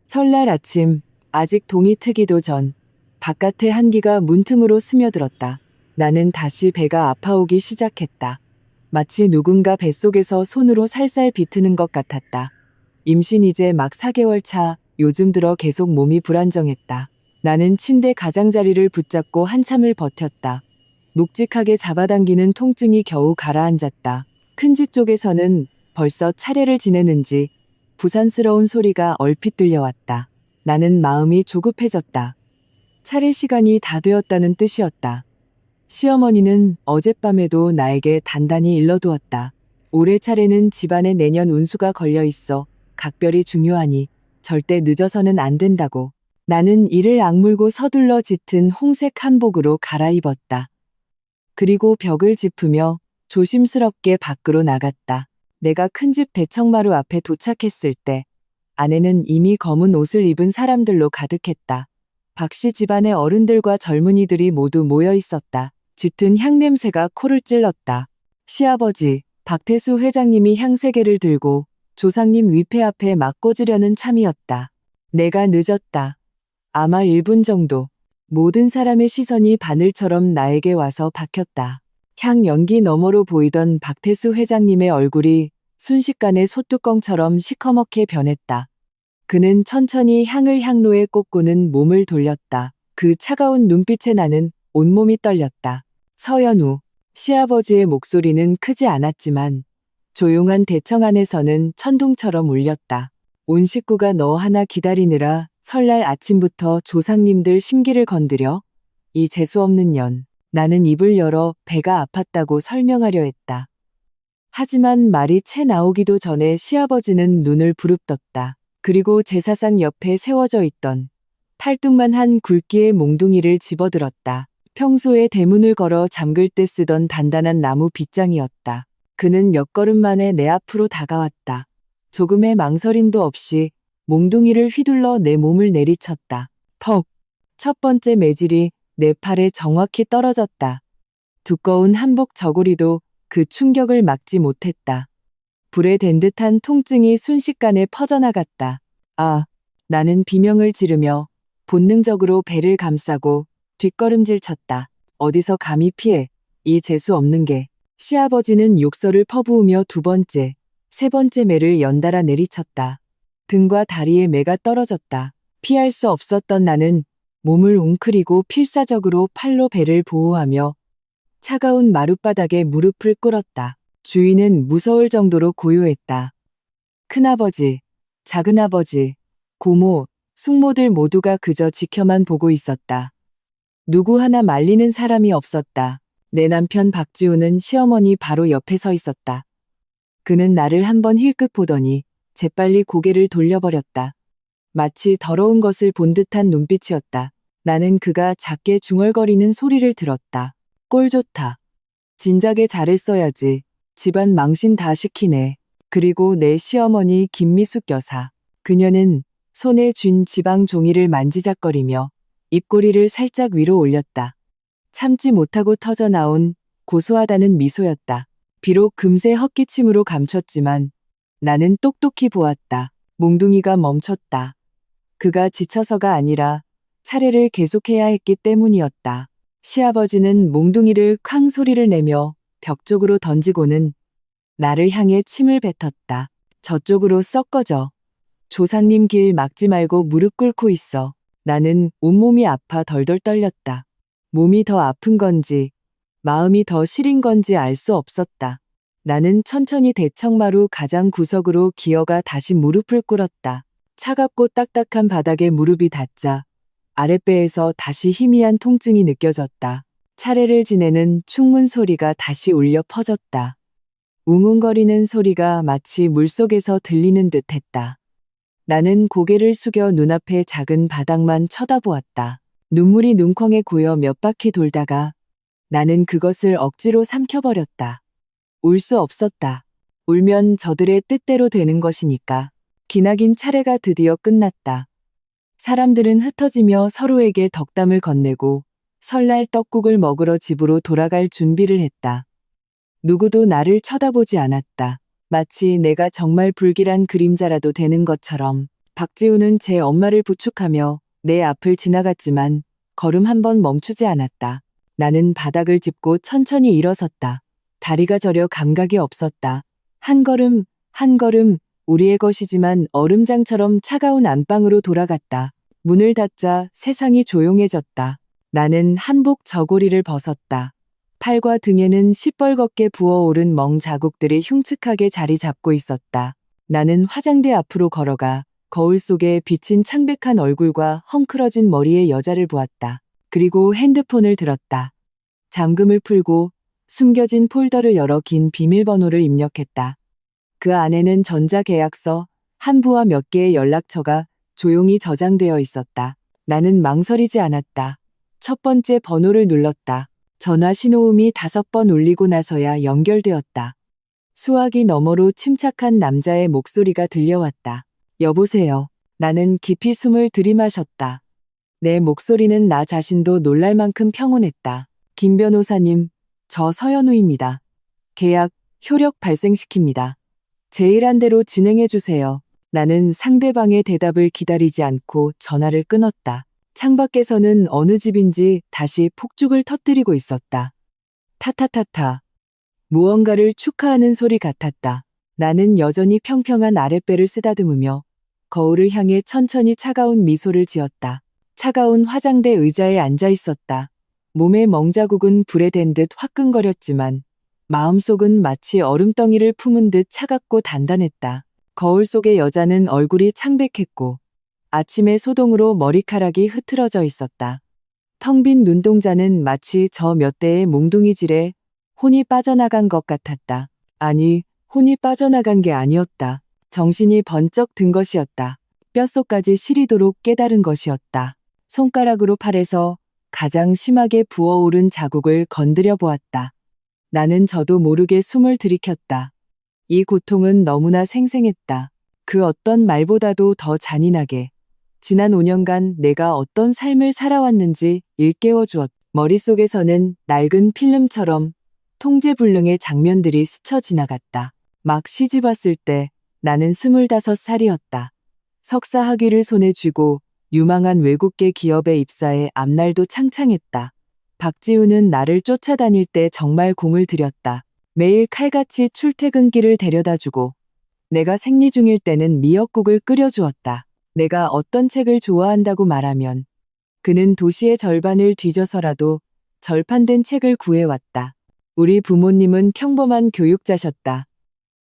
설날 아침, 아직 동이 트기도 전, 바깥의 한기가 문틈으로 스며들었다. 나는 다시 배가 아파오기 시작했다. 마치 누군가 뱃속에서 손으로 살살 비트는 것 같았다. 임신 이제 막 4개월 차, 요즘 들어 계속 몸이 불안정했다. 나는 침대 가장자리를 붙잡고 한참을 버텼다. 묵직하게 잡아당기는 통증이 겨우 가라앉았다. 큰 집 쪽에서는 벌써 차례를 지내는지 부산스러운 소리가 얼핏 들려왔다. 나는 마음이 조급해졌다. 차례 시간이 다 되었다는 뜻이었다. 시어머니는 어젯밤에도 나에게 단단히 일러두었다. 올해 차례는 집안에 내년 운수가 걸려 있어 각별히 중요하니 절대 늦어서는 안 된다고. 나는 이를 악물고 서둘러 짙은 홍색 한복으로 갈아입었다. 그리고 벽을 짚으며 조심스럽게 밖으로 나갔다. 내가 큰 집 대청마루 앞에 도착했을 때 안에는 이미 검은 옷을 입은 사람들로 가득했다. 박씨 집안의 어른들과 젊은이들이 모두 모여 있었다. 짙은 향냄새가 코를 찔렀다. 시아버지, 박태수 회장님이 향세개를 들고 조상님 위패 앞에 막 꽂으려는 참이었다. 내가 늦었다. 아마 1분 정도. 모든 사람의 시선이 바늘처럼 나에게 와서 박혔다. 향 연기 너머로 보이던 박태수 회장님의 얼굴이 순식간에 솥뚜껑처럼 시커멓게 변했다. 그는 천천히 향을 향로에 꽂고는 몸을 돌렸다. 그 차가운 눈빛에 나는 온몸이 떨렸다. 서연우, 시아버지의 목소리는 크지 않았지만 조용한 대청 안에서는 천둥처럼 울렸다. 온 식구가 너 하나 기다리느라 설날 아침부터 조상님들 심기를 건드려? 이 재수없는 년. 나는 입을 열어 배가 아팠다고 설명하려 했다. 하지만 말이 채 나오기도 전에 시아버지는 눈을 부릅떴다. 그리고 제사상 옆에 세워져 있던 팔뚝만한 굵기의 몽둥이를 집어들었다. 평소에 대문을 걸어 잠글 때 쓰던 단단한 나무 빗장이었다. 그는 몇 걸음 만에 내 앞으로 다가왔다. 조금의 망설임도 없이 몽둥이를 휘둘러 내 몸을 내리쳤다. 퍽! 첫 번째 매질이 내 팔에 정확히 떨어졌다. 두꺼운 한복 저고리도 그 충격을 막지 못했다. 불에 댄 듯한 통증이 순식간에 퍼져나갔다. 아, 나는 비명을 지르며 본능적으로 배를 감싸고 뒷걸음질 쳤다. 어디서 감히 피해, 이 재수 없는 게. 시아버지는 욕설을 퍼부으며 두 번째, 세 번째 매를 연달아 내리쳤다. 등과 다리에 매가 떨어졌다. 피할 수 없었던 나는 몸을 웅크리고 필사적으로 팔로 배를 보호하며 차가운 마룻바닥에 무릎을 꿇었다. 주위는 무서울 정도로 고요했다. 큰아버지, 작은아버지, 고모, 숙모들 모두가 그저 지켜만 보고 있었다. 누구 하나 말리는 사람이 없었다. 내 남편 박지우는 시어머니 바로 옆에 서 있었다. 그는 나를 한번 힐끗 보더니 재빨리 고개를 돌려버렸다. 마치 더러운 것을 본 듯한 눈빛이었다. 나는 그가 작게 중얼거리는 소리를 들었다. 꼴 좋다. 진작에 잘했어야지. 집안 망신 다 시키네. 그리고 내 시어머니 김미숙 여사. 그녀는 손에 쥔 지방 종이를 만지작거리며 입꼬리를 살짝 위로 올렸다. 참지 못하고 터져나온 고소하다는 미소였다. 비록 금세 헛기침으로 감췄지만 나는 똑똑히 보았다. 몽둥이가 멈췄다. 그가 지쳐서가 아니라 차례를 계속해야 했기 때문이었다. 시아버지는 몽둥이를 쾅 소리를 내며 벽 쪽으로 던지고는 나를 향해 침을 뱉었다. 저쪽으로 썩 꺼져. 조상님 길 막지 말고 무릎 꿇고 있어. 나는 온몸이 아파 덜덜 떨렸다. 몸이 더 아픈 건지 마음이 더 시린 건지 알 수 없었다. 나는 천천히 대청마루 가장 구석으로 기어가 다시 무릎을 꿇었다. 차갑고 딱딱한 바닥에 무릎이 닿자 아랫배에서 다시 희미한 통증이 느껴졌다. 차례를 지내는 충문 소리가 다시 울려 퍼졌다. 웅웅거리는 소리가 마치 물속에서 들리는 듯했다. 나는 고개를 숙여 눈앞의 작은 바닥만 쳐다보았다. 눈물이 눈眶에 고여 몇 바퀴 돌다가 나는 그것을 억지로 삼켜버렸다. 울 수 없었다. 울면 저들의 뜻대로 되는 것이니까. 기나긴 차례가 드디어 끝났다. 사람들은 흩어지며 서로에게 덕담을 건네고 설날 떡국을 먹으러 집으로 돌아갈 준비를 했다. 누구도 나를 쳐다보지 않았다. 마치 내가 정말 불길한 그림자라도 되는 것처럼. 박지우는 제 엄마를 부축하며 내 앞을 지나갔지만 걸음 한 번 멈추지 않았다. 나는 바닥을 짚고 천천히 일어섰다. 다리가 저려 감각이 없었다. 한 걸음, 한 걸음, 우리의 것이지만 얼음장처럼 차가운 안방으로 돌아갔다. 문을 닫자 세상이 조용해졌다. 나는 한복 저고리를 벗었다. 팔과 등에는 시뻘겋게 부어오른 멍 자국들이 흉측하게 자리 잡고 있었다. 나는 화장대 앞으로 걸어가 거울 속에 비친 창백한 얼굴과 헝클어진 머리의 여자를 보았다. 그리고 핸드폰을 들었다. 잠금을 풀고 숨겨진 폴더를 열어 긴 비밀번호를 입력했다. 그 안에는 전자계약서, 한부와 몇 개의 연락처가 조용히 저장되어 있었다. 나는 망설이지 않았다. 첫 번째 번호를 눌렀다. 전화 신호음이 5번 울리고 나서야 연결되었다. 수화기 너머로 침착한 남자의 목소리가 들려왔다. 여보세요. 나는 깊이 숨을 들이마셨다. 내 목소리는 나 자신도 놀랄 만큼 평온했다. 김 변호사님, 저 서연우입니다. 계약, 효력 발생시킵니다. 제일한 대로 진행해 주세요. 나는 상대방의 대답을 기다리지 않고 전화를 끊었다. 창밖에서는 어느 집인지 다시 폭죽을 터뜨리고 있었다. 타타타타. 무언가를 축하하는 소리 같았다. 나는 여전히 평평한 아랫배를 쓰다듬으며 거울을 향해 천천히 차가운 미소를 지었다. 차가운 화장대 의자에 앉아 있었다. 몸의 멍자국은 불에 댄 듯 화끈거렸지만 마음속은 마치 얼음덩이를 품은 듯 차갑고 단단했다. 거울 속의 여자는 얼굴이 창백했고 아침의 소동으로 머리카락이 흐트러져 있었다. 텅 빈 눈동자는 마치 저 몇 대의 몽둥이질에 혼이 빠져나간 것 같았다. 아니, 혼이 빠져나간 게 아니었다. 정신이 번쩍 든 것이었다. 뼛속까지 시리도록 깨달은 것이었다. 손가락으로 팔에서 가장 심하게 부어오른 자국을 건드려 보았다. 나는 저도 모르게 숨을 들이켰다. 이 고통은 너무나 생생했다. 그 어떤 말보다도 더 잔인하게. 지난 5년간 내가 어떤 삶을 살아왔는지 일깨워 주었다. 머릿속에서는 낡은 필름처럼 통제불능의 장면들이 스쳐 지나갔다. 막 시집 왔을 때 나는 25살이었다. 석사 학위를 손에 쥐고 유망한 외국계 기업에 입사해 앞날도 창창했다. 박지우는 나를 쫓아다닐 때 정말 공을 들였다. 매일 칼같이 출퇴근길을 데려다주고 내가 생리 중일 때는 미역국을 끓여주었다. 내가 어떤 책을 좋아한다고 말하면 그는 도시의 절반을 뒤져서라도 절판된 책을 구해왔다. 우리 부모님은 평범한 교육자셨다.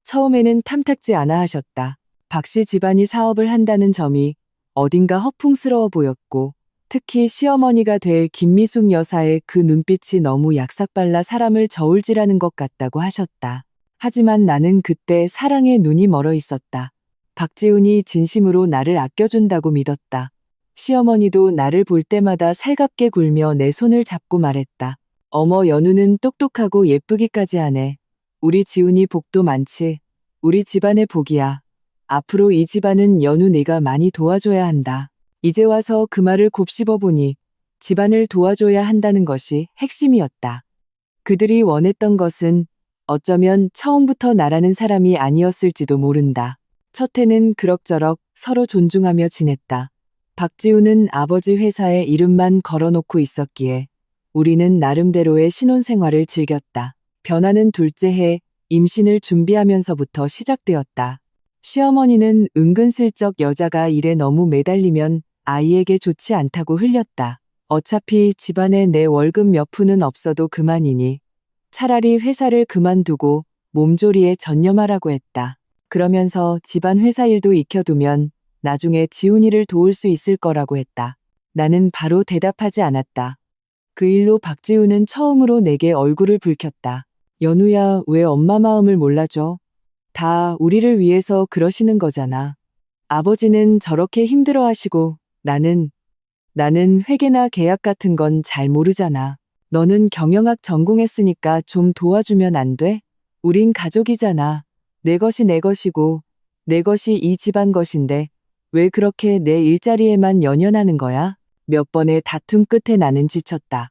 처음에는 탐탁지 않아 하셨다. 박씨 집안이 사업을 한다는 점이 어딘가 허풍스러워 보였고 특히 시어머니가 될 김미숙 여사의 그 눈빛이 너무 약삭발라 사람을 저울질하는 것 같다고 하셨다. 하지만 나는 그때 사랑에 눈이 멀어 있었다. 박지훈이 진심으로 나를 아껴준다고 믿었다. 시어머니도 나를 볼 때마다 살갑게 굴며 내 손을 잡고 말했다. 어머, 연우는 똑똑하고 예쁘기까지 하네. 우리 지훈이 복도 많지. 우리 집안의 복이야. 앞으로 이 집안은 연우 네가 많이 도와줘야 한다. 이제 와서 그 말을 곱씹어 보니 집안을 도와줘야 한다는 것이 핵심이었다. 그들이 원했던 것은 어쩌면 처음부터 나라는 사람이 아니었을지도 모른다. 첫 해는 그럭저럭 서로 존중하며 지냈다. 박지우는 아버지 회사에 이름만 걸어놓고 있었기에 우리는 나름대로의 신혼생활을 즐겼다. 변화는 둘째 해 임신을 준비하면서부터 시작되었다. 시어머니는 은근슬쩍 여자가 일에 너무 매달리면 아이에게 좋지 않다고 흘렸다. 어차피 집안에 내 월급 몇 푼은 없어도 그만이니 차라리 회사를 그만두고 몸조리에 전념하라고 했다. 그러면서 집안 회사 일도 익혀두면 나중에 지훈이를 도울 수 있을 거라고 했다. 나는 바로 대답하지 않았다. 그 일로 박지훈은 처음으로 내게 얼굴을 붉혔다. 연우야, 왜 엄마 마음을 몰라줘? 다 우리를 위해서 그러시는 거잖아. 아버지는 저렇게 힘들어하시고 나는 회계나 계약 같은 건 잘 모르잖아. 너는 경영학 전공했으니까 좀 도와주면 안 돼? 우린 가족이잖아. 내 것이 내 것이고 내 것이 이 집안 것인데 왜 그렇게 내 일자리에만 연연하는 거야? 몇 번의 다툼 끝에 나는 지쳤다.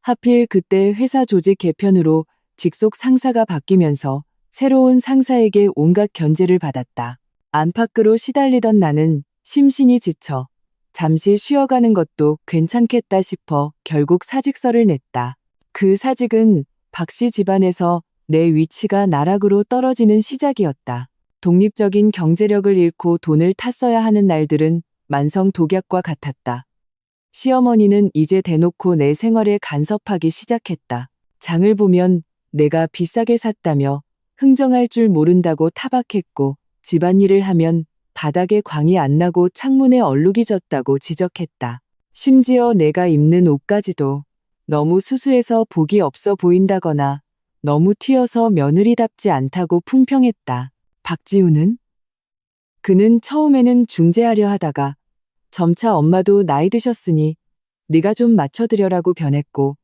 하필 그때 회사 조직 개편으로 직속 상사가 바뀌면서 새로운 상사에게 온갖 견제를 받았다. 안팎으로 시달리던 나는 심신이 지쳐 잠시 쉬어가는 것도 괜찮겠다 싶어 결국 사직서를 냈다. 그 사직은 박씨 집안에서 내 위치가 나락으로 떨어지는 시작이었다. 독립적인 경제력을 잃고 돈을 탔어야 하는 날들은 만성독약과 같았다. 시어머니는 이제 대놓고 내 생활에 간섭하기 시작했다. 장을 보면 내가 비싸게 샀다며 흥정할 줄 모른다고 타박했고, 집안일을 하면 바닥에 광이 안 나고 창문에 얼룩이 졌다고 지적했다. 심지어 내가 입는 옷까지도 너무 수수해서 복이 없어 보인다거나 너무 튀어서 며느리답지 않다고 품평했다. 박지우는? 그는 처음에는 중재하려 하다가 점차 엄마도 나이 드셨으니 네가 좀 맞춰드려라고 변했고,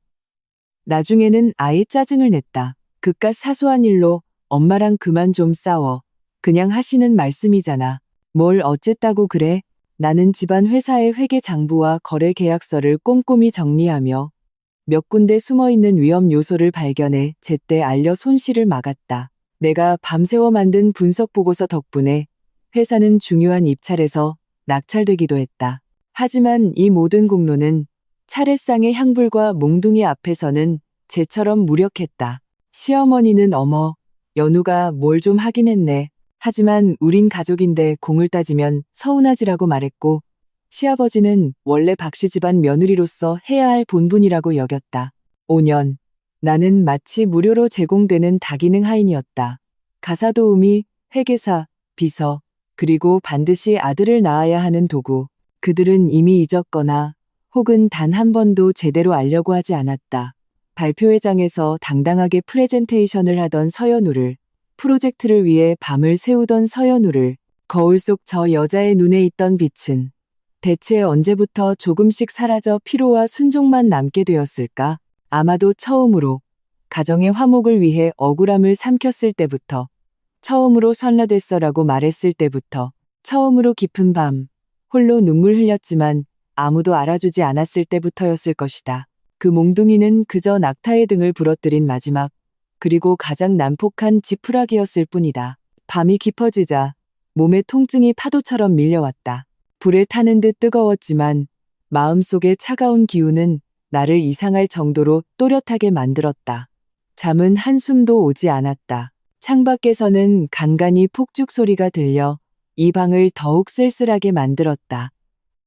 나중에는 아예 짜증을 냈다. 그깟 사소한 일로 엄마랑 그만 좀 싸워. 그냥 하시는 말씀이잖아. 뭘 어쨌다고 그래? 나는 집안 회사의 회계 장부와 거래 계약서를 꼼꼼히 정리하며 몇 군데 숨어있는 위험 요소를 발견해 제때 알려 손실을 막았다. 내가 밤새워 만든 분석 보고서 덕분에 회사는 중요한 입찰에서 낙찰되기도 했다. 하지만 이 모든 공로는 차례상의 향불과 몽둥이 앞에서는 쟤처럼 무력했다. 시어머니는 어머, 연우가 뭘 좀 하긴 했네. 하지만 우린 가족인데 공을 따지면 서운하지라고 말했고, 시아버지는 원래 박씨 집안 며느리로서 해야 할 본분이라고 여겼다. 5년. 나는 마치 무료로 제공되는 다기능 하인이었다. 가사도우미, 회계사, 비서, 그리고 반드시 아들을 낳아야 하는 도구. 그들은 이미 잊었거나 혹은 단 한 번도 제대로 알려고 하지 않았다. 발표회장에서 당당하게 프레젠테이션을 하던 서연우를, 프로젝트를 위해 밤을 새우던 서연우를, 거울 속 저 여자의 눈에 있던 빛은 대체 언제부터 조금씩 사라져 피로와 순종만 남게 되었을까? 아마도 처음으로 가정의 화목을 위해 억울함을 삼켰을 때부터, 처음으로 선라됐어라고 말했을 때부터, 처음으로 깊은 밤, 홀로 눈물 흘렸지만 아무도 알아주지 않았을 때부터였을 것이다. 그 몽둥이는 그저 낙타의 등을 부러뜨린 마지막, 그리고 가장 난폭한 지푸라기였을 뿐이다. 밤이 깊어지자 몸의 통증이 파도처럼 밀려왔다. 불에 타는 듯 뜨거웠지만 마음속의 차가운 기운은 나를 이상할 정도로 또렷하게 만들었다. 잠은 한숨도 오지 않았다. 창밖에서는 간간히 폭죽 소리가 들려 이 방을 더욱 쓸쓸하게 만들었다.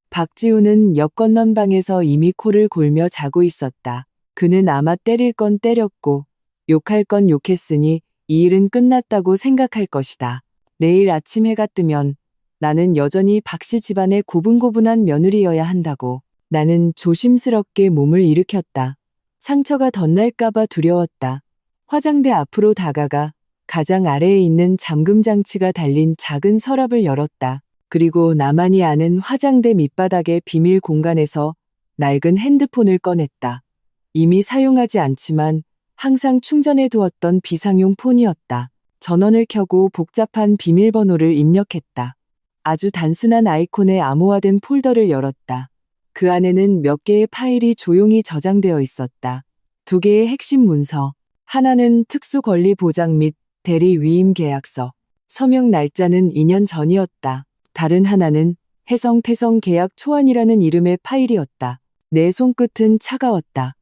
박지우는 옆 건넌 방에서 이미 코를 골며 자고 있었다. 그는 아마 때릴 건 때렸고 욕할 건 욕했으니 이 일은 끝났다고 생각할 것이다. 내일 아침 해가 뜨면 나는 여전히 박씨 집안의 고분고분한 며느리여야 한다고. 나는 조심스럽게 몸을 일으켰다. 상처가 덧날까봐 두려웠다. 화장대 앞으로 다가가 가장 아래에 있는 잠금 장치가 달린 작은 서랍을 열었다. 그리고 나만이 아는 화장대 밑바닥의 비밀 공간에서 낡은 핸드폰을 꺼냈다. 이미 사용하지 않지만 항상 충전해 두었던 비상용 폰이었다. 전원을 켜고 복잡한 비밀번호를 입력했다. 아주 단순한 아이콘의 암호화된 폴더를 열었다. 그 안에는 몇 개의 파일이 조용히 저장되어 있었다. 2개의 핵심 문서. 하나는 특수 권리 보장 및 대리 위임 계약서. 서명 날짜는 2년 전이었다. 다른 하나는 해성태성 계약 초안이라는 이름의 파일이었다. 내 손끝은 차가웠다.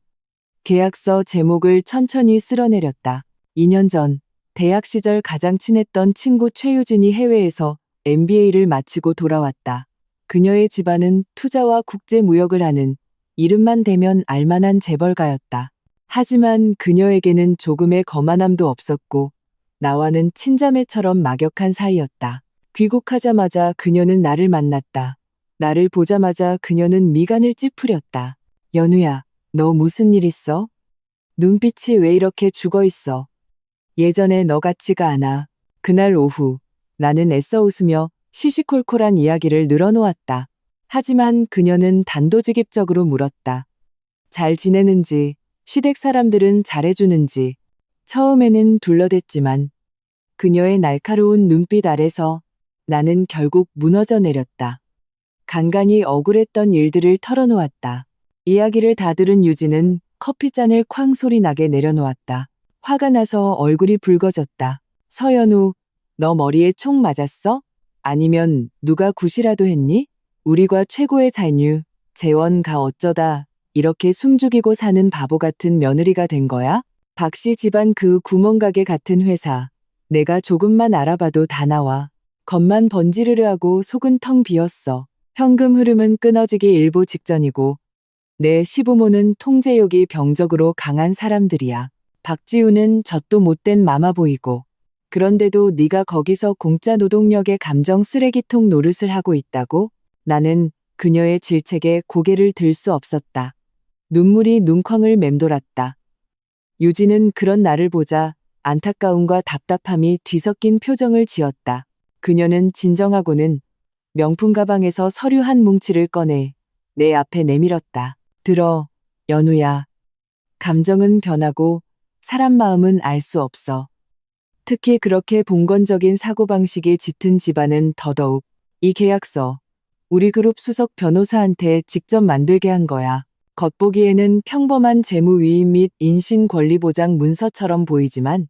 계약서 제목을 천천히 쓸어내렸다. 2년 전, 대학 시절 가장 친했던 친구 최유진이 해외에서 MBA를 마치고 돌아왔다. 그녀의 집안은 투자와 국제 무역을 하는 이름만 대면 알만한 재벌가였다. 하지만 그녀에게는 조금의 거만함도 없었고 나와는 친자매처럼 막역한 사이였다. 귀국하자마자 그녀는 나를 만났다. 나를 보자마자 그녀는 미간을 찌푸렸다. 연우야, 너 무슨 일 있어? 눈빛이 왜 이렇게 죽어있어? 예전에 너 같지가 않아. 그날 오후 나는 애써 웃으며 시시콜콜한 이야기를 늘어놓았다. 하지만 그녀는 단도직입적으로 물었다. 잘 지내는지, 시댁 사람들은 잘해주는지. 처음에는 둘러댔지만 그녀의 날카로운 눈빛 아래서 나는 결국 무너져 내렸다. 간간히 억울했던 일들을 털어놓았다. 이야기를 다 들은 유진은 커피잔을 쾅 소리 나게 내려놓았다. 화가 나서 얼굴이 붉어졌다. 서연우, 너 머리에 총 맞았어? 아니면 누가 굿이라도 했니? 우리과 최고의 잔유, 재원가 어쩌다 이렇게 숨죽이고 사는 바보 같은 며느리가 된 거야? 박씨 집안 그 구멍가게 같은 회사. 내가 조금만 알아봐도 다 나와. 겉만 번지르르 하고 속은 텅 비었어. 현금 흐름은 끊어지기 일보 직전이고 내 시부모는 통제욕이 병적으로 강한 사람들이야. 박지우는 젖도 못된 마마보이고 그런데도 네가 거기서 공짜 노동력의 감정 쓰레기통 노릇을 하고 있다고? 나는 그녀의 질책에 고개를 들 수 없었다. 눈물이 눈眶을 맴돌았다. 유진은 그런 나를 보자 안타까움과 답답함이 뒤섞인 표정을 지었다. 그녀는 진정하고는 명품 가방에서 서류 한 뭉치를 꺼내 내 앞에 내밀었다. 들어, 연우야. 감정은 변하고 사람 마음은 알 수 없어. 특히 그렇게 봉건적인 사고방식이 짙은 집안은 더더욱. 이 계약서, 우리 그룹 수석 변호사한테 직접 만들게 한 거야. 겉보기에는 평범한 재무위임 및 인신권리보장 문서처럼 보이지만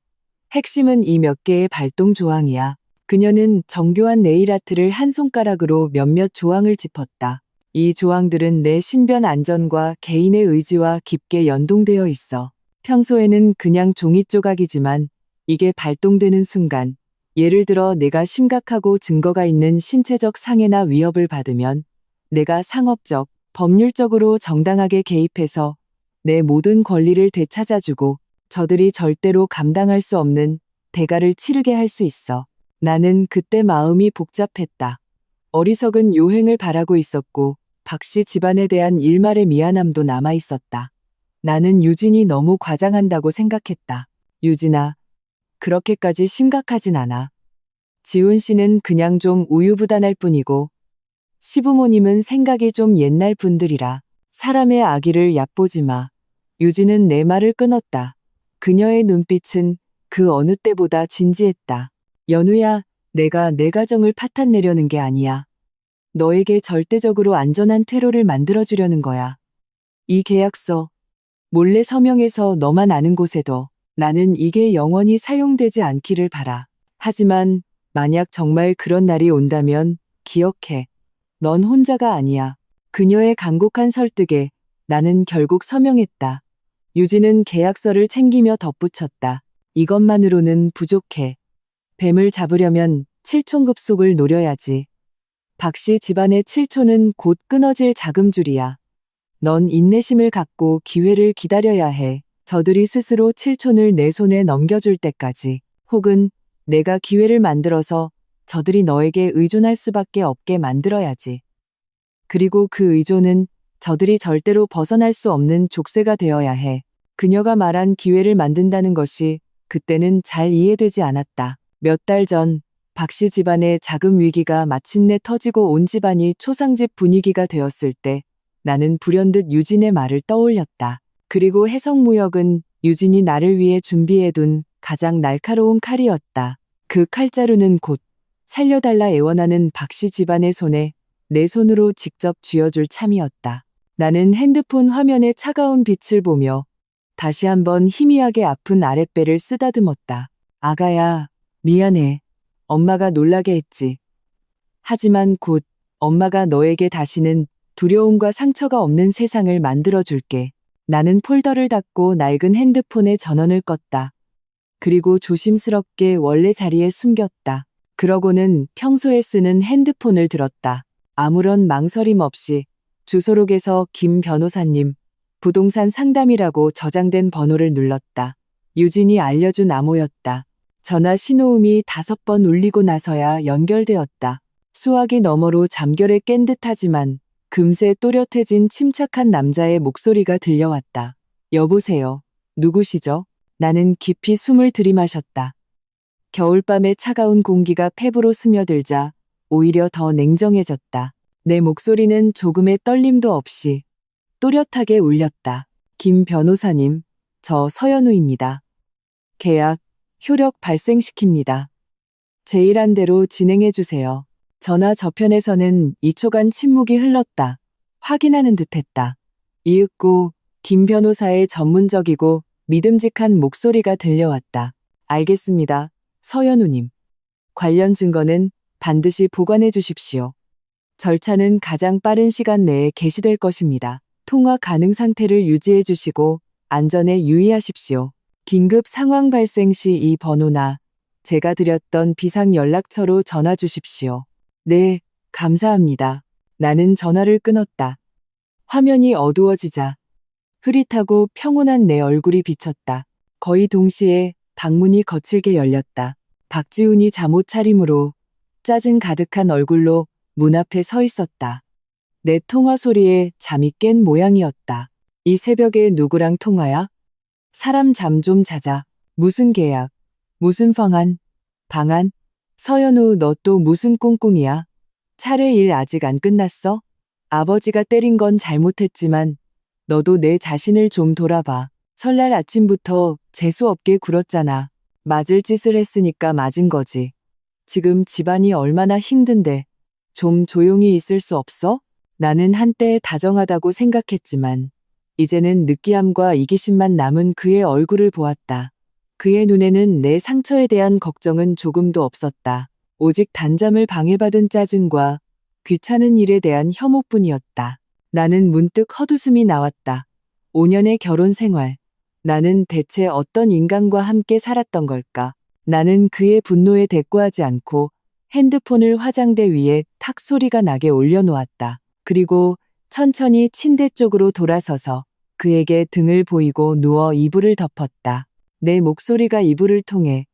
핵심은 이 몇 개의 발동 조항이야. 그녀는 정교한 네일아트를 한 손가락으로 몇몇 조항을 짚었다. 이 조항들은 내 신변 안전과 개인의 의지와 깊게 연동되어 있어. 평소에는 그냥 종이 조각이지만 이게 발동되는 순간, 예를 들어 내가 심각하고 증거가 있는 신체적 상해나 위협을 받으면 내가 상업적, 법률적으로 정당하게 개입해서 내 모든 권리를 되찾아주고 저들이 절대로 감당할 수 없는 대가를 치르게 할 수 있어. 나는 그때 마음이 복잡했다. 어리석은 요행을 바라고 있었고 박씨 집안에 대한 일말의 미안함도 남아 있었다. 나는 유진이 너무 과장한다고 생각했다. 유진아, 그렇게까지 심각하진 않아. 지훈 씨는 그냥 좀 우유부단할 뿐이고 시부모님은 생각이 좀 옛날 분들이라 사람의 아기를 얕보지 마. 유진은 내 말을 끊었다. 그녀의 눈빛은 그 어느 때보다 진지했다. 연우야, 내가 내 가정을 파탄내려는 게 아니야. 너에게 절대적으로 안전한 퇴로를 만들어주려는 거야. 이 계약서, 몰래 서명해서 너만 아는 곳에 둬. 나는 이게 영원히 사용되지 않기를 바라. 하지만 만약 정말 그런 날이 온다면 기억해. 넌 혼자가 아니야. 그녀의 간곡한 설득에 나는 결국 서명했다. 유진은 계약서를 챙기며 덧붙였다. 이것만으로는 부족해. 뱀을 잡으려면 7촌급속을 노려야지. 박씨 집안의 7촌은 곧 끊어질 자금줄이야. 넌 인내심을 갖고 기회를 기다려야 해. 저들이 스스로 7촌을 내 손에 넘겨줄 때까지. 혹은 내가 기회를 만들어서 저들이 너에게 의존할 수밖에 없게 만들어야지. 그리고 그 의존은 저들이 절대로 벗어날 수 없는 족쇄가 되어야 해. 그녀가 말한 기회를 만든다는 것이 그때는 잘 이해되지 않았다. 몇 달 전 박씨 집안의 자금 위기가 마침내 터지고 온 집안이 초상집 분위기가 되었을 때 나는 불현듯 유진의 말을 떠올렸다. 그리고 해성무역은 유진이 나를 위해 준비해둔 가장 날카로운 칼이었다. 그 칼자루는 곧 살려달라 애원하는 박씨 집안의 손에 내 손으로 직접 쥐어줄 참이었다. 나는 핸드폰 화면의 차가운 빛을 보며 다시 한번 희미하게 아픈 아랫배를 쓰다듬었다. 아가야, 미안해. 엄마가 놀라게 했지. 하지만 곧 엄마가 너에게 다시는 두려움과 상처가 없는 세상을 만들어줄게. 나는 폴더를 닫고 낡은 핸드폰의 전원을 껐다. 그리고 조심스럽게 원래 자리에 숨겼다. 그러고는 평소에 쓰는 핸드폰을 들었다. 아무런 망설임 없이 주소록에서 김 변호사님, 부동산 상담이라고 저장된 번호를 눌렀다. 유진이 알려준 암호였다. 전화 신호음이 5번 울리고 나서야 연결되었다. 수화기 너머로 잠결에 깬 듯하지만 금세 또렷해진 침착한 남자의 목소리가 들려왔다. 여보세요. 누구시죠? 나는 깊이 숨을 들이마셨다. 겨울밤의 차가운 공기가 폐부로 스며들자 오히려 더 냉정해졌다. 내 목소리는 조금의 떨림도 없이 또렷하게 울렸다. 김 변호사님, 저 서연우입니다. 계약, 효력 발생시킵니다. 제일한 대로 진행해주세요. 전화 저편에서는 2초간 침묵이 흘렀다. 확인하는 듯했다. 이윽고 김 변호사의 전문적이고 믿음직한 목소리가 들려왔다. 알겠습니다. 서연우님. 관련 증거는 반드시 보관해 주십시오. 절차는 가장 빠른 시간 내에 개시될 것입니다. 통화 가능 상태를 유지해 주시고 안전에 유의하십시오. 긴급 상황 발생 시 이 번호나 제가 드렸던 비상 연락처로 전화 주십시오. 네, 감사합니다. 나는 전화를 끊었다. 화면이 어두워지자 흐릿하고 평온한 내 얼굴이 비쳤다. 거의 동시에 방문이 거칠게 열렸다. 박지훈이 잠옷 차림으로 짜증 가득한 얼굴로 문 앞에 서 있었다. 내 통화 소리에 잠이 깬 모양이었다. 이 새벽에 누구랑 통화야? 사람 잠 좀 자자. 무슨 계약? 무슨 방안? 서연우 너 또 무슨 꿍꿍이야? 차례 일 아직 안 끝났어? 아버지가 때린 건 잘못했지만 너도 내 자신을 좀 돌아봐. 설날 아침부터 재수없게 굴었잖아. 맞을 짓을 했으니까 맞은 거지. 지금 집안이 얼마나 힘든데 좀 조용히 있을 수 없어? 나는 한때 다정하다고 생각했지만 이제는 느끼함과 이기심만 남은 그의 얼굴을 보았다. 그의 눈에는 내 상처에 대한 걱정은 조금도 없었다. 오직 단잠을 방해받은 짜증과 귀찮은 일에 대한 혐오뿐이었다. 나는 문득 헛웃음이 나왔다. 5년의 결혼 생활. 나는 대체 어떤 인간과 함께 살았던 걸까? 나는 그의 분노에 대꾸하지 않고 핸드폰을 화장대 위에 탁 소리가 나게 올려놓았다. 그리고 천천히 침대 쪽으로 돌아서서 그에게 등을 보이고 누워 이불을 덮었다. 내 목소리가 이불을 통해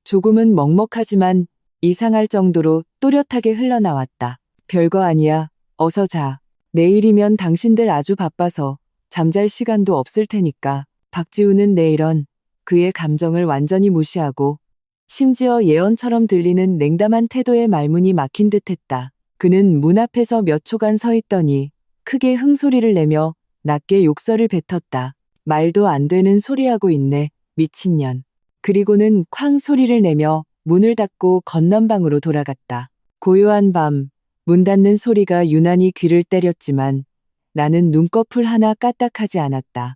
조금은 먹먹하지만 이상할 정도로 또렷하게 흘러나왔다. 별거 아니야. 어서 자. 내일이면 당신들 아주 바빠서 잠잘 시간도 없을 테니까. 박지훈은 내 이런 그의 감정을 완전히 무시하고 심지어 예언처럼 들리는 냉담한 태도에 말문이 막힌 듯했다. 그는 문 앞에서 몇 초간 서 있더니 크게 흥소리를 내며 낮게 욕설을 뱉었다. 말도 안 되는 소리하고 있네. 미친년. 그리고는 쾅 소리를 내며 문을 닫고 건넌방으로 돌아갔다. 고요한 밤, 문 닫는 소리가 유난히 귀를 때렸지만 나는 눈꺼풀 하나 까딱하지 않았다.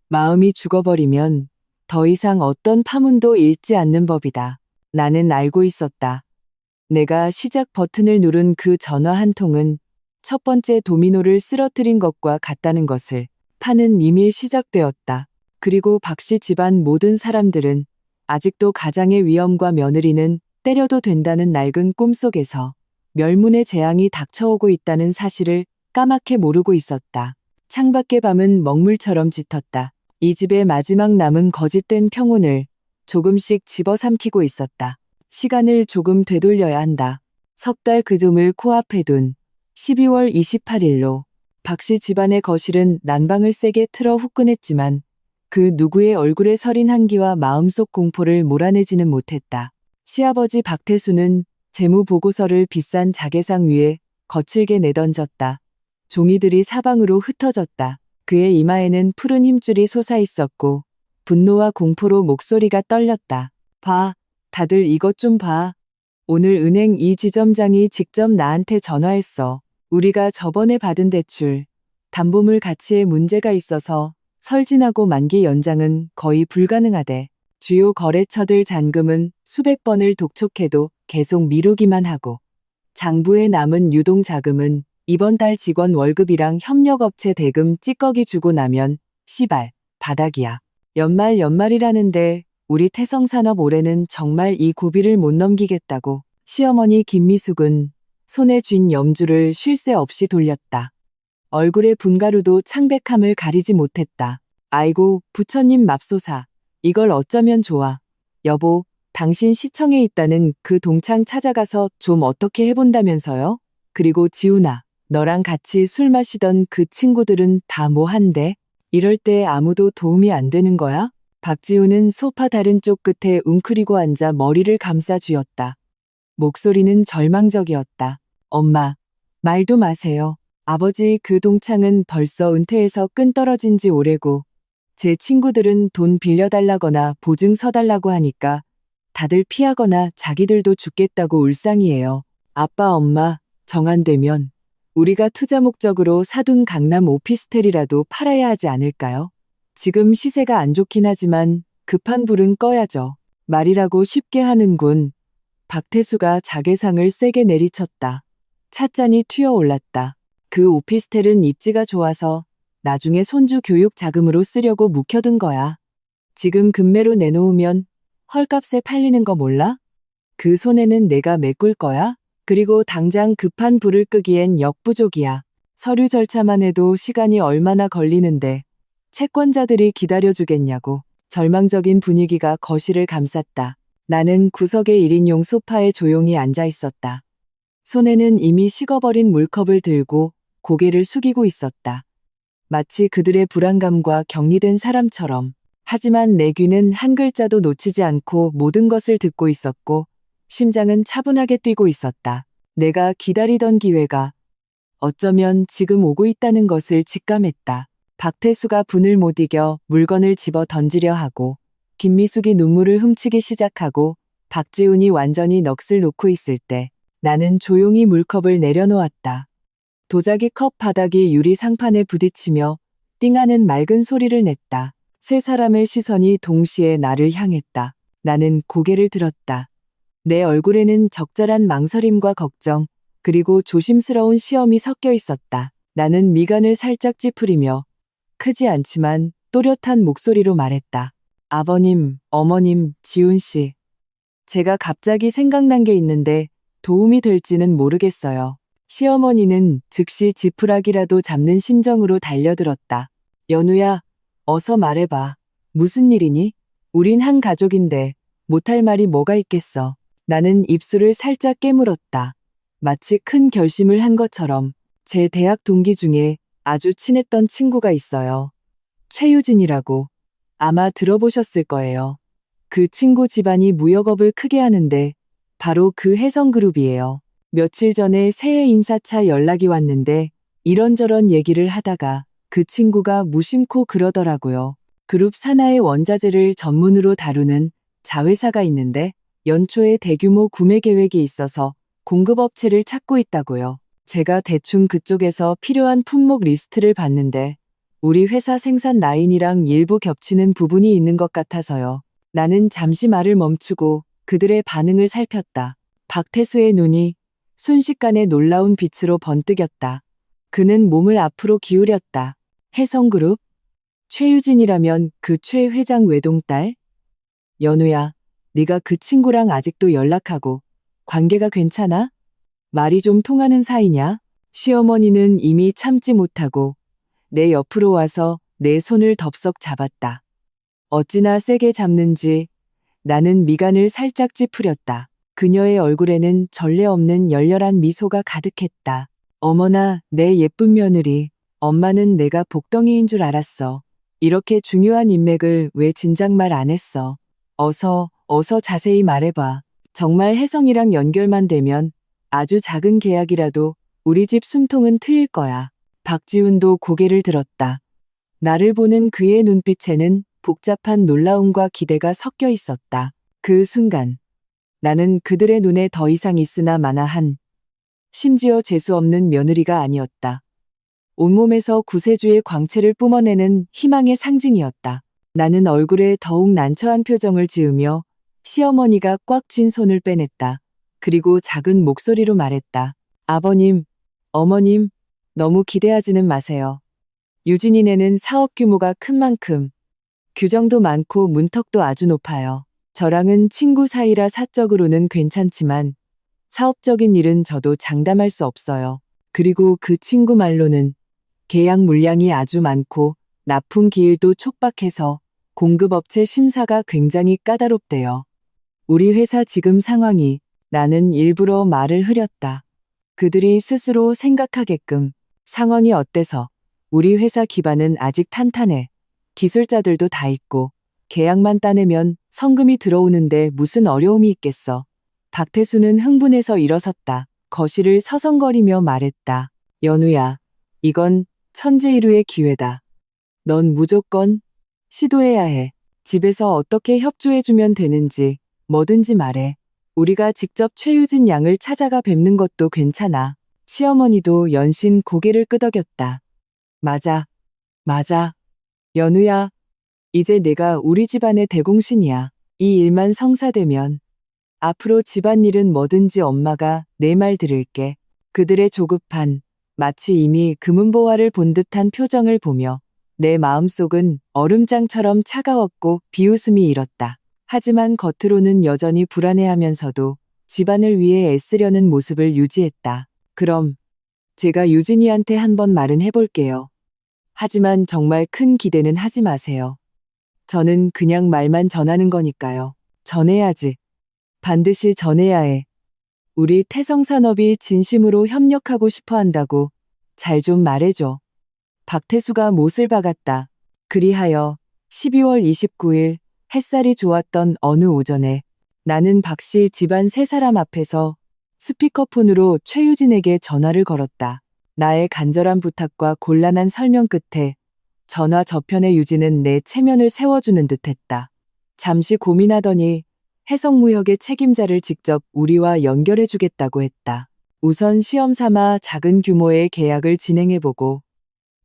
마음이 죽어버리면 더 이상 어떤 파문도 읽지 않는 법이다. 나는 알고 있었다. 내가 시작 버튼을 누른 그 전화 한 통은 첫 번째 도미노를 쓰러뜨린 것과 같다는 것을. 판은 이미 시작되었다. 그리고 박씨 집안 모든 사람들은 아직도 가장의 위엄과 며느리는 때려도 된다는 낡은 꿈속에서 멸문의 재앙이 닥쳐오고 있다는 사실을 까맣게 모르고 있었다. 창밖의 밤은 먹물처럼 짙었다. 이 집의 마지막 남은 거짓된 평온을 조금씩 집어삼키고 있었다. 시간을 조금 되돌려야 한다. 석 달 그 좀을 코앞에 둔 12월 28일로 박씨 집안의 거실은 난방을 세게 틀어 후끈했지만 그 누구의 얼굴에 서린 한기와 마음속 공포를 몰아내지는 못했다. 시아버지 박태수는 재무보고서를 비싼 자개상 위에 거칠게 내던졌다. 종이들이 사방으로 흩어졌다. 그의 이마에는 푸른 힘줄이 솟아있었고 분노와 공포로 목소리가 떨렸다. 봐, 다들 이것 좀 봐. 오늘 은행 이 지점장이 직접 나한테 전화했어. 우리가 저번에 받은 대출, 담보물 가치에 문제가 있어서 설진하고 만기 연장은 거의 불가능하대. 주요 거래처들 잔금은 수백 번을 독촉해도 계속 미루기만 하고 장부에 남은 유동자금은 이번 달 직원 월급이랑 협력업체 대금 찌꺼기 주고 나면 씨발 바닥이야. 연말이라는데 우리 태성산업 올해는 정말 이 고비를 못 넘기겠다고. 시어머니 김미숙은 손에 쥔 염주를 쉴 새 없이 돌렸다. 얼굴의 분가루도 창백함을 가리지 못했다. 아이고 부처님 맙소사. 이걸 어쩌면 좋아. 여보, 당신 시청에 있다는 그 동창 찾아가서 좀 어떻게 해본다면서요? 그리고 지훈아, 너랑 같이 술 마시던 그 친구들은 다 뭐 한대? 이럴 때 아무도 도움이 안 되는 거야? 박지훈은 소파 다른 쪽 끝에 웅크리고 앉아 머리를 감싸 쥐었다. 목소리는 절망적이었다. 엄마, 말도 마세요. 아버지 그 동창은 벌써 은퇴해서 끈 떨어진 지 오래고 제 친구들은 돈 빌려달라거나 보증 서달라고 하니까 다들 피하거나 자기들도 죽겠다고 울상이에요. 아빠 엄마, 정 안 되면 우리가 투자 목적으로 사둔 강남 오피스텔이라도 팔아야 하지 않을까요? 지금 시세가 안 좋긴 하지만 급한 불은 꺼야죠. 말이라고 쉽게 하는군. 박태수가 자개상을 세게 내리쳤다. 찻잔이 튀어올랐다. 그 오피스텔은 입지가 좋아서 나중에 손주 교육 자금으로 쓰려고 묵혀둔 거야. 지금 금매로 내놓으면 헐값에 팔리는 거 몰라? 그 손해는 내가 메꿀 거야? 그리고 당장 급한 불을 끄기엔 역부족이야. 서류 절차만 해도 시간이 얼마나 걸리는데 채권자들이 기다려주겠냐고. 절망적인 분위기가 거실을 감쌌다. 나는 구석의 1인용 소파에 조용히 앉아 있었다. 손에는 이미 식어버린 물컵을 들고 고개를 숙이고 있었다. 마치 그들의 불안감과 격리된 사람처럼. 하지만 내 귀는 한 글자도 놓치지 않고 모든 것을 듣고 있었고 심장은 차분하게 뛰고 있었다. 내가 기다리던 기회가 어쩌면 지금 오고 있다는 것을 직감했다. 박태수가 분을 못 이겨 물건을 집어 던지려 하고 김미숙이 눈물을 훔치기 시작하고 박지훈이 완전히 넋을 놓고 있을 때 나는 조용히 물컵을 내려놓았다. 도자기 컵 바닥이 유리 상판에 부딪히며 띵하는 맑은 소리를 냈다. 세 사람의 시선이 동시에 나를 향했다. 나는 고개를 들었다. 내 얼굴에는 적절한 망설임과 걱정, 그리고 조심스러운 시험이 섞여 있었다. 나는 미간을 살짝 찌푸리며 크지 않지만 또렷한 목소리로 말했다. 아버님, 어머님, 지훈 씨. 제가 갑자기 생각난 게 있는데 도움이 될지는 모르겠어요. 시어머니는 즉시 지푸라기라도 잡는 심정으로 달려들었다. 연우야, 어서 말해봐. 무슨 일이니? 우린 한 가족인데 못할 말이 뭐가 있겠어. 나는 입술을 살짝 깨물었다. 마치 큰 결심을 한 것처럼. 제 대학 동기 중에 아주 친했던 친구가 있어요. 최유진이라고. 아마 들어보셨을 거예요. 그 친구 집안이 무역업을 크게 하는데 바로 그 혜성그룹이에요. 며칠 전에 새해 인사차 연락이 왔는데 이런저런 얘기를 하다가 그 친구가 무심코 그러더라고요. 그룹 산하의 원자재를 전문으로 다루는 자회사가 있는데 연초에 대규모 구매 계획이 있어서 공급업체를 찾고 있다고요. 제가 대충 그쪽에서 필요한 품목 리스트를 봤는데 우리 회사 생산 라인이랑 일부 겹치는 부분이 있는 것 같아서요. 나는 잠시 말을 멈추고 그들의 반응을 살폈다. 박태수의 눈이 순식간에 놀라운 빛으로 번뜩였다. 그는 몸을 앞으로 기울였다. 혜성그룹? 최유진이라면 그 최 회장 외동딸? 연우야, 네가 그 친구랑 아직도 연락하고 관계가 괜찮아? 말이 좀 통하는 사이냐? 시어머니는 이미 참지 못하고 내 옆으로 와서 내 손을 덥석 잡았다. 어찌나 세게 잡는지 나는 미간을 살짝 찌푸렸다. 그녀의 얼굴에는 전례 없는 열렬한 미소가 가득했다. 어머나, 내 예쁜 며느리. 엄마는 내가 복덩이인 줄 알았어. 이렇게 중요한 인맥을 왜 진작 말 안 했어. 어서 자세히 말해봐. 정말 혜성이랑 연결만 되면 아주 작은 계약이라도 우리 집 숨통은 트일 거야. 박지훈도 고개를 들었다. 나를 보는 그의 눈빛에는 복잡한 놀라움과 기대가 섞여 있었다. 그 순간 나는 그들의 눈에 더 이상 있으나 마나 한 심지어 재수 없는 며느리가 아니었다. 온몸에서 구세주의 광채를 뿜어내는 희망의 상징이었다. 나는 얼굴에 더욱 난처한 표정을 지으며 시어머니가 꽉 쥔 손을 빼냈다. 그리고 작은 목소리로 말했다. 아버님, 어머님, 너무 기대하지는 마세요. 유진이네는 사업 규모가 큰 만큼 규정도 많고 문턱도 아주 높아요. 저랑은 친구 사이라 사적으로는 괜찮지만 사업적인 일은 저도 장담할 수 없어요. 그리고 그 친구 말로는 계약 물량이 아주 많고 납품 기일도 촉박해서 공급업체 심사가 굉장히 까다롭대요. 우리 회사 지금 상황이. 나는 일부러 말을 흐렸다. 그들이 스스로 생각하게끔. 상황이 어때서? 우리 회사 기반은 아직 탄탄해. 기술자들도 다 있고 계약만 따내면 성금이 들어오는데 무슨 어려움이 있겠어. 박태수는 흥분해서 일어섰다. 거실을 서성거리며 말했다. 연우야, 이건 천재일우의 기회다. 넌 무조건 시도해야 해. 집에서 어떻게 협조해주면 되는지 뭐든지 말해. 우리가 직접 최유진 양을 찾아가 뵙는 것도 괜찮아. 시어머니도 연신 고개를 끄덕였다. 맞아. 연우야, 이제 내가 우리 집안의 대공신이야. 이 일만 성사되면 앞으로 집안일은 뭐든지 엄마가 내 말 들을게. 그들의 조급한, 마치 이미 금은보화를 본 듯한 표정을 보며 내 마음속은 얼음장처럼 차가웠고 비웃음이 일었다. 하지만 겉으로는 여전히 불안해하면서도 집안을 위해 애쓰려는 모습을 유지했다. 그럼 제가 유진이한테 한번 말은 해볼게요. 하지만 정말 큰 기대는 하지 마세요. 저는 그냥 말만 전하는 거니까요. 전해야지. 반드시 전해야 해. 우리 태성산업이 진심으로 협력하고 싶어 한다고 잘 좀 말해줘. 박태수가 못을 박았다. 그리하여 12월 29일 햇살이 좋았던 어느 오전에 나는 박씨 집안 세 사람 앞에서 스피커폰으로 최유진에게 전화를 걸었다. 나의 간절한 부탁과 곤란한 설명 끝에 전화 저편의 유진은 내 체면을 세워주는 듯했다. 잠시 고민하더니 해성무역의 책임자를 직접 우리와 연결해주겠다고 했다. 우선 시험 삼아 작은 규모의 계약을 진행해보고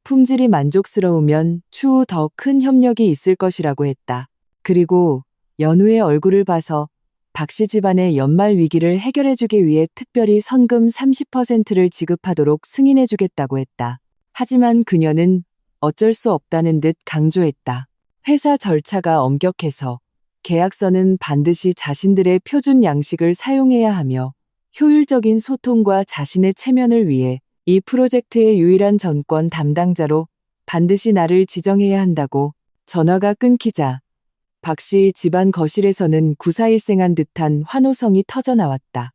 품질이 만족스러우면 추후 더 큰 협력이 있을 것이라고 했다. 그리고 연우의 얼굴을 봐서 박씨 집안의 연말 위기를 해결해주기 위해 특별히 선금 30%를 지급하도록 승인해주겠다고 했다. 하지만 그녀는 어쩔 수 없다는 듯 강조했다. 회사 절차가 엄격해서 계약서는 반드시 자신들의 표준 양식을 사용해야 하며 효율적인 소통과 자신의 체면을 위해 이 프로젝트의 유일한 전권 담당자로 반드시 나를 지정해야 한다고 전화가 끊기자 박씨 집안 거실에서는 구사일생한 듯한 환호성이 터져나왔다.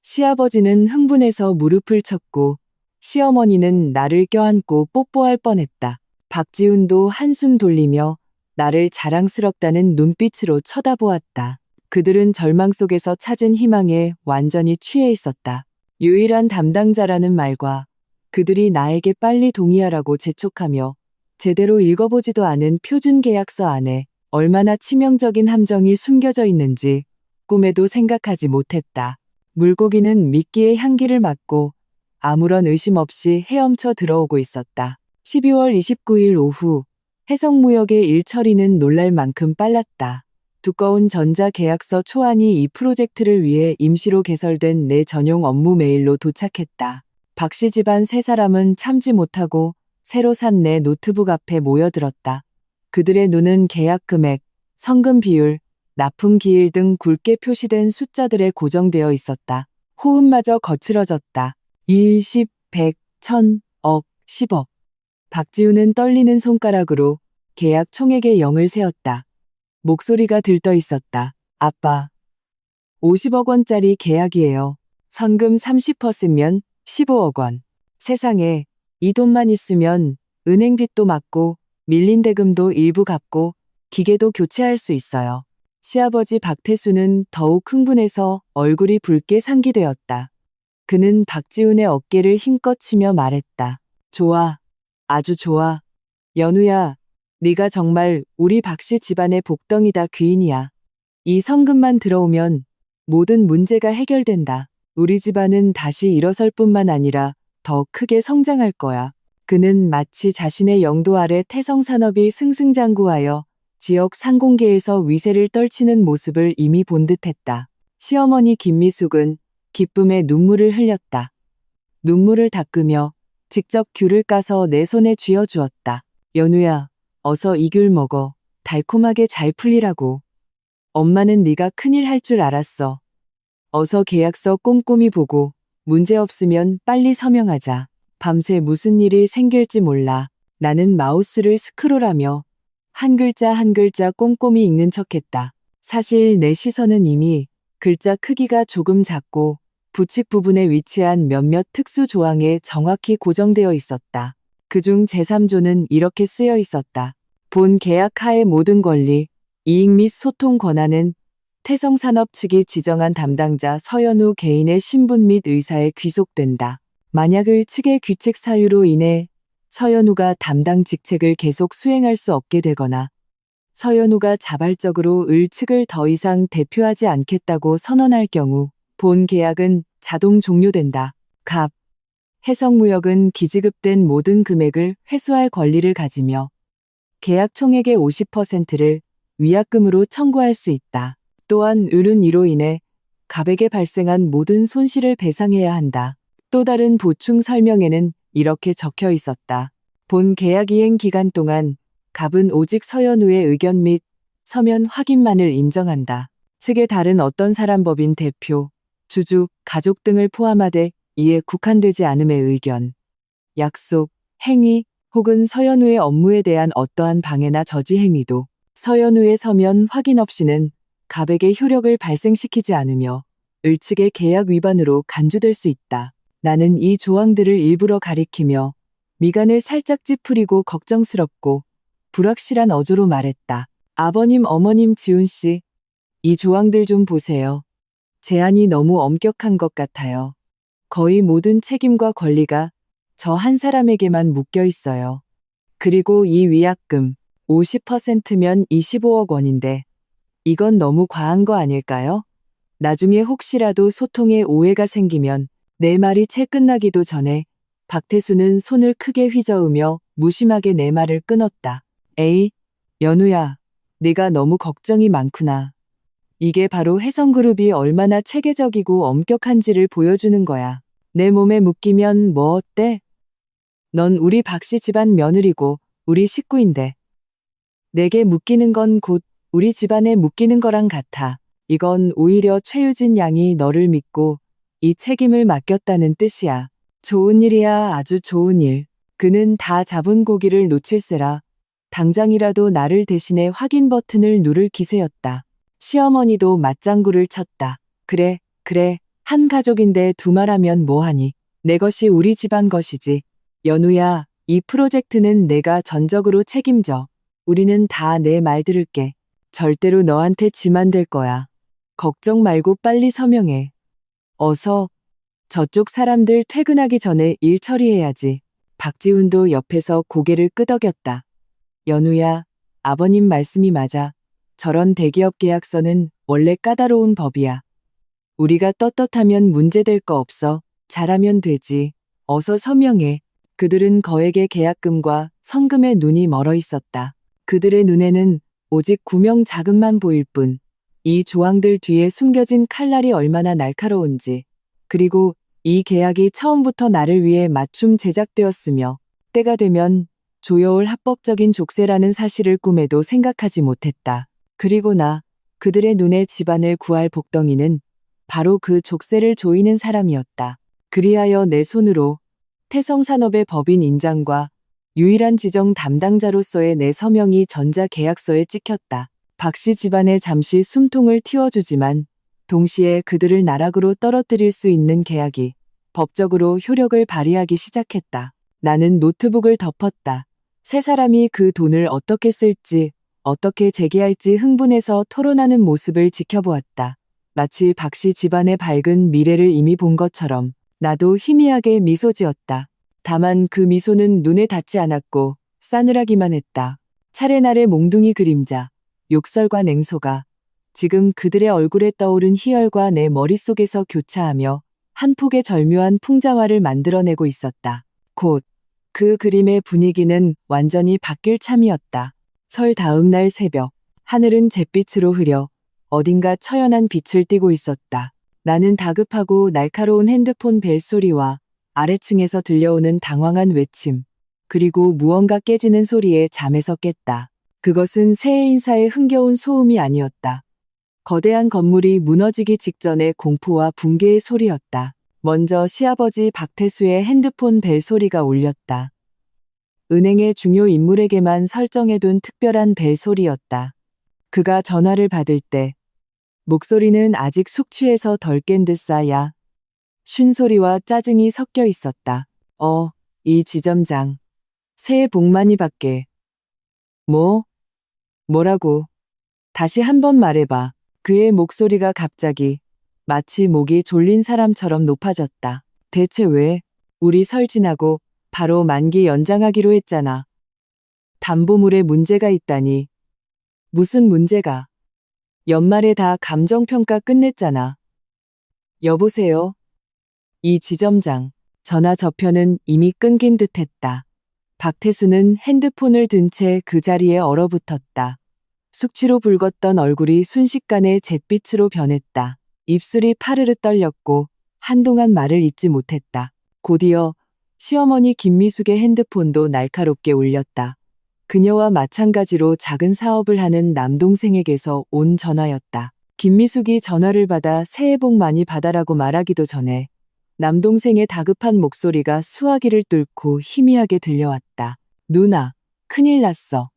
시아버지는 흥분해서 무릎을 쳤고 시어머니는 나를 껴안고 뽀뽀할 뻔했다. 박지훈도 한숨 돌리며 나를 자랑스럽다는 눈빛으로 쳐다보았다. 그들은 절망 속에서 찾은 희망에 완전히 취해 있었다. 유일한 담당자라는 말과 그들이 나에게 빨리 동의하라고 재촉하며 제대로 읽어보지도 않은 표준 계약서 안에 얼마나 치명적인 함정이 숨겨져 있는지 꿈에도 생각하지 못했다. 물고기는 미끼의 향기를 맡고 아무런 의심 없이 헤엄쳐 들어오고 있었다. 12월 29일 오후 해성무역의 일처리는 놀랄 만큼 빨랐다. 두꺼운 전자계약서 초안이 이 프로젝트를 위해 임시로 개설된 내 전용 업무 메일로 도착했다. 박씨 집안 세 사람은 참지 못하고 새로 산 내 노트북 앞에 모여들었다. 그들의 눈은 계약 금액, 성금 비율, 납품 기일 등 굵게 표시된 숫자들에 고정되어 있었다. 호흡마저 거칠어졌다. 1, 10, 100, 1000, 억, 10억. 박지훈은 떨리는 손가락으로 계약 총액의 0을 세었다. 목소리가 들떠 있었다. 아빠, 50억 원짜리 계약이에요. 선금 30%면 15억 원. 세상에, 이 돈만 있으면 은행빚도 막고 밀린 대금도 일부 갚고 기계도 교체할 수 있어요. 시아버지 박태수는 더욱 흥분해서 얼굴이 붉게 상기되었다. 그는 박지훈의 어깨를 힘껏 치며 말했다. 좋아. 아주 좋아. 연우야, 네가 정말 우리 박씨 집안의 복덩이다 귀인이야. 이 성금만 들어오면 모든 문제가 해결된다. 우리 집안은 다시 일어설 뿐만 아니라 더 크게 성장할 거야. 그는 마치 자신의 영도 아래 태성산업이 승승장구하여 지역 상공계에서 위세를 떨치는 모습을 이미 본 듯했다. 시어머니 김미숙은 기쁨에 눈물을 흘렸다. 눈물을 닦으며 직접 귤을 까서 내 손에 쥐어주었다. 연우야, 어서 이 귤 먹어. 달콤하게 잘 풀리라고. 엄마는 네가 큰일 할 줄 알았어. 어서 계약서 꼼꼼히 보고 문제 없으면 빨리 서명하자. 밤새 무슨 일이 생길지 몰라. 나는 마우스를 스크롤하며 한 글자 한 글자 꼼꼼히 읽는 척했다. 사실 내 시선은 이미 글자 크기가 조금 작고 부칙 부분에 위치한 몇몇 특수 조항에 정확히 고정되어 있었다. 그중 제3조는 이렇게 쓰여 있었다. 본 계약 하의 모든 권리, 이익 및 소통 권한은 태성산업 측이 지정한 담당자 서연우 개인의 신분 및 의사에 귀속된다. 만약을 측의 귀책 사유로 인해 서연우가 담당 직책을 계속 수행할 수 없게 되거나 서연우가 자발적으로 을 측을 더 이상 대표하지 않겠다고 선언할 경우 본 계약은 자동 종료된다. 갑. 해성무역은 기지급된 모든 금액을 회수할 권리를 가지며 계약 총액의 50%를 위약금으로 청구할 수 있다. 또한 을은 이로 인해 갑에게 발생한 모든 손실을 배상해야 한다. 또 다른 보충 설명에는 이렇게 적혀 있었다. 본 계약 이행 기간 동안 갑은 오직 서연우의 의견 및 서면 확인만을 인정한다. 측의 다른 어떤 사람 법인 대표, 주주, 가족 등을 포함하되 이에 국한되지 않음의 의견, 약속, 행위 혹은 서연우의 업무에 대한 어떠한 방해나 저지 행위도 서연우의 서면 확인 없이는 갑에게 효력을 발생시키지 않으며 을측의 계약 위반으로 간주될 수 있다. 나는 이 조항들을 일부러 가리키며 미간을 살짝 찌푸리고 걱정스럽고 불확실한 어조로 말했다. 아버님, 어머님, 지훈 씨, 이 조항들 좀 보세요. 제안이 너무 엄격한 것 같아요. 거의 모든 책임과 권리가 저 한 사람에게만 묶여 있어요. 그리고 이 위약금 50%면 25억 원인데 이건 너무 과한 거 아닐까요? 나중에 혹시라도 소통에 오해가 생기면 내 말이 채 끝나기도 전에 박태수는 손을 크게 휘저으며 무심하게 내 말을 끊었다. 에이, 연우야, 네가 너무 걱정이 많구나. 이게 바로 혜성그룹이 얼마나 체계적이고 엄격한지를 보여주는 거야. 내 몸에 묶이면 뭐 어때? 넌 우리 박씨 집안 며느리고 우리 식구인데. 내게 묶이는 건 곧 우리 집안에 묶이는 거랑 같아. 이건 오히려 최유진 양이 너를 믿고 이 책임을 맡겼다는 뜻이야. 좋은 일이야, 아주 좋은 일. 그는 다 잡은 고기를 놓칠세라 당장이라도 나를 대신해 확인 버튼을 누를 기세였다. 시어머니도 맞장구를 쳤다. 그래, 한 가족인데 두말하면 뭐하니. 내 것이 우리 집안 것이지. 연우야, 이 프로젝트는 내가 전적으로 책임져. 우리는 다 내 말 들을게. 절대로 너한테 짐 안 될 거야. 걱정 말고 빨리 서명해. 어서. 저쪽 사람들 퇴근하기 전에 일 처리해야지. 박지훈도 옆에서 고개를 끄덕였다. 연우야, 아버님 말씀이 맞아. 저런 대기업 계약서는 원래 까다로운 법이야. 우리가 떳떳하면 문제될 거 없어. 잘하면 되지. 어서 서명해. 그들은 거액의 계약금과 성금에 눈이 멀어 있었다. 그들의 눈에는 오직 구명 자금만 보일 뿐, 이 조항들 뒤에 숨겨진 칼날이 얼마나 날카로운지, 그리고 이 계약이 처음부터 나를 위해 맞춤 제작되었으며 때가 되면 조여올 합법적인 족쇄라는 사실을 꿈에도 생각하지 못했다. 그리고 그들의 눈에 집안을 구할 복덩이는 바로 그 족쇄를 조이는 사람이었다. 그리하여 내 손으로 태성산업의 법인 인장과 유일한 지정 담당자로서의 내 서명이 전자계약서에 찍혔다. 박씨 집안에 잠시 숨통을 틔워주지만 동시에 그들을 나락으로 떨어뜨릴 수 있는 계약이 법적으로 효력을 발휘하기 시작했다. 나는 노트북을 덮었다. 세 사람이 그 돈을 어떻게 쓸지, 어떻게 재개할지 흥분해서 토론하는 모습을 지켜보았다. 마치 박씨 집안의 밝은 미래를 이미 본 것처럼 나도 희미하게 미소 지었다. 다만 그 미소는 눈에 닿지 않았고 싸늘하기만 했다. 차례날의 몽둥이 그림자, 욕설과 냉소가 지금 그들의 얼굴에 떠오른 희열과 내 머릿속에서 교차하며 한 폭의 절묘한 풍자화를 만들어내고 있었다. 곧 그 그림의 분위기는 완전히 바뀔 참이었다. 설 다음 날 새벽, 하늘은 잿빛으로 흐려 어딘가 처연한 빛을 띠고 있었다. 나는 다급하고 날카로운 핸드폰 벨소리와 아래층에서 들려오는 당황한 외침, 그리고 무언가 깨지는 소리에 잠에서 깼다. 그것은 새해 인사의 흥겨운 소음이 아니었다. 거대한 건물이 무너지기 직전의 공포와 붕괴의 소리였다. 먼저 시아버지 박태수의 핸드폰 벨 소리가 울렸다. 은행의 중요 인물에게만 설정해둔 특별한 벨 소리였다. 그가 전화를 받을 때 목소리는 아직 숙취에서 덜 깬 듯 싸야 쉰 소리와 짜증이 섞여 있었다. 이 지점장. 새해 복 많이 받게. 뭐라고? 다시 한 번 말해봐. 그의 목소리가 갑자기 마치 목이 졸린 사람처럼 높아졌다. 대체 왜? 우리 설 지나고 바로 만기 연장하기로 했잖아. 담보물에 문제가 있다니. 무슨 문제가? 연말에 다 감정평가 끝냈잖아. 여보세요? 이 지점장. 전화 저편은 이미 끊긴 듯했다. 박태수는 핸드폰을 든 채 그 자리에 얼어붙었다. 숙취로 붉었던 얼굴이 순식간에 잿빛으로 변했다. 입술이 파르르 떨렸고 한동안 말을 잇지 못했다. 곧이어 시어머니 김미숙의 핸드폰도 날카롭게 울렸다. 그녀와 마찬가지로 작은 사업을 하는 남동생에게서 온 전화였다. 김미숙이 전화를 받아 새해 복 많이 받아라고 말하기도 전에 남동생의 다급한 목소리가 수화기를 뚫고 희미하게 들려왔다. 누나, 큰일 났어.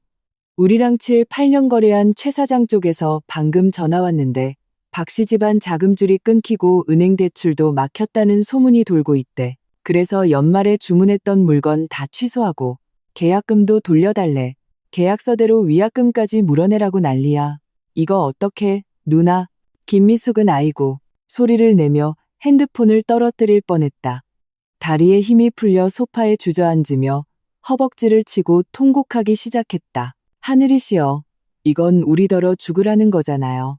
우리랑 7, 8년 거래한 최 사장 쪽에서 방금 전화 왔는데 박씨 집안 자금줄이 끊기고 은행 대출도 막혔다는 소문이 돌고 있대. 그래서 연말에 주문했던 물건 다 취소하고 계약금도 돌려달래. 계약서대로 위약금까지 물어내라고 난리야. 이거 어떡해, 누나? 김미숙은 아이고 소리를 내며 핸드폰을 떨어뜨릴 뻔했다. 다리에 힘이 풀려 소파에 주저앉으며 허벅지를 치고 통곡하기 시작했다. 하늘이시여, 이건 우리더러 죽으라는 거잖아요.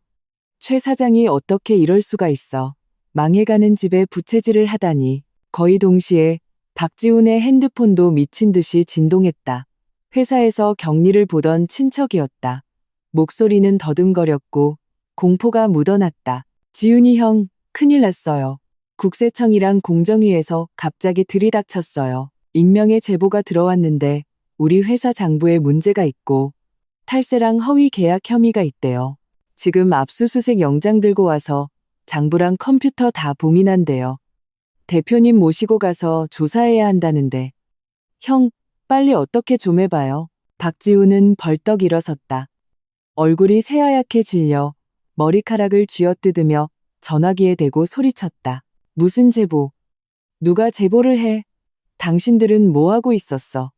최 사장이 어떻게 이럴 수가 있어. 망해가는 집에 부채질을 하다니. 거의 동시에 박지훈의 핸드폰도 미친 듯이 진동했다. 회사에서 격리를 보던 친척이었다. 목소리는 더듬거렸고 공포가 묻어났다. 지훈이 형, 큰일 났어요. 국세청이랑 공정위에서 갑자기 들이닥쳤어요. 익명의 제보가 들어왔는데 우리 회사 장부에 문제가 있고 탈세랑 허위 계약 혐의가 있대요. 지금 압수수색 영장 들고 와서 장부랑 컴퓨터 다 봉인한대요. 대표님 모시고 가서 조사해야 한다는데. 형, 빨리 어떻게 좀 해봐요. 박지훈은 벌떡 일어섰다. 얼굴이 새하얗게 질려 머리카락을 쥐어뜯으며 전화기에 대고 소리쳤다. 무슨 제보? 누가 제보를 해? 당신들은 뭐 하고 있었어?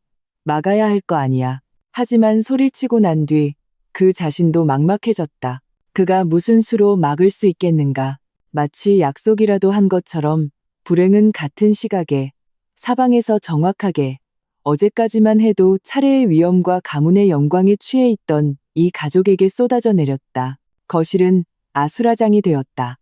막아야 할 거 아니야. 하지만 소리치고 난 뒤 그 자신도 막막해졌다. 그가 무슨 수로 막을 수 있겠는가. 마치 약속이라도 한 것처럼 불행은 같은 시각에 사방에서 정확하게 어제까지만 해도 차례의 위엄과 가문의 영광에 취해 있던 이 가족에게 쏟아져 내렸다. 거실은 아수라장이 되었다.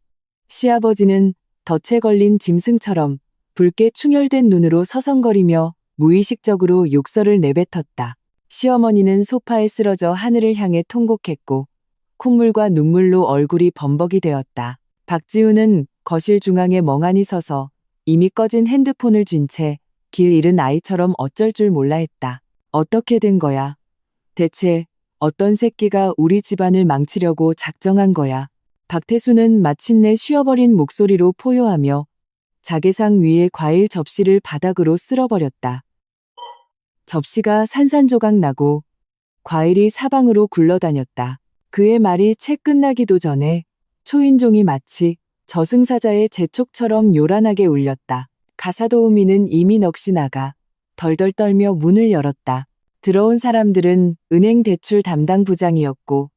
시아버지는 덫에 걸린 짐승처럼 붉게 충혈된 눈으로 서성거리며 무의식적으로 욕설을 내뱉었다. 시어머니는 소파에 쓰러져 하늘을 향해 통곡했고 콧물과 눈물로 얼굴이 범벅이 되었다. 박지훈은 거실 중앙에 멍하니 서서 이미 꺼진 핸드폰을 쥔 채 길 잃은 아이처럼 어쩔 줄 몰라 했다. 어떻게 된 거야? 대체 어떤 새끼가 우리 집안을 망치려고 작정한 거야? 박태수는 마침내 쉬어버린 목소리로 포효하며 자개상 위에 과일 접시를 바닥으로 쓸어버렸다. 접시가 산산조각 나고 과일이 사방으로 굴러다녔다. 그의 말이 채 끝나기도 전에 초인종이 마치 저승사자의 재촉처럼 요란하게 울렸다. 가사도우미는 이미 넋이 나가 덜덜 떨며 문을 열었다. 들어온 사람들은 은행 대출 담당 부장이었고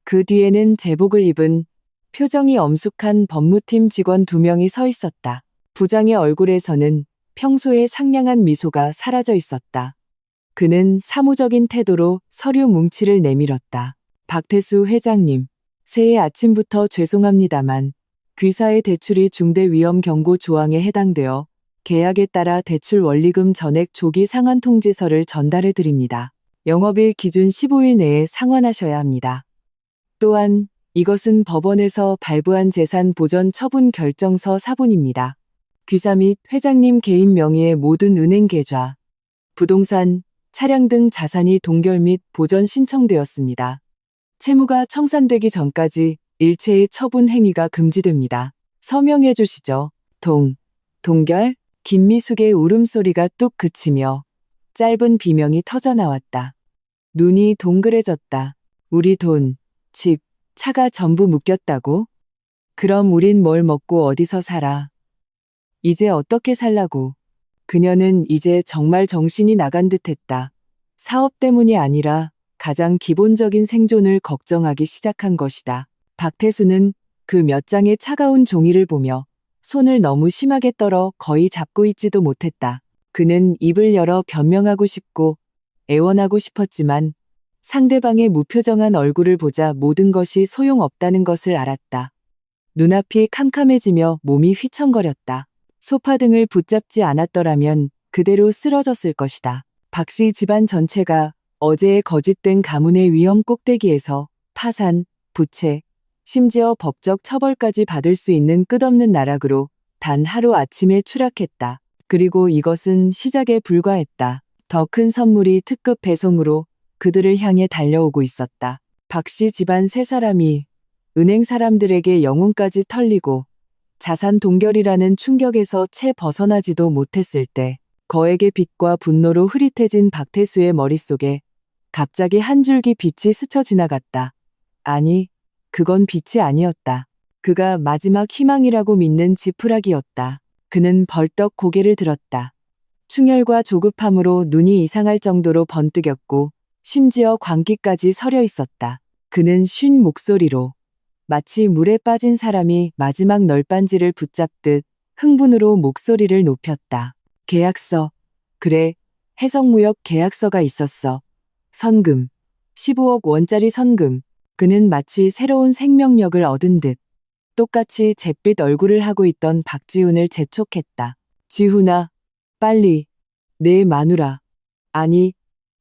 그 뒤에는 제복을 입은 표정이 엄숙한 법무팀 직원 2명이 서 있었다. 부장의 얼굴에서는 평소의 상냥한 미소가 사라져 있었다. 그는 사무적인 태도로 서류 뭉치를 내밀었다. 박태수 회장님, 새해 아침부터 죄송합니다만 귀사의 대출이 중대 위험 경고 조항에 해당되어 계약에 따라 대출 원리금 전액 조기 상환 통지서를 전달해 드립니다. 영업일 기준 15일 내에 상환하셔야 합니다. 또한 이것은 법원에서 발부한 재산 보전 처분 결정서 사본입니다. 귀사 및 회장님 개인 명의의 모든 은행 계좌, 부동산, 차량 등 자산이 동결 및 보전 신청되었습니다. 채무가 청산되기 전까지 일체의 처분 행위가 금지됩니다. 서명해 주시죠. 동결? 김미숙의 울음소리가 뚝 그치며 짧은 비명이 터져나왔다. 눈이 동그래졌다. 우리 돈, 집, 차가 전부 묶였다고? 그럼 우린 뭘 먹고 어디서 살아? 이제 어떻게 살라고? 그녀는 이제 정말 정신이 나간 듯했다. 사업 때문이 아니라 가장 기본적인 생존을 걱정하기 시작한 것이다. 박태수는 그 몇 장의 차가운 종이를 보며 손을 너무 심하게 떨어 거의 잡고 있지도 못했다. 그는 입을 열어 변명하고 싶고 애원하고 싶었지만 상대방의 무표정한 얼굴을 보자 모든 것이 소용없다는 것을 알았다. 눈앞이 캄캄해지며 몸이 휘청거렸다. 소파 등을 붙잡지 않았더라면 그대로 쓰러졌을 것이다. 박씨 집안 전체가 어제의 거짓된 가문의 위험 꼭대기에서 파산, 부채, 심지어 법적 처벌까지 받을 수 있는 끝없는 나락으로 단 하루 아침에 추락했다. 그리고 이것은 시작에 불과했다. 더 큰 선물이 특급 배송으로 그들을 향해 달려오고 있었다. 박씨 집안 세 사람이 은행 사람들에게 영혼까지 털리고 자산 동결이라는 충격에서 채 벗어나지도 못했을 때 거액의 빚과 분노로 흐릿해진 박태수의 머릿속에 갑자기 한 줄기 빛이 스쳐 지나갔다. 아니, 그건 빛이 아니었다. 그가 마지막 희망이라고 믿는 지푸라기였다. 그는 벌떡 고개를 들었다. 충혈과 조급함으로 눈이 이상할 정도로 번뜩였고 심지어 광기까지 서려 있었다. 그는 쉰 목소리로 마치 물에 빠진 사람이 마지막 널빤지를 붙잡듯 흥분으로 목소리를 높였다. 계약서. 그래, 해성무역 계약서가 있었어. 선금. 15억 원짜리 선금. 그는 마치 새로운 생명력을 얻은 듯 똑같이 잿빛 얼굴을 하고 있던 박지훈을 재촉했다. 지훈아, 빨리 내 마누라. 아니,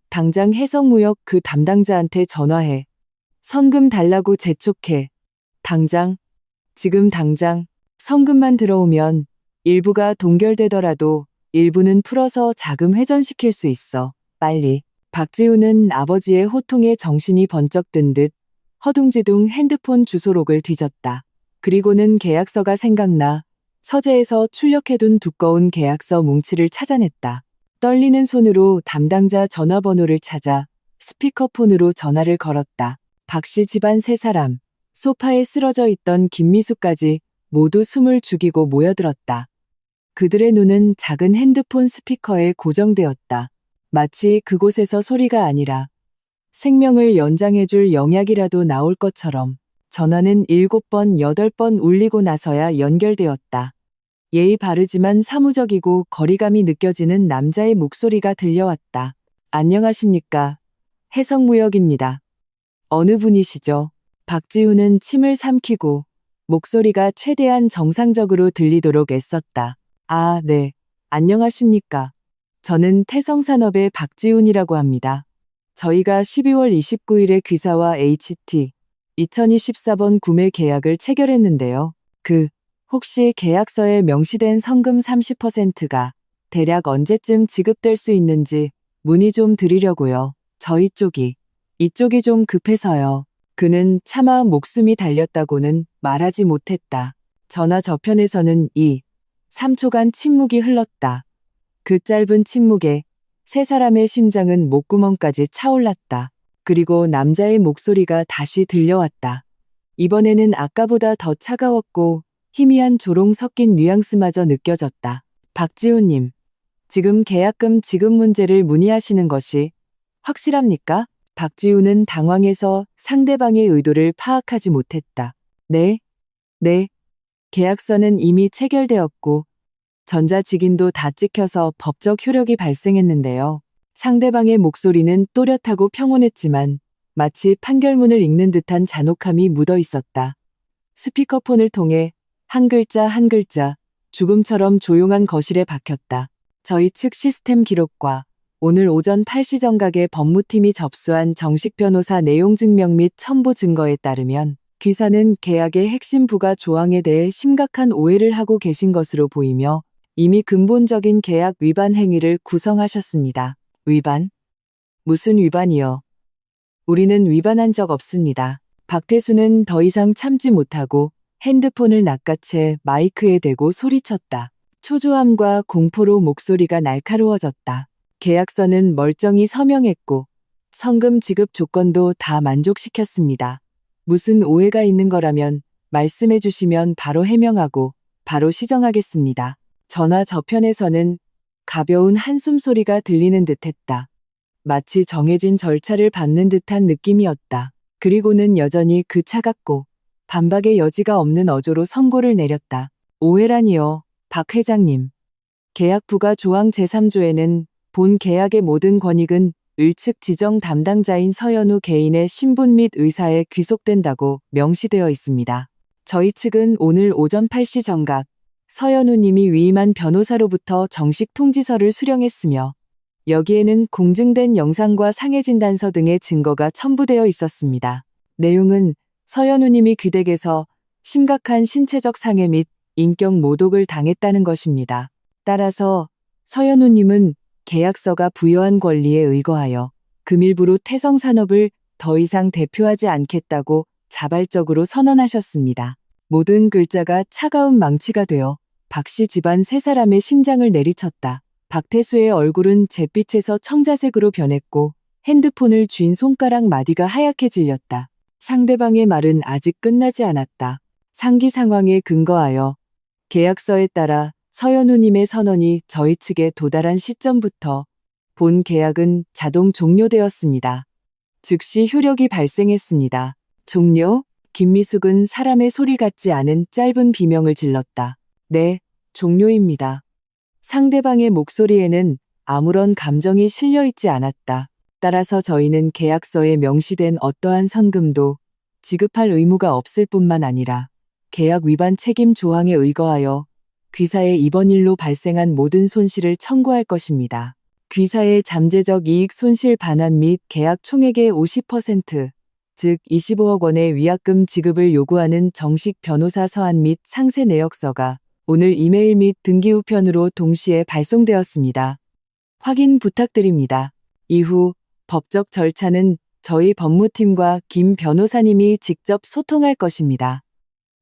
당장 해성무역 그 담당자한테 전화해. 선금 달라고 재촉해. 당장, 지금 당장. 선금만 들어오면 일부가 동결되더라도 일부는 풀어서 자금 회전시킬 수 있어. 빨리. 박지훈은 아버지의 호통에 정신이 번쩍 든 듯 허둥지둥 핸드폰 주소록을 뒤졌다. 그리고는 계약서가 생각나 서재에서 출력해둔 두꺼운 계약서 뭉치를 찾아냈다. 떨리는 손으로 담당자 전화번호를 찾아 스피커폰으로 전화를 걸었다. 박씨 집안 세 사람, 소파에 쓰러져 있던 김미수까지 모두 숨을 죽이고 모여들었다. 그들의 눈은 작은 핸드폰 스피커에 고정되었다. 마치 그곳에서 소리가 아니라 생명을 연장해줄 영약이라도 나올 것처럼. 전화는 7번, 8번 울리고 나서야 연결되었다. 예의 바르지만 사무적이고 거리감이 느껴지는 남자의 목소리가 들려왔다. 안녕하십니까. 해성무역입니다. 어느 분이시죠? 박지훈은 침을 삼키고 목소리가 최대한 정상적으로 들리도록 애썼다. 아, 네. 안녕하십니까. 저는 태성산업의 박지훈이라고 합니다. 저희가 12월 29일에 귀사와 HT 2024번 구매 계약을 체결했는데요. 혹시 계약서에 명시된 성금 30%가 대략 언제쯤 지급될 수 있는지 문의 좀 드리려고요. 이쪽이 좀 급해서요. 그는 차마 목숨이 달렸다고는 말하지 못했다. 전화 저편에서는 3초간 침묵이 흘렀다. 그 짧은 침묵에 세 사람의 심장은 목구멍까지 차올랐다. 그리고 남자의 목소리가 다시 들려왔다. 이번에는 아까보다 더 차가웠고 희미한 조롱 섞인 뉘앙스마저 느껴졌다. 박지훈님, 지금 계약금 지급 문제를 문의하시는 것이 확실합니까? 박지훈은 당황해서 상대방의 의도를 파악하지 못했다. 네. 계약서는 이미 체결되었고 전자직인도 다 찍혀서 법적 효력이 발생했는데요. 상대방의 목소리는 또렷하고 평온했지만 마치 판결문을 읽는 듯한 잔혹함이 묻어 있었다. 스피커폰을 통해 한 글자 한 글자 죽음처럼 조용한 거실에 박혔다. 저희 측 시스템 기록과 오늘 오전 8시 정각에 법무팀이 접수한 정식 변호사 내용 증명 및 첨부 증거에 따르면 귀사는 계약의 핵심 부가 조항에 대해 심각한 오해를 하고 계신 것으로 보이며 이미 근본적인 계약 위반 행위를 구성하셨습니다. 위반? 무슨 위반이요? 우리는 위반한 적 없습니다. 박태수는 더 이상 참지 못하고 핸드폰을 낚아채 마이크에 대고 소리쳤다. 초조함과 공포로 목소리가 날카로워졌다. 계약서는 멀쩡히 서명했고 성금 지급 조건도 다 만족시켰습니다. 무슨 오해가 있는 거라면 말씀해 주시면 바로 해명하고 바로 시정하겠습니다. 전화 저편에서는 가벼운 한숨 소리가 들리는 듯했다. 마치 정해진 절차를 밟는 듯한 느낌이었다. 그리고는 여전히 그 차갑고 반박의 여지가 없는 어조로 선고를 내렸다. 오해라니요, 박 회장님. 계약 부가 조항 제3조에는 본 계약의 모든 권익은 을측 지정 담당자인 서현우 개인의 신분 및 의사에 귀속된다고 명시되어 있습니다. 저희 측은 오늘 오전 8시 정각 서현우 님이 위임한 변호사로부터 정식 통지서를 수령했으며 여기에는 공증된 영상과 상해진단서 등의 증거가 첨부되어 있었습니다. 내용은 서연우님이 그 댁에서 심각한 신체적 상해 및 인격 모독을 당했다는 것입니다. 따라서 서연우님은 계약서가 부여한 권리에 의거하여 금일부로 태성산업을 더 이상 대표하지 않겠다고 자발적으로 선언하셨습니다. 모든 글자가 차가운 망치가 되어 박씨 집안 세 사람의 심장을 내리쳤다. 박태수의 얼굴은 잿빛에서 청자색으로 변했고 핸드폰을 쥔 손가락 마디가 하얗게 질렸다. 상대방의 말은 아직 끝나지 않았다. 상기 상황에 근거하여 계약서에 따라 서연우님의 선언이 저희 측에 도달한 시점부터 본 계약은 자동 종료되었습니다. 즉시 효력이 발생했습니다. 종료? 김미숙은 사람의 소리 같지 않은 짧은 비명을 질렀다. 네, 종료입니다. 상대방의 목소리에는 아무런 감정이 실려있지 않았다. 따라서 저희는 계약서에 명시된 어떠한 선금도 지급할 의무가 없을 뿐만 아니라 계약 위반 책임 조항에 의거하여 귀사에 이번 일로 발생한 모든 손실을 청구할 것입니다. 귀사의 잠재적 이익 손실 반환 및 계약 총액의 50%, 즉 25억 원의 위약금 지급을 요구하는 정식 변호사 서한 및 상세 내역서가 오늘 이메일 및 등기 우편으로 동시에 발송되었습니다. 확인 부탁드립니다. 이후 법적 절차는 저희 법무팀과 김 변호사님이 직접 소통할 것입니다.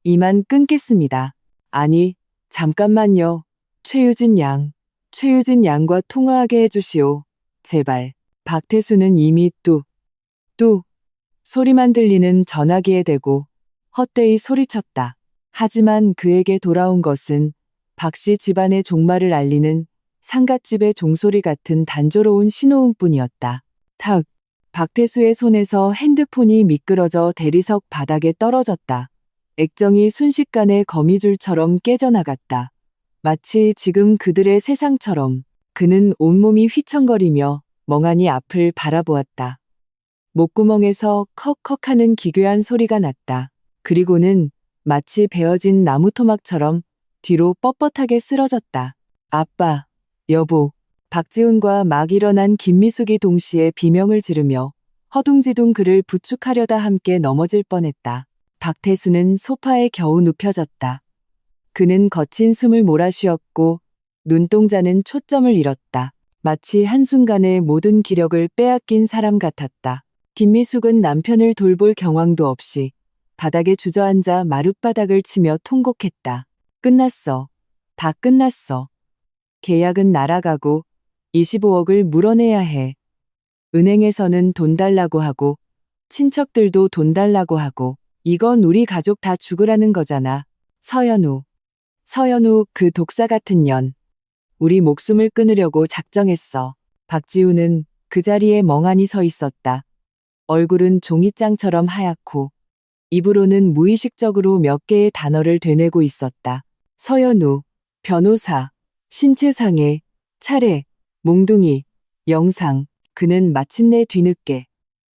이만 끊겠습니다. 아니, 잠깐만요. 최유진 양과 통화하게 해주시오. 제발. 박태수는 이미 뚝 소리만 들리는 전화기에 대고 헛되이 소리쳤다. 하지만 그에게 돌아온 것은 박씨 집안의 종말을 알리는 상갓집의 종소리 같은 단조로운 신호음뿐이었다. 탁! 박태수의 손에서 핸드폰이 미끄러져 대리석 바닥에 떨어졌다. 액정이 순식간에 거미줄처럼 깨져나갔다. 마치 지금 그들의 세상처럼 그는 온몸이 휘청거리며 멍하니 앞을 바라보았다. 목구멍에서 컥컥하는 기괴한 소리가 났다. 그리고는 마치 베어진 나무토막처럼 뒤로 뻣뻣하게 쓰러졌다. 아빠, 여보, 박지훈과 막 일어난 김미숙이 동시에 비명을 지르며 허둥지둥 그를 부축하려다 함께 넘어질 뻔했다. 박태수는 소파에 겨우 눕혀졌다. 그는 거친 숨을 몰아쉬었고 눈동자는 초점을 잃었다. 마치 한순간에 모든 기력을 빼앗긴 사람 같았다. 김미숙은 남편을 돌볼 경황도 없이 바닥에 주저앉아 마룻바닥을 치며 통곡했다. 끝났어. 다 끝났어. 계약은 날아가고 25억을 물어내야 해. 은행에서는 돈 달라고 하고 친척들도 돈 달라고 하고 이건 우리 가족 다 죽으라는 거잖아. 서연우 그 독사 같은 년. 우리 목숨을 끊으려고 작정했어. 박지우는 그 자리에 멍하니 서 있었다. 얼굴은 종이장처럼 하얗고 입으로는 무의식적으로 몇 개의 단어를 되뇌고 있었다. 서연우, 변호사, 신체상해, 차례, 몽둥이, 영상. 그는 마침내 뒤늦게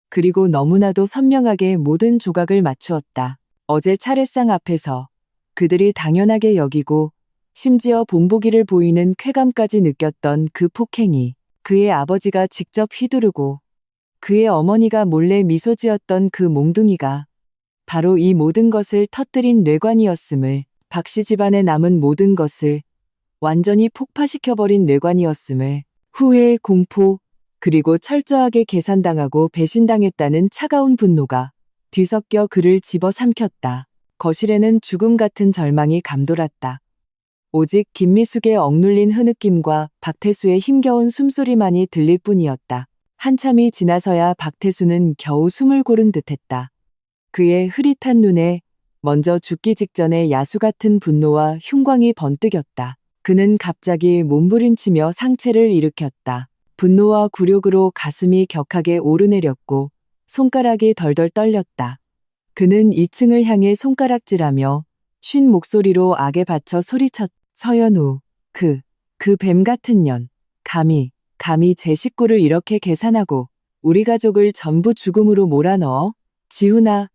그리고 너무나도 선명하게 모든 조각을 맞추었다. 어제 차례상 앞에서 그들이 당연하게 여기고 심지어 본보기를 보이는 쾌감까지 느꼈던 그 폭행이 그의 아버지가 직접 휘두르고 그의 어머니가 몰래 미소 지었던 그 몽둥이가 바로 이 모든 것을 터뜨린 뇌관이었음을, 박씨 집안에 남은 모든 것을 완전히 폭파시켜버린 뇌관이었음을, 후회의 공포, 그리고 철저하게 계산당하고 배신당했다는 차가운 분노가 뒤섞여 그를 집어삼켰다. 거실에는 죽음 같은 절망이 감돌았다. 오직 김미숙의 억눌린 흐느낌과 박태수의 힘겨운 숨소리만이 들릴 뿐이었다. 한참이 지나서야 박태수는 겨우 숨을 고른 듯했다. 그의 흐릿한 눈에 먼저 죽기 직전의 야수 같은 분노와 흉광이 번뜩였다. 그는 갑자기 몸부림치며 상체를 일으켰다. 분노와 굴욕으로 가슴이 격하게 오르내렸고 손가락이 덜덜 떨렸다. 그는 2층을 향해 손가락질하며 쉰 목소리로 악에 받쳐 소리쳤다. 서연우, 그 뱀 같은 년. 감히 제 식구를 이렇게 계산하고 우리 가족을 전부 죽음으로 몰아넣어? 지훈아,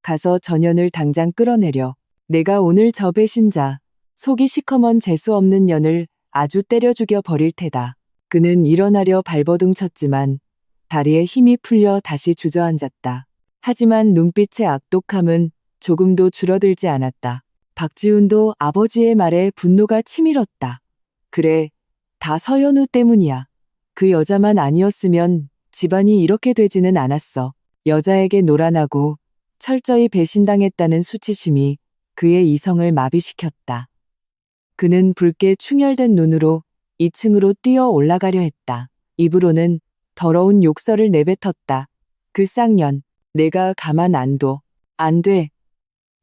가서 저 년을 당장 끌어내려. 내가 오늘 저 배신자, 속이 시커먼 재수 없는 년을 아주 때려 죽여 버릴 테다. 그는 일어나려 발버둥 쳤지만 다리에 힘이 풀려 다시 주저앉았다. 하지만 눈빛의 악독함은 조금도 줄어들지 않았다. 박지훈도 아버지의 말에 분노가 치밀었다. 그래, 다 서연우 때문이야. 그 여자만 아니었으면 집안이 이렇게 되지는 않았어. 여자에게 노란하고 철저히 배신당했다는 수치심이 그의 이성을 마비시켰다. 그는 붉게 충혈된 눈으로 2층으로 뛰어 올라가려 했다. 입으로는 더러운 욕설을 내뱉었다. 그 쌍년, 내가 가만 안 둬. 안 돼.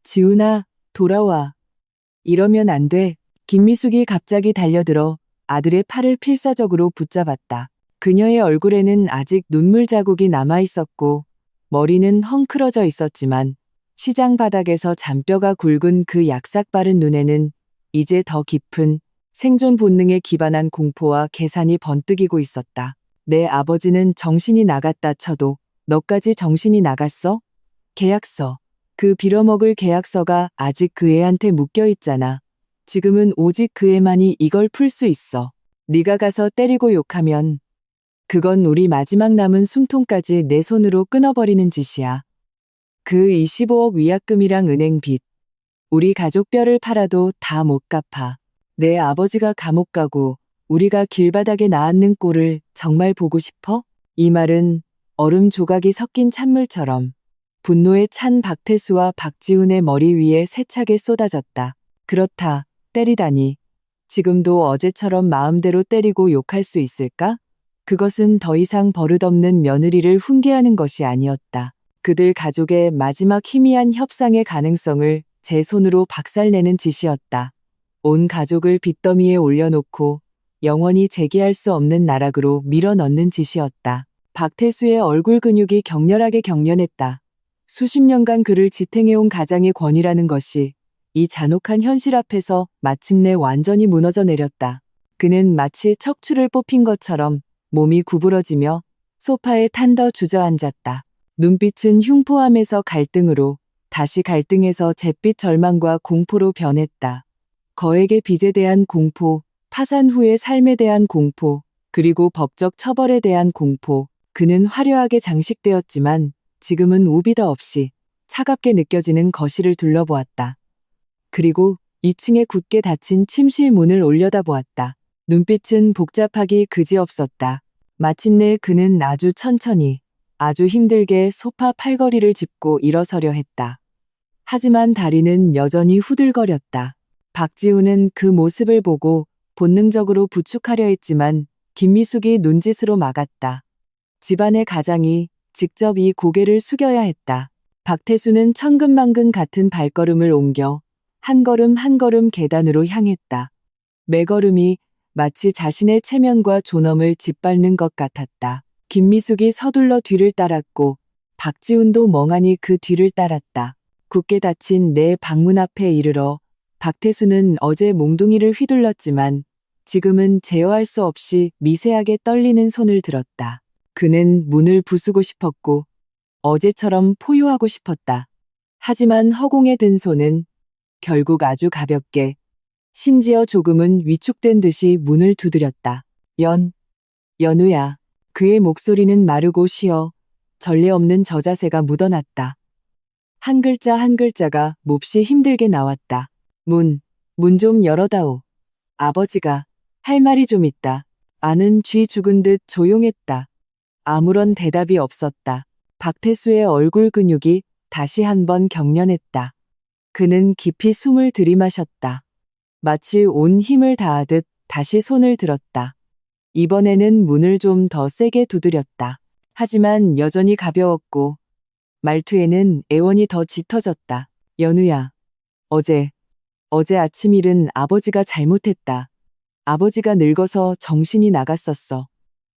지훈아, 돌아와. 이러면 안 돼. 김미숙이 갑자기 달려들어 아들의 팔을 필사적으로 붙잡았다. 그녀의 얼굴에는 아직 눈물 자국이 남아 있었고 머리는 헝클어져 있었지만 시장 바닥에서 잔뼈가 굵은 그 약삭 바른 눈에는 이제 더 깊은 생존 본능에 기반한 공포와 계산이 번뜩이고 있었다. 내 아버지는 정신이 나갔다 쳐도 너까지 정신이 나갔어? 계약서. 그 빌어먹을 계약서가 아직 그 애한테 묶여 있잖아. 지금은 오직 그 애만이 이걸 풀 수 있어. 네가 가서 때리고 욕하면 그건 우리 마지막 남은 숨통까지 내 손으로 끊어버리는 짓이야. 그 25억 위약금이랑 은행 빚. 우리 가족 뼈를 팔아도 다 못 갚아. 내 아버지가 감옥 가고 우리가 길바닥에 나앉는 꼴을 정말 보고 싶어? 이 말은 얼음 조각이 섞인 찬물처럼 분노에 찬 박태수와 박지훈의 머리 위에 세차게 쏟아졌다. 그렇다. 때리다니. 지금도 어제처럼 마음대로 때리고 욕할 수 있을까? 그것은 더 이상 버릇없는 며느리를 훈계하는 것이 아니었다. 그들 가족의 마지막 희미한 협상의 가능성을 제 손으로 박살내는 짓이었다. 온 가족을 빚더미에 올려놓고 영원히 재기할 수 없는 나락으로 밀어넣는 짓이었다. 박태수의 얼굴 근육이 격렬하게 경련했다. 수십 년간 그를 지탱해온 가장의 권위라는 것이 이 잔혹한 현실 앞에서 마침내 완전히 무너져 내렸다. 그는 마치 척추를 뽑힌 것처럼 몸이 구부러지며 소파에 탄더 주저앉았다. 눈빛은 흉포함에서 갈등으로 다시 갈등에서 잿빛 절망과 공포로 변했다. 거액의 빚에 대한 공포, 파산 후의 삶에 대한 공포, 그리고 법적 처벌에 대한 공포. 그는 화려하게 장식되었지만 지금은 우비도 없이 차갑게 느껴지는 거실을 둘러보았다. 그리고 2층에 굳게 닫힌 침실 문을 올려다보았다. 눈빛은 복잡하기 그지없었다. 마침내 그는 아주 천천히, 아주 힘들게 소파 팔걸이를 짚고 일어서려 했다. 하지만 다리는 여전히 후들거렸다. 박지훈은 그 모습을 보고 본능적으로 부축하려 했지만 김미숙이 눈짓으로 막았다. 집안의 가장이 직접 이 고개를 숙여야 했다. 박태수는 천근만근 같은 발걸음을 옮겨 한 걸음 한 걸음 계단으로 향했다. 매 걸음이 마치 자신의 체면과 존엄을 짓밟는 것 같았다. 김미숙이 서둘러 뒤를 따랐고 박지훈도 멍하니 그 뒤를 따랐다. 굳게 닫힌 내 방문 앞에 이르러 박태수는 어제 몽둥이를 휘둘렀지만 지금은 제어할 수 없이 미세하게 떨리는 손을 들었다. 그는 문을 부수고 싶었고 어제처럼 포효하고 싶었다. 하지만 허공에 든 손은 결국 아주 가볍게, 심지어 조금은 위축된 듯이 문을 두드렸다. 연우야. 그의 목소리는 마르고 쉬어 전례 없는 저자세가 묻어났다. 한 글자 한 글자가 몹시 힘들게 나왔다. 문 좀 열어다오. 아버지가 할 말이 좀 있다. 아는 쥐 죽은 듯 조용했다. 아무런 대답이 없었다. 박태수의 얼굴 근육이 다시 한번 경련했다. 그는 깊이 숨을 들이마셨다. 마치 온 힘을 다하듯 다시 손을 들었다. 이번에는 문을 좀 더 세게 두드렸다. 하지만 여전히 가벼웠고 말투에는 애원이 더 짙어졌다. 연우야. 어제 아침 일은 아버지가 잘못했다. 아버지가 늙어서 정신이 나갔었어.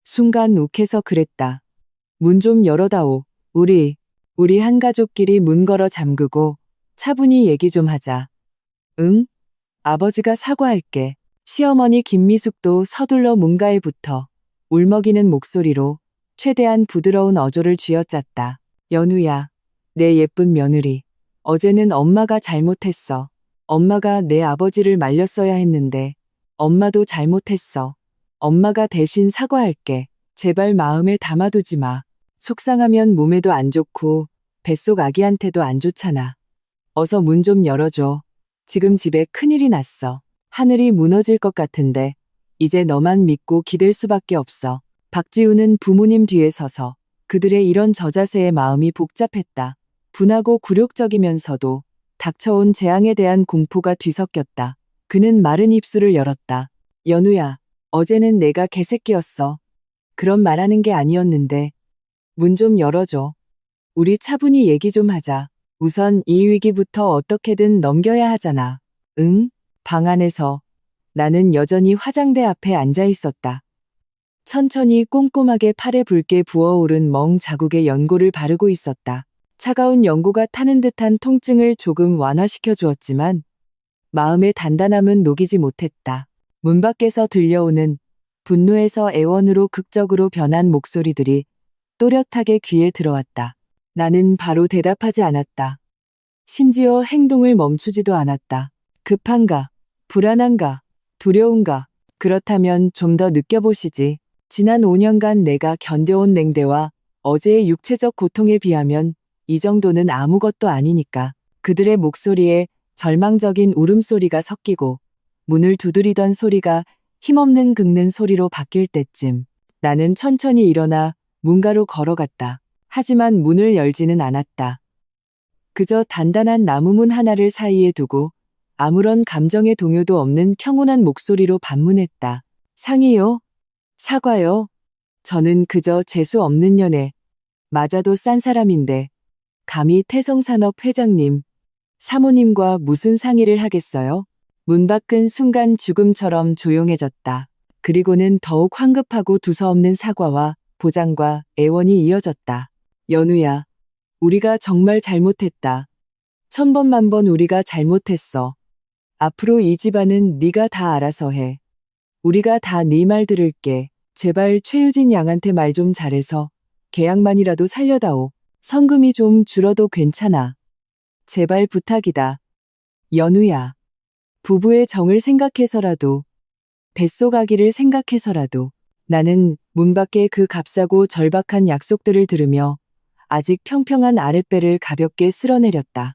순간 욱해서 그랬다. 문 좀 열어다오. 우리 한 가족끼리 문 걸어 잠그고 차분히 얘기 좀 하자. 응? 아버지가 사과할게. 시어머니 김미숙도 서둘러 문가에 붙어 울먹이는 목소리로 최대한 부드러운 어조를 쥐어짰다. 연우야, 내 예쁜 며느리. 어제는 엄마가 잘못했어. 엄마가 내 아버지를 말렸어야 했는데 엄마도 잘못했어. 엄마가 대신 사과할게. 제발 마음에 담아두지 마. 속상하면 몸에도 안 좋고 뱃속 아기한테도 안 좋잖아. 어서 문 좀 열어줘. 지금 집에 큰일이 났어. 하늘이 무너질 것 같은데 이제 너만 믿고 기댈 수밖에 없어. 박지우는 부모님 뒤에 서서 그들의 이런 저자세에 마음이 복잡했다. 분하고 굴욕적이면서도 닥쳐온 재앙에 대한 공포가 뒤섞였다. 그는 마른 입술을 열었다. 연우야, 어제는 내가 개새끼였어. 그런 말하는 게 아니었는데 문 좀 열어줘. 우리 차분히 얘기 좀 하자. 우선 이 위기부터 어떻게든 넘겨야 하잖아. 응? 방 안에서 나는 여전히 화장대 앞에 앉아 있었다. 천천히 꼼꼼하게 팔에 붉게 부어오른 멍 자국에 연고를 바르고 있었다. 차가운 연고가 타는 듯한 통증을 조금 완화시켜 주었지만 마음의 단단함은 녹이지 못했다. 문 밖에서 들려오는 분노에서 애원으로 극적으로 변한 목소리들이 또렷하게 귀에 들어왔다. 나는 바로 대답하지 않았다. 심지어 행동을 멈추지도 않았다. 급한가? 불안한가? 두려운가? 그렇다면 좀 더 느껴보시지. 지난 5년간 내가 견뎌온 냉대와 어제의 육체적 고통에 비하면 이 정도는 아무것도 아니니까. 그들의 목소리에 절망적인 울음소리가 섞이고 문을 두드리던 소리가 힘없는 긁는 소리로 바뀔 때쯤 나는 천천히 일어나 문가로 걸어갔다. 하지만 문을 열지는 않았다. 그저 단단한 나무문 하나를 사이에 두고 아무런 감정의 동요도 없는 평온한 목소리로 반문했다. 상의요? 사과요? 저는 그저 재수 없는 년에 맞아도 싼 사람인데 감히 태성산업 회장님, 사모님과 무슨 상의를 하겠어요? 문 밖은 순간 죽음처럼 조용해졌다. 그리고는 더욱 황급하고 두서없는 사과와 보장과 애원이 이어졌다. 연우야, 우리가 정말 잘못했다. 천번 만번 우리가 잘못했어. 앞으로 이 집안은 네가 다 알아서 해. 우리가 다 네 말 들을게. 제발 최유진 양한테 말 좀 잘해서 계약만이라도 살려다오. 성금이 좀 줄어도 괜찮아. 제발 부탁이다. 연우야. 부부의 정을 생각해서라도, 뱃속 아기를 생각해서라도 나는 문 밖의 그 값싸고 절박한 약속들을 들으며 아직 평평한 아랫배를 가볍게 쓸어내렸다.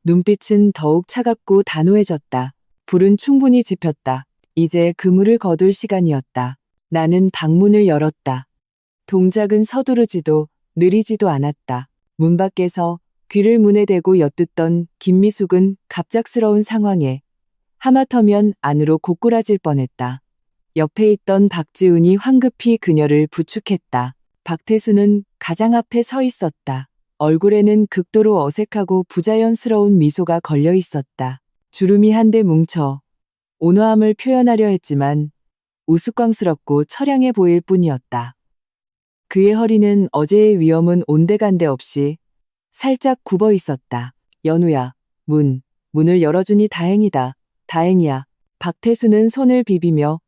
눈빛은 더욱 차갑고 단호해졌다. 불은 충분히 지폈다. 이제 그물을 거둘 시간이었다. 나는 방문을 열었다. 동작은 서두르지도 느리지도 않았다. 문 밖에서 귀를 문에 대고 엿듣던 김미숙은 갑작스러운 상황에 하마터면 안으로 고꾸라질 뻔했다. 옆에 있던 박지훈이 황급히 그녀를 부축했다. 박태수는 가장 앞에 서 있었다. 얼굴에는 극도로 어색하고 부자연스러운 미소가 걸려 있었다. 주름이 한데 뭉쳐 온화함을 표현하려 했지만 우스꽝스럽고 처량해 보일 뿐이었다. 그의 허리는 어제의 위험은 온데간데 없이 살짝 굽어 있었다. 연우야, 문을 열어주니 다행이다. 다행이야. 박태수는 손을 비비며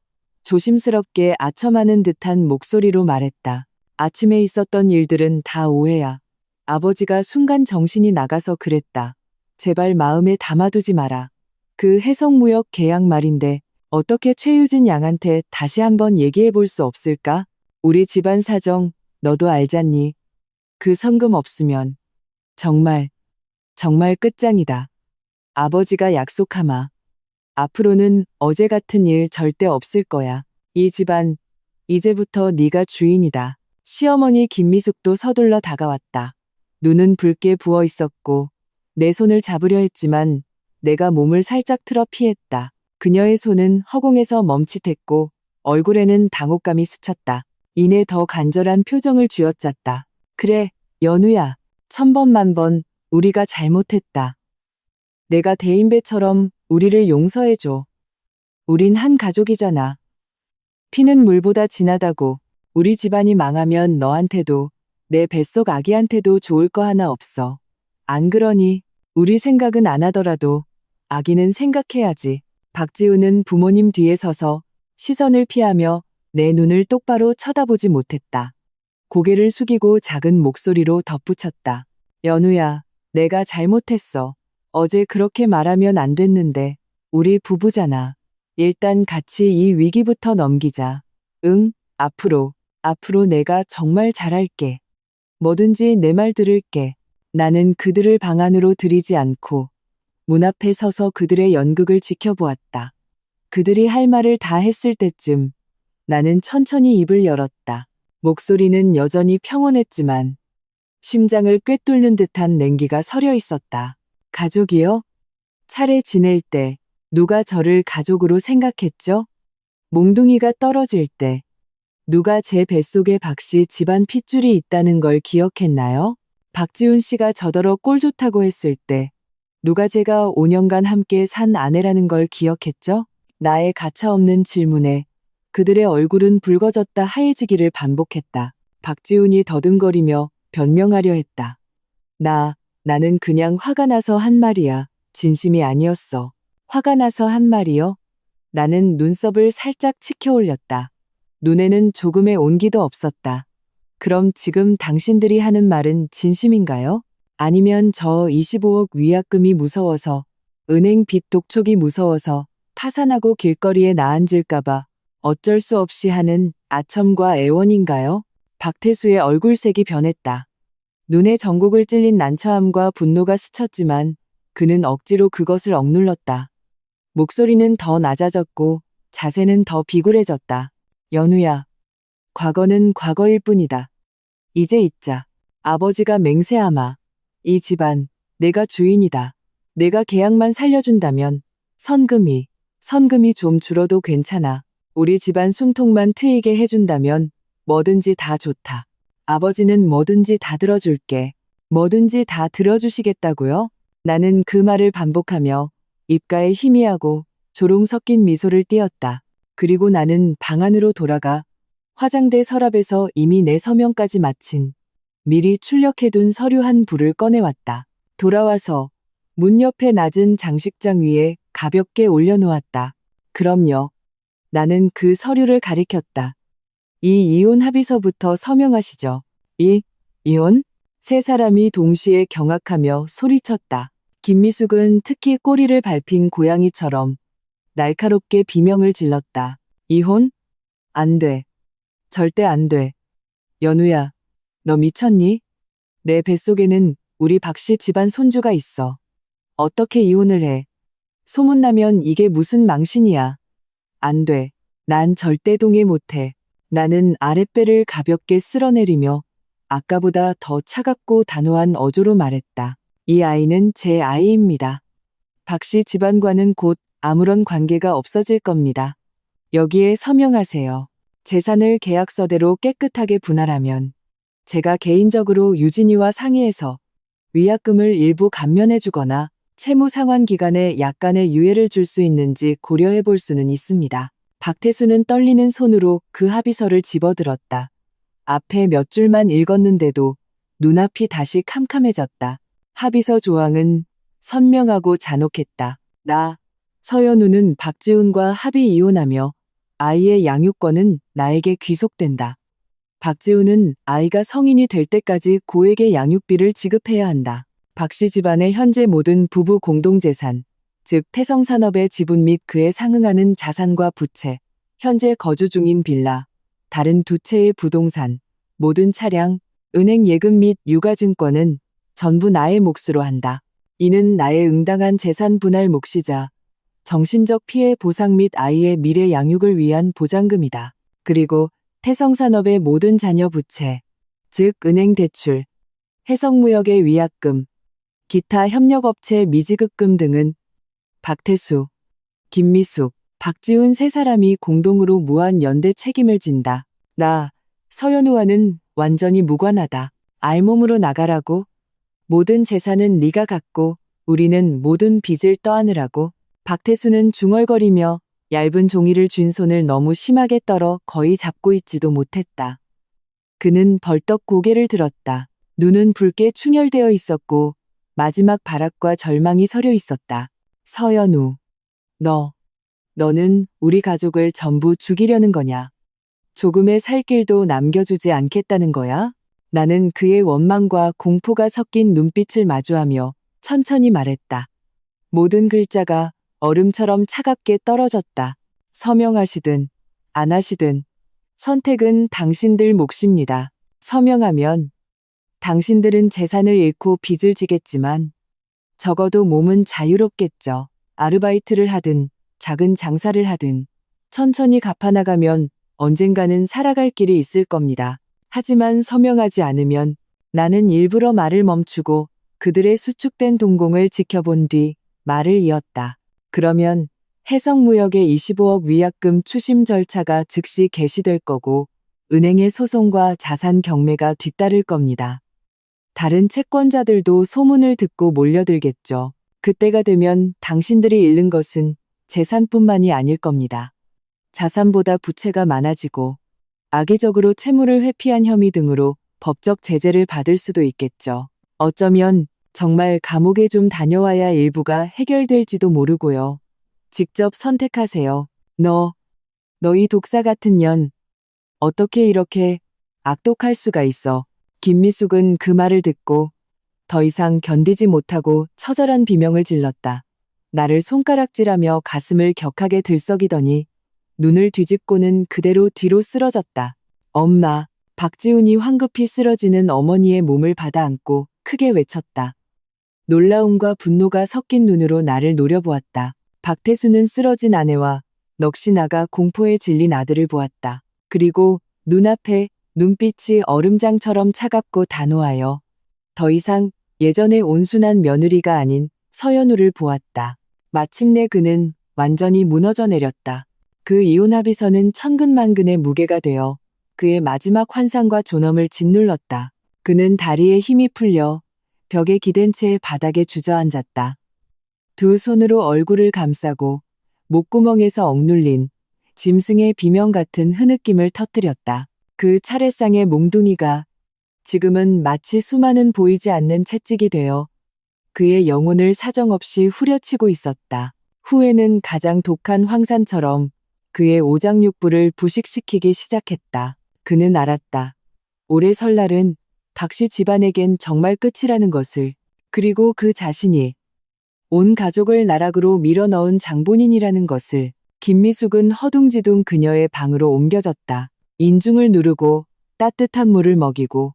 조심스럽게 아첨하는 듯한 목소리로 말했다. 아침에 있었던 일들은 다 오해야. 아버지가 순간 정신이 나가서 그랬다. 제발 마음에 담아두지 마라. 그 해성무역 계약 말인데 어떻게 최유진 양한테 다시 한번 얘기해 볼 수 없을까? 우리 집안 사정 너도 알잖니. 그 성금 없으면 정말 끝장이다. 아버지가 약속하마. 앞으로는 어제 같은 일 절대 없을 거야. 이 집안 이제부터 네가 주인이다. 시어머니 김미숙도 서둘러 다가왔다. 눈은 붉게 부어 있었고 내 손을 잡으려 했지만 내가 몸을 살짝 틀어 피했다. 그녀의 손은 허공에서 멈칫했고 얼굴에는 당혹감이 스쳤다. 이내 더 간절한 표정을 쥐어짰다. 그래, 연우야. 천번 만번 우리가 잘못했다. 내가 대인배처럼 우리를 용서해줘. 우린 한 가족이잖아. 피는 물보다 진하다고. 우리 집안이 망하면 너한테도 내 뱃속 아기한테도 좋을 거 하나 없어. 안 그러니? 우리 생각은 안 하더라도 아기는 생각해야지. 박지우는 부모님 뒤에 서서 시선을 피하며 내 눈을 똑바로 쳐다보지 못했다. 고개를 숙이고 작은 목소리로 덧붙였다. 연우야, 내가 잘못했어. 어제 그렇게 말하면 안 됐는데. 우리 부부잖아. 일단 같이 이 위기부터 넘기자. 응, 앞으로 내가 정말 잘할게. 뭐든지 내 말 들을게. 나는 그들을 방 안으로 들이지 않고 문 앞에 서서 그들의 연극을 지켜보았다. 그들이 할 말을 다 했을 때쯤 나는 천천히 입을 열었다. 목소리는 여전히 평온했지만 심장을 꿰뚫는 듯한 냉기가 서려 있었다. 가족이요? 차례 지낼 때 누가 저를 가족으로 생각했죠? 몽둥이가 떨어질 때 누가 제 뱃속에 박씨 집안 핏줄이 있다는 걸 기억했나요? 박지훈 씨가 저더러 꼴 좋다고 했을 때 누가 제가 5년간 함께 산 아내라는 걸 기억했죠? 나의 가차없는 질문에 그들의 얼굴은 붉어졌다 하얘지기를 반복했다. 박지훈이 더듬거리며 변명하려 했다. 나는 그냥 화가 나서 한 말이야. 진심이 아니었어. 화가 나서 한 말이요? 나는 눈썹을 살짝 치켜 올렸다. 눈에는 조금의 온기도 없었다. 그럼 지금 당신들이 하는 말은 진심인가요? 아니면 저 25억 위약금이 무서워서, 은행 빚 독촉이 무서워서 파산하고 길거리에 나앉을까봐 어쩔 수 없이 하는 아첨과 애원인가요? 박태수의 얼굴색이 변했다. 눈에 전곡을 찔린 난처함과 분노가 스쳤지만 그는 억지로 그것을 억눌렀다. 목소리는 더 낮아졌고 자세는 더 비굴해졌다. 연우야, 과거는 과거일 뿐이다. 이제 잊자. 아버지가 맹세하마. 이 집안, 내가 주인이다. 내가 계약만 살려준다면 선금이 좀 줄어도 괜찮아. 우리 집안 숨통만 트이게 해준다면 뭐든지 다 좋다. 아버지는 뭐든지 다 들어줄게. 뭐든지 다 들어주시겠다고요? 나는 그 말을 반복하며 입가에 희미하고 조롱 섞인 미소를 띄었다. 그리고 나는 방 안으로 돌아가 화장대 서랍에서 이미 내 서명까지 마친 미리 출력해둔 서류 한 부를 꺼내왔다. 돌아와서 문 옆에 낮은 장식장 위에 가볍게 올려놓았다. 그럼요. 나는 그 서류를 가리켰다. 이 이혼 합의서부터 서명하시죠. 이혼? 세 사람이 동시에 경악하며 소리쳤다. 김미숙은 특히 꼬리를 밟힌 고양이처럼 날카롭게 비명을 질렀다. 이혼? 안 돼. 절대 안 돼. 연우야, 너 미쳤니? 내 뱃속에는 우리 박씨 집안 손주가 있어. 어떻게 이혼을 해? 소문나면 이게 무슨 망신이야. 안 돼. 난 절대 동의 못해. 나는 아랫배를 가볍게 쓸어내리며 아까보다 더 차갑고 단호한 어조로 말했다. 이 아이는 제 아이입니다. 박씨 집안과는 곧 아무런 관계가 없어질 겁니다. 여기에 서명하세요. 재산을 계약서대로 깨끗하게 분할하면 제가 개인적으로 유진이와 상의해서 위약금을 일부 감면해주거나 채무 상환 기간에 약간의 유예를 줄 수 있는지 고려해 볼 수는 있습니다. 박태수는 떨리는 손으로 그 합의서를 집어들었다. 앞에 몇 줄만 읽었는데도 눈앞이 다시 캄캄해졌다. 합의서 조항은 선명하고 잔혹했다. 서연우는 박지훈과 합의 이혼하며 아이의 양육권은 나에게 귀속된다. 박지훈은 아이가 성인이 될 때까지 고액의 양육비를 지급해야 한다. 박씨 집안의 현재 모든 부부 공동재산, 즉 태성산업의 지분 및 그에 상응하는 자산과 부채, 현재 거주 중인 빌라, 다른 두 채의 부동산, 모든 차량, 은행 예금 및 유가증권은 전부 나의 몫으로 한다. 이는 나의 응당한 재산 분할 몫이자 정신적 피해 보상 및 아이의 미래 양육을 위한 보장금이다. 그리고 태성산업의 모든 자녀 부채, 즉 은행 대출, 해성무역의 위약금, 기타 협력업체 미지급금 등은 박태수, 김미숙, 박지훈 세 사람이 공동으로 무한 연대 책임을 진다. 서연우와는 완전히 무관하다. 알몸으로 나가라고. 모든 재산은 네가 갖고 우리는 모든 빚을 떠안으라고. 박태수는 중얼거리며 얇은 종이를 쥔 손을 너무 심하게 떨어 거의 잡고 있지도 못했다. 그는 벌떡 고개를 들었다. 눈은 붉게 충혈되어 있었고 마지막 발악과 절망이 서려 있었다. 서연우, 너는 우리 가족을 전부 죽이려는 거냐? 조금의 살 길도 남겨주지 않겠다는 거야? 나는 그의 원망과 공포가 섞인 눈빛을 마주하며 천천히 말했다. 모든 글자가 얼음처럼 차갑게 떨어졌다. 서명하시든 안 하시든 선택은 당신들 몫입니다. 서명하면 당신들은 재산을 잃고 빚을 지겠지만 적어도 몸은 자유롭겠죠. 아르바이트를 하든 작은 장사를 하든 천천히 갚아나가면 언젠가는 살아갈 길이 있을 겁니다. 하지만 서명하지 않으면 나는 일부러 말을 멈추고 그들의 수축된 동공을 지켜본 뒤 말을 이었다. 그러면 해성무역의 25억 위약금 추심 절차가 즉시 개시될 거고 은행의 소송과 자산 경매가 뒤따를 겁니다. 다른 채권자들도 소문을 듣고 몰려들겠죠. 그때가 되면 당신들이 잃는 것은 재산뿐만이 아닐 겁니다. 자산보다 부채가 많아지고 악의적으로 채무를 회피한 혐의 등으로 법적 제재를 받을 수도 있겠죠. 어쩌면 정말 감옥에 좀 다녀와야 일부가 해결될지도 모르고요. 직접 선택하세요. 너희 독사 같은 년. 어떻게 이렇게 악독할 수가 있어. 김미숙은 그 말을 듣고 더 이상 견디지 못하고 처절한 비명을 질렀다. 나를 손가락질하며 가슴을 격하게 들썩이더니 눈을 뒤집고는 그대로 뒤로 쓰러졌다. 엄마, 박지훈이 황급히 쓰러지는 어머니의 몸을 받아 안고 크게 외쳤다. 놀라움과 분노가 섞인 눈으로 나를 노려보았다. 박태수는 쓰러진 아내와 넋이 나가 공포에 질린 아들을 보았다. 그리고 눈앞에 눈빛이 얼음장처럼 차갑고 단호하여 더 이상 예전의 온순한 며느리가 아닌 서연우를 보았다. 마침내 그는 완전히 무너져 내렸다. 그 이혼 합의서는 천근만근의 무게가 되어 그의 마지막 환상과 존엄을 짓눌렀다. 그는 다리에 힘이 풀려 벽에 기댄 채 바닥에 주저앉았다. 두 손으로 얼굴을 감싸고 목구멍에서 억눌린 짐승의 비명 같은 흐느낌을 터뜨렸다. 그 차례상의 몽둥이가 지금은 마치 수많은 보이지 않는 채찍이 되어 그의 영혼을 사정없이 후려치고 있었다. 후회는 가장 독한 황산처럼 그의 오장육부를 부식시키기 시작했다. 그는 알았다. 올해 설날은 박씨 집안에겐 정말 끝이라는 것을. 그리고 그 자신이 온 가족을 나락으로 밀어넣은 장본인이라는 것을. 김미숙은 허둥지둥 그녀의 방으로 옮겨졌다. 인중을 누르고 따뜻한 물을 먹이고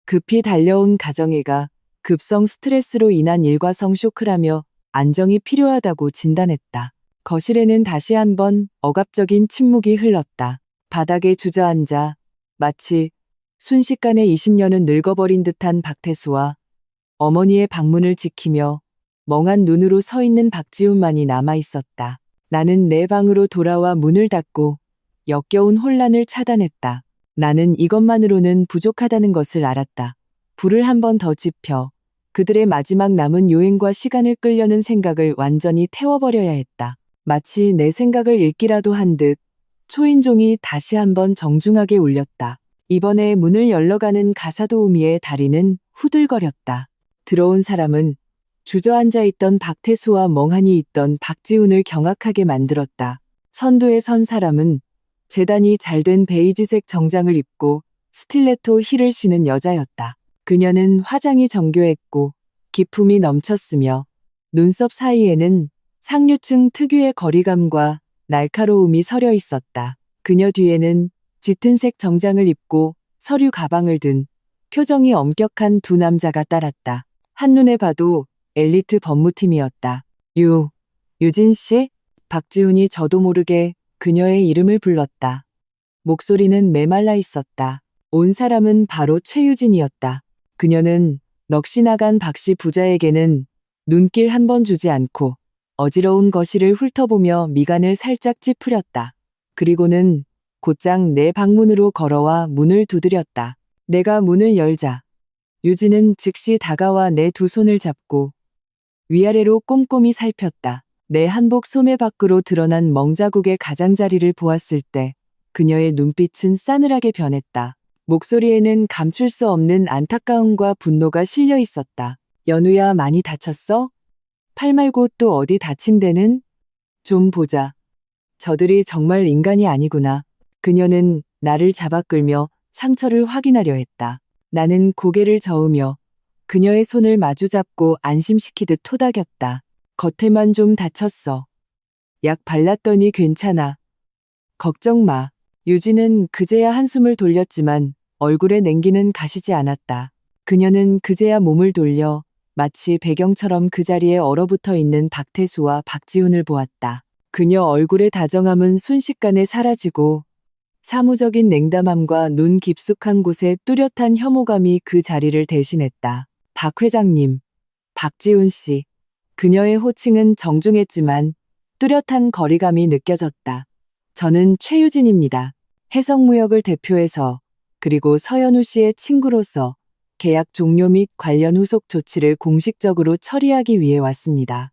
급히 달려온 가정애가 급성 스트레스로 인한 일과성 쇼크라며 안정이 필요하다고 진단했다. 거실에는 다시 한번 억압적인 침묵이 흘렀다. 바닥에 주저앉아 마치 순식간에 20년은 늙어버린 듯한 박태수와 어머니의 방문을 지키며 멍한 눈으로 서 있는 박지훈만이 남아 있었다. 나는 내 방으로 돌아와 문을 닫고 역겨운 혼란을 차단했다. 나는 이것만으로는 부족하다는 것을 알았다. 불을 한 번 더 지펴 그들의 마지막 남은 요행과 시간을 끌려는 생각을 완전히 태워버려야 했다. 마치 내 생각을 읽기라도 한 듯 초인종이 다시 한번 정중하게 울렸다. 이번에 문을 열러가는 가사도우미의 다리는 후들거렸다. 들어온 사람은 주저앉아 있던 박태수와 멍하니 있던 박지훈을 경악하게 만들었다. 선두에 선 사람은 재단이 잘된 베이지색 정장을 입고 스틸레토 힐을 신은 여자였다. 그녀는 화장이 정교했고 기품이 넘쳤으며 눈썹 사이에는 상류층 특유의 거리감과 날카로움이 서려 있었다. 그녀 뒤에는 짙은색 정장을 입고 서류 가방을 든 표정이 엄격한 두 남자가 따랐다. 한눈에 봐도 엘리트 법무팀이었다. 유진 씨? 박지훈이 저도 모르게 그녀의 이름을 불렀다. 목소리는 메말라 있었다. 온 사람은 바로 최유진이었다. 그녀는 넋이 나간 박씨 부자에게는 눈길 한 번 주지 않고 어지러운 거실을 훑어보며 미간을 살짝 찌푸렸다. 그리고는 곧장 내 방문으로 걸어와 문을 두드렸다. 내가 문을 열자 유진은 즉시 다가와 내 두 손을 잡고 위아래로 꼼꼼히 살폈다. 내 한복 소매 밖으로 드러난 멍자국의 가장자리를 보았을 때 그녀의 눈빛은 싸늘하게 변했다. 목소리에는 감출 수 없는 안타까움과 분노가 실려 있었다. 연우야, 많이 다쳤어? 팔 말고 또 어디 다친 데는? 좀 보자. 저들이 정말 인간이 아니구나. 그녀는 나를 잡아 끌며 상처를 확인하려 했다. 나는 고개를 저으며 그녀의 손을 마주잡고 안심시키듯 토닥였다. 겉에만 좀 다쳤어. 약 발랐더니 괜찮아. 걱정 마. 유진은 그제야 한숨을 돌렸지만 얼굴에 냉기는 가시지 않았다. 그녀는 그제야 몸을 돌려 마치 배경처럼 그 자리에 얼어붙어 있는 박태수와 박지훈을 보았다. 그녀 얼굴의 다정함은 순식간에 사라지고 사무적인 냉담함과 눈 깊숙한 곳에 뚜렷한 혐오감이 그 자리를 대신했다. 박 회장님, 박지훈 씨. 그녀의 호칭은 정중했지만 뚜렷한 거리감이 느껴졌다. 저는 최유진입니다. 해성무역을 대표해서 그리고 서연우 씨의 친구로서 계약 종료 및 관련 후속 조치를 공식적으로 처리하기 위해 왔습니다.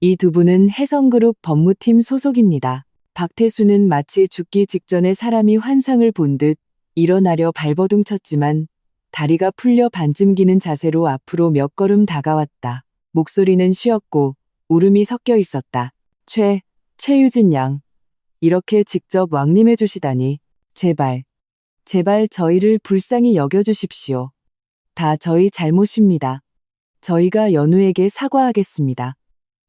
이 두 분은 해성그룹 법무팀 소속입니다. 박태수는 마치 죽기 직전에 사람이 환상을 본 듯 일어나려 발버둥쳤지만 다리가 풀려 반쯤 기는 자세로 앞으로 몇 걸음 다가왔다. 목소리는 쉬었고 울음이 섞여 있었다. 최유진 양. 이렇게 직접 왕림해 주시다니. 제발 저희를 불쌍히 여겨주십시오. 다 저희 잘못입니다. 저희가 연우에게 사과하겠습니다.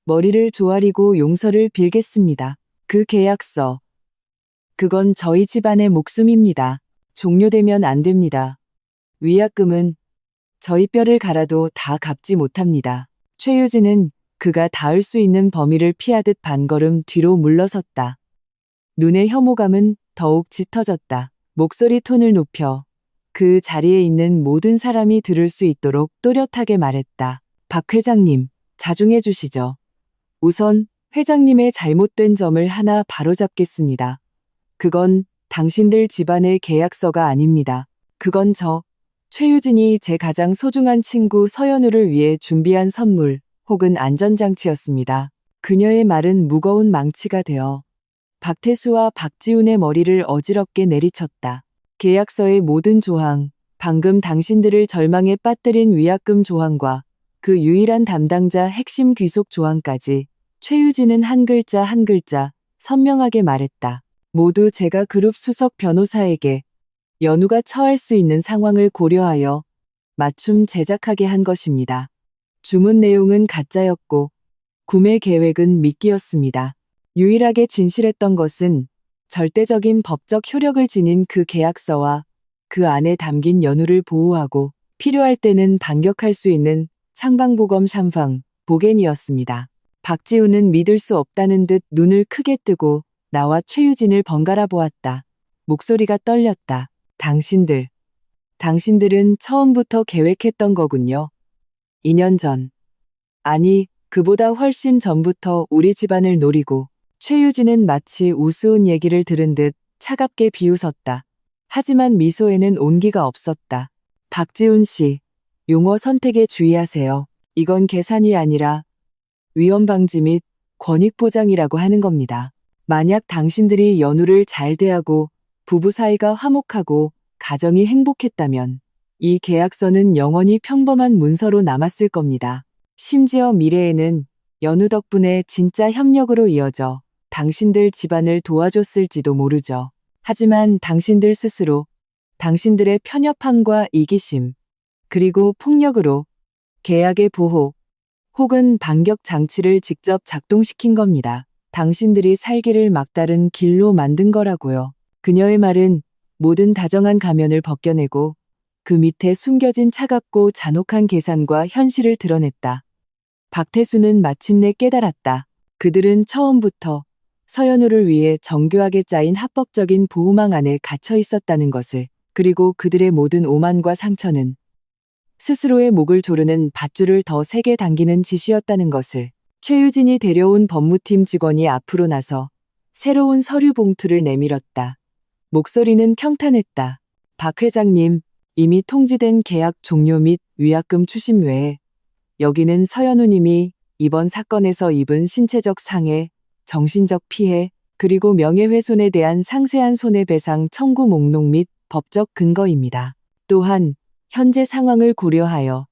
머리를 조아리고 용서를 빌겠습니다. 그 계약서. 그건 저희 집안의 목숨입니다. 종료되면 안 됩니다. 위약금은 저희 뼈를 갈아도 다 갚지 못합니다. 최유진은 그가 닿을 수 있는 범위를 피하듯 반걸음 뒤로 물러섰다. 눈의 혐오감은 더욱 짙어졌다. 목소리 톤을 높여 그 자리에 있는 모든 사람이 들을 수 있도록 또렷하게 말했다. 박 회장님, 자중해 주시죠. 우선 회장님의 잘못된 점을 하나 바로잡겠습니다. 그건 당신들 집안의 계약서가 아닙니다. 그건 최유진이 제 가장 소중한 친구 서연우를 위해 준비한 선물 혹은 안전장치였습니다. 그녀의 말은 무거운 망치가 되어 박태수와 박지훈의 머리를 어지럽게 내리쳤다. 계약서의 모든 조항, 방금 당신들을 절망에 빠뜨린 위약금 조항과 그 유일한 담당자 핵심 귀속 조항까지 최유진은 한 글자 한 글자 선명하게 말했다. 모두 제가 그룹 수석 변호사에게 연우가 처할 수 있는 상황을 고려하여 맞춤 제작하게 한 것입니다. 주문 내용은 가짜였고 구매 계획은 미끼였습니다. 유일하게 진실했던 것은 절대적인 법적 효력을 지닌 그 계약서와 그 안에 담긴 연우를 보호하고 필요할 때는 반격할 수 있는 상방보검 샴팡, 보겐이었습니다. 박지훈은 믿을 수 없다는 듯 눈을 크게 뜨고 나와 최유진을 번갈아 보았다. 목소리가 떨렸다. 당신들은 처음부터 계획했던 거군요. 2년 전. 아니, 그보다 훨씬 전부터 우리 집안을 노리고. 최유진은 마치 우스운 얘기를 들은 듯 차갑게 비웃었다. 하지만 미소에는 온기가 없었다. 박지훈 씨, 용어 선택에 주의하세요. 이건 계산이 아니라 위험 방지 및 권익 보장이라고 하는 겁니다. 만약 당신들이 연우를 잘 대하고 부부 사이가 화목하고 가정이 행복했다면 이 계약서는 영원히 평범한 문서로 남았을 겁니다. 심지어 미래에는 연우 덕분에 진짜 협력으로 이어져 당신들 집안을 도와줬을지도 모르죠. 하지만 당신들 스스로 당신들의 편협함과 이기심, 그리고 폭력으로 계약의 보호 혹은 반격 장치를 직접 작동시킨 겁니다. 당신들이 살기를 막다른 길로 만든 거라고요. 그녀의 말은 모든 다정한 가면을 벗겨내고 그 밑에 숨겨진 차갑고 잔혹한 계산과 현실을 드러냈다. 박태수는 마침내 깨달았다. 그들은 처음부터 서연우를 위해 정교하게 짜인 합법적인 보호망 안에 갇혀 있었다는 것을, 그리고 그들의 모든 오만과 상처는 스스로의 목을 조르는 밧줄을 더 세게 당기는 짓이었다는 것을. 최유진이 데려온 법무팀 직원이 앞으로 나서 새로운 서류 봉투를 내밀었다. 목소리는 평탄했다. 박 회장님, 이미 통지된 계약 종료 및 위약금 추심 외에 여기는 서연우님이 이번 사건에서 입은 신체적 상해, 정신적 피해, 그리고 명예훼손에 대한 상세한 손해배상 청구 목록 및 법적 근거입니다. 또한 현재 상황을 고려하여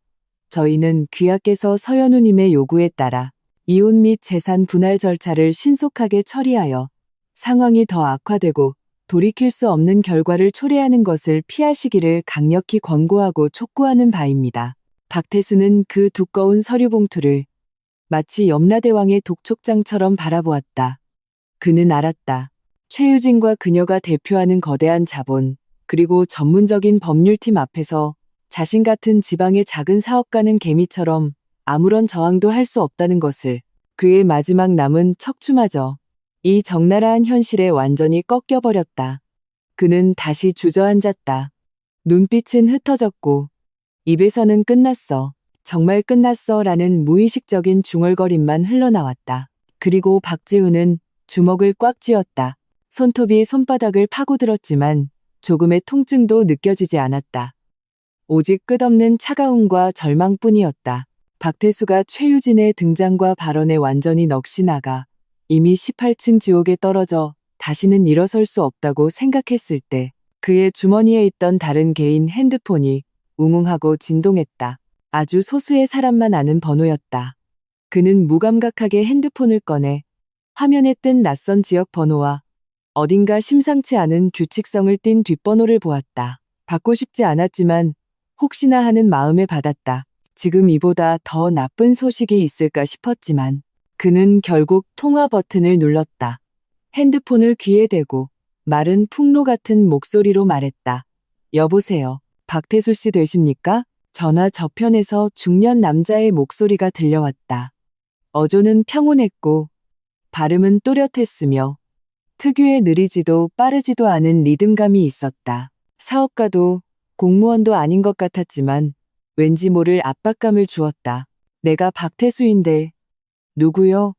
저희는 귀하께서 서연우님의 요구에 따라 이혼 및 재산 분할 절차를 신속하게 처리하여 상황이 더 악화되고 돌이킬 수 없는 결과를 초래하는 것을 피하시기를 강력히 권고하고 촉구하는 바입니다. 박태수는 그 두꺼운 서류 봉투를 마치 염라대왕의 독촉장처럼 바라보았다. 그는 알았다. 최유진과 그녀가 대표하는 거대한 자본, 그리고 전문적인 법률팀 앞에서 자신 같은 지방의 작은 사업가는 개미처럼 아무런 저항도 할 수 없다는 것을, 그의 마지막 남은 척추마저 이 적나라한 현실에 완전히 꺾여버렸다. 그는 다시 주저앉았다. 눈빛은 흩어졌고 입에서는 끝났어. 정말 끝났어 라는 무의식적인 중얼거림만 흘러나왔다. 그리고 박지훈은 주먹을 꽉 쥐었다. 손톱이 손바닥을 파고들었지만 조금의 통증도 느껴지지 않았다. 오직 끝없는 차가움과 절망뿐이었다. 박태수가 최유진의 등장과 발언에 완전히 넋이 나가 이미 18층 지옥에 떨어져 다시는 일어설 수 없다고 생각했을 때 그의 주머니에 있던 다른 개인 핸드폰이 웅웅하고 진동했다. 아주 소수의 사람만 아는 번호였다. 그는 무감각하게 핸드폰을 꺼내 화면에 뜬 낯선 지역 번호와 어딘가 심상치 않은 규칙성을 띤 뒷번호를 보았다. 받고 싶지 않았지만 혹시나 하는 마음에 받았다. 지금 이보다 더 나쁜 소식이 있을까 싶었지만 그는 결국 통화 버튼을 눌렀다. 핸드폰을 귀에 대고 마른 풍로 같은 목소리로 말했다. 여보세요. 박태수 씨 되십니까? 전화 저편에서 중년 남자의 목소리가 들려왔다. 어조는 평온했고 발음은 또렷했으며 특유의 느리지도 빠르지도 않은 리듬감이 있었다. 사업가도 공무원도 아닌 것 같았지만 왠지 모를 압박감을 주었다. 내가 박태수인데. 누구요?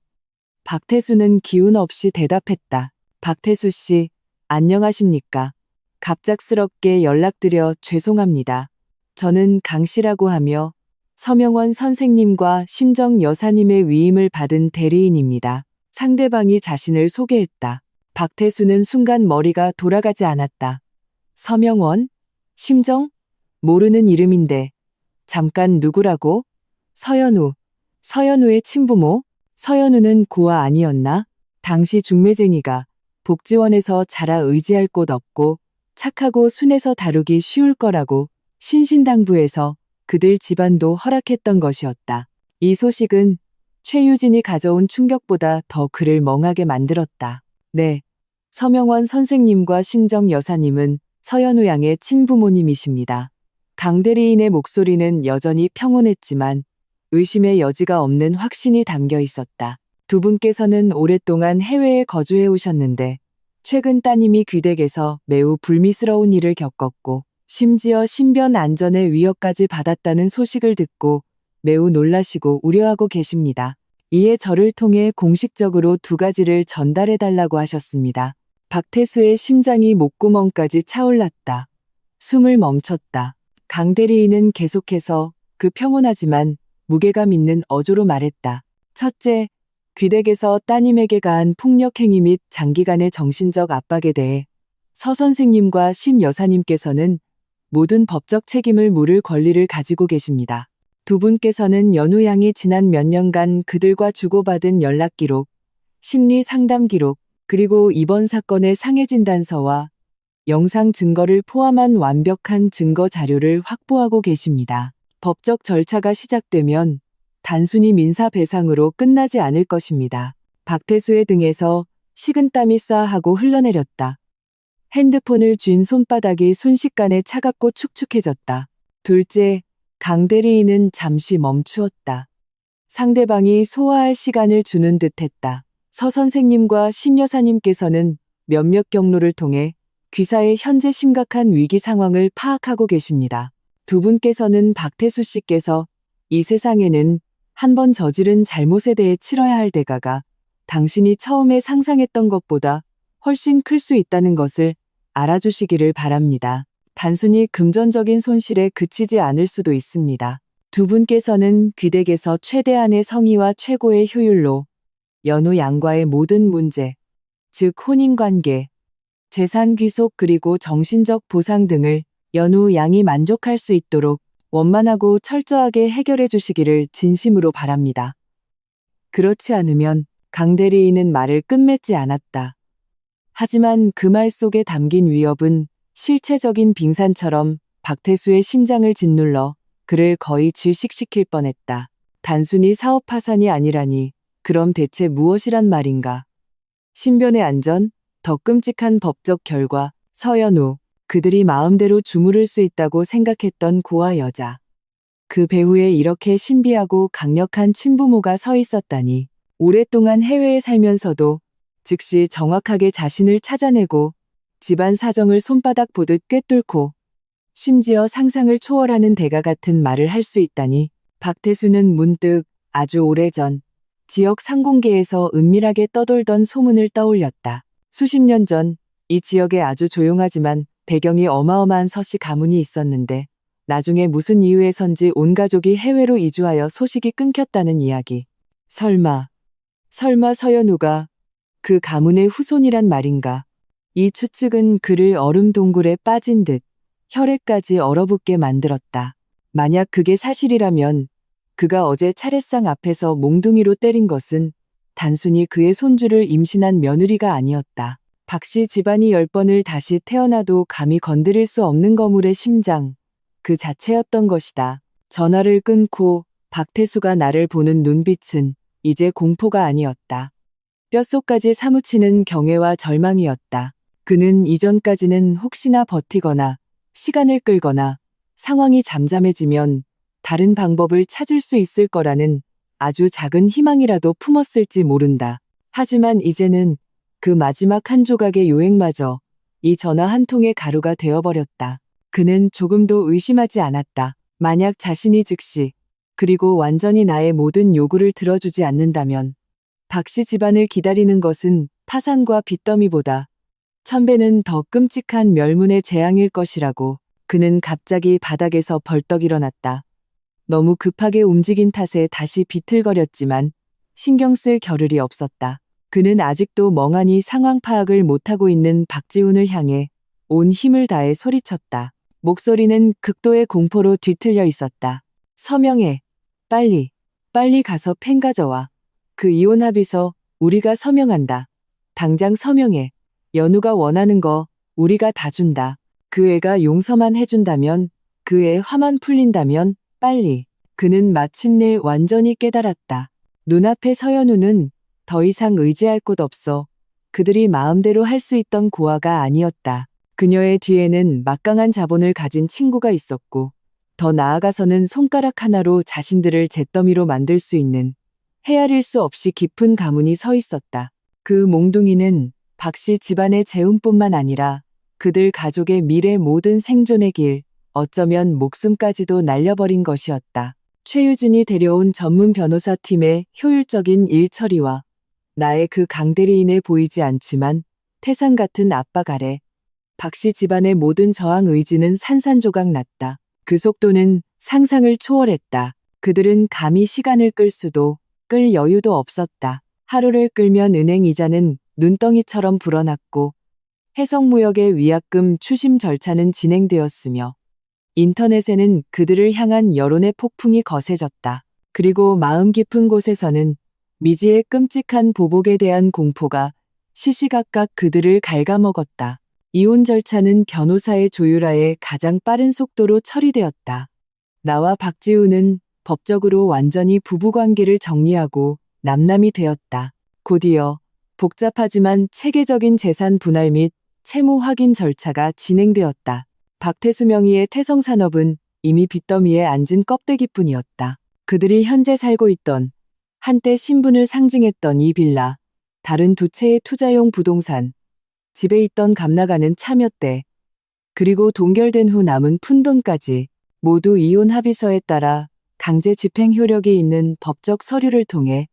박태수는 기운 없이 대답했다. 박태수 씨, 안녕하십니까? 갑작스럽게 연락드려 죄송합니다. 저는 강 씨라고 하며 서명원 선생님과 심정 여사님의 위임을 받은 대리인입니다. 상대방이 자신을 소개했다. 박태수는 순간 머리가 돌아가지 않았다. 서명원? 심정? 모르는 이름인데. 잠깐 누구라고? 서연우. 서연우의 친부모? 서연우는 고아 아니었나? 당시 중매쟁이가 복지원에서 자라 의지할 곳 없고 착하고 순해서 다루기 쉬울 거라고 신신당부해서 그들 집안도 허락했던 것이었다. 이 소식은 최유진이 가져온 충격보다 더 그를 멍하게 만들었다. 네. 서명원 선생님과 심정 여사님은 서연우 양의 친부모님이십니다. 강 대리인의 목소리는 여전히 평온했지만 의심의 여지가 없는 확신이 담겨 있었다. 두 분께서는 오랫동안 해외에 거주해 오셨는데 최근 따님이 귀댁에서 매우 불미스러운 일을 겪었고 심지어 신변 안전의 위협까지 받았다는 소식을 듣고 매우 놀라시고 우려하고 계십니다. 이에 저를 통해 공식적으로 두 가지를 전달해달라고 하셨습니다. 박태수의 심장이 목구멍까지 차올랐다. 숨을 멈췄다. 강 대리인은 계속해서 그 평온하지만 무게감 있는 어조로 말했다. 첫째, 귀댁에서 따님에게 가한 폭력 행위 및 장기간의 정신적 압박에 대해 서 선생님과 심 여사님께서는 모든 법적 책임을 물을 권리를 가지고 계십니다. 두 분께서는 연우 양이 지난 몇 년간 그들과 주고받은 연락 기록, 심리 상담 기록, 그리고 이번 사건의 상해 진단서와 영상 증거를 포함한 완벽한 증거 자료를 확보하고 계십니다. 법적 절차가 시작되면 단순히 민사배상으로 끝나지 않을 것입니다. 박태수의 등에서 식은땀이 쏴하고 흘러내렸다. 핸드폰을 쥔 손바닥이 순식간에 차갑고 축축해졌다. 둘째, 강 대리인은 잠시 멈추었다. 상대방이 소화할 시간을 주는 듯했다. 서 선생님과 심 여사님께서는 몇몇 경로를 통해 귀사의 현재 심각한 위기 상황을 파악하고 계십니다. 두 분께서는 박태수 씨께서 이 세상에는 한 번 저지른 잘못에 대해 치러야 할 대가가 당신이 처음에 상상했던 것보다 훨씬 클 수 있다는 것을 알아주시기를 바랍니다. 단순히 금전적인 손실에 그치지 않을 수도 있습니다. 두 분께서는 귀댁에서 최대한의 성의와 최고의 효율로 연우 양과의 모든 문제, 즉 혼인관계, 재산 귀속 그리고 정신적 보상 등을 연우 양이 만족할 수 있도록 원만하고 철저하게 해결해 주시기를 진심으로 바랍니다. 그렇지 않으면 강 대리인은 말을 끝맺지 않았다. 하지만 그 말 속에 담긴 위협은 실체적인 빙산처럼 박태수의 심장을 짓눌러 그를 거의 질식시킬 뻔했다. 단순히 사업 파산이 아니라니 그럼 대체 무엇이란 말인가? 신변의 안전, 더 끔찍한 법적 결과, 서연우, 그들이 마음대로 주무를 수 있다고 생각했던 고아 여자. 그 배후에 이렇게 신비하고 강력한 친부모가 서 있었다니. 오랫동안 해외에 살면서도 즉시 정확하게 자신을 찾아내고 집안 사정을 손바닥 보듯 꿰뚫고 심지어 상상을 초월하는 대가 같은 말을 할 수 있다니. 박태수는 문득 아주 오래전 지역 상공계에서 은밀하게 떠돌던 소문을 떠올렸다. 수십 년 전 이 지역에 아주 조용하지만 배경이 어마어마한 서씨 가문이 있었는데 나중에 무슨 이유에선지 온 가족이 해외로 이주하여 소식이 끊겼다는 이야기. 설마 서연우가 그 가문의 후손이란 말인가. 이 추측은 그를 얼음 동굴에 빠진 듯 혈액까지 얼어붙게 만들었다. 만약 그게 사실이라면 그가 어제 차례상 앞에서 몽둥이로 때린 것은 단순히 그의 손주를 임신한 며느리가 아니었다. 박씨 집안이 10번을 다시 태어나도 감히 건드릴 수 없는 거물의 심장, 그 자체였던 것이다. 전화를 끊고 박태수가 나를 보는 눈빛은 이제 공포가 아니었다. 뼛속까지 사무치는 경외와 절망이었다. 그는 이전까지는 혹시나 버티거나 시간을 끌거나 상황이 잠잠해지면 다른 방법을 찾을 수 있을 거라는 아주 작은 희망이라도 품었을지 모른다. 하지만 이제는 그 마지막 한 조각의 요행마저 이 전화 한 통의 가루가 되어버렸다. 그는 조금도 의심하지 않았다. 만약 자신이 즉시 그리고 완전히 나의 모든 요구를 들어주지 않는다면 박씨 집안을 기다리는 것은 파산과 빚더미보다 1000배는 더 끔찍한 멸문의 재앙일 것이라고. 그는 갑자기 바닥에서 벌떡 일어났다. 너무 급하게 움직인 탓에 다시 비틀거렸지만 신경 쓸 겨를이 없었다. 그는 아직도 멍하니 상황 파악을 못하고 있는 박지훈을 향해 온 힘을 다해 소리쳤다. 목소리는 극도의 공포로 뒤틀려 있었다. 서명해. 빨리 가서 펜 가져와. 그 이혼 합의서 우리가 서명한다. 당장 서명해. 연우가 원하는 거 우리가 다 준다. 그 애가 용서만 해준다면, 그 애 화만 풀린다면 빨리. 그는 마침내 완전히 깨달았다. 눈앞의 서연우는 더 이상 의지할 곳 없어 그들이 마음대로 할 수 있던 고아가 아니었다. 그녀의 뒤에는 막강한 자본을 가진 친구가 있었고 더 나아가서는 손가락 하나로 자신들을 잿더미로 만들 수 있는 헤아릴 수 없이 깊은 가문이 서 있었다. 그 몽둥이는 박씨 집안의 재운뿐만 아니라 그들 가족의 미래 모든 생존의 길, 어쩌면 목숨까지도 날려버린 것이었다. 최유진이 데려온 전문 변호사 팀의 효율적인 일 처리와 나의 그 강대리인에 보이지 않지만 태산 같은 압박 아래 박씨 집안의 모든 저항 의지는 산산조각 났다. 그 속도는 상상을 초월했다. 그들은 감히 시간을 끌 수도 끌 여유도 없었다. 하루를 끌면 은행 이자는 눈덩이처럼 불어났고 해성무역의 위약금 추심 절차는 진행되었으며 인터넷에는 그들을 향한 여론의 폭풍이 거세졌다. 그리고 마음 깊은 곳에서는 미지의 끔찍한 보복에 대한 공포가 시시각각 그들을 갉아먹었다. 이혼 절차는 변호사의 조율하에 가장 빠른 속도로 처리되었다. 나와 박지우는 법적으로 완전히 부부관계를 정리하고 남남이 되었다. 곧이어 복잡하지만 체계적인 재산 분할 및 채무 확인 절차가 진행되었다. 박태수 명의의 태성산업은 이미 빚더미에 앉은 껍데기뿐이었다. 그들이 현재 살고 있던 한때 신분을 상징했던 이 빌라, 다른 두 채의 투자용 부동산, 집에 있던 값나가는 차 몇 대, 그리고 동결된 후 남은 푼돈까지 모두 이혼 합의서에 따라 강제 집행 효력이 있는 법적 서류를 통해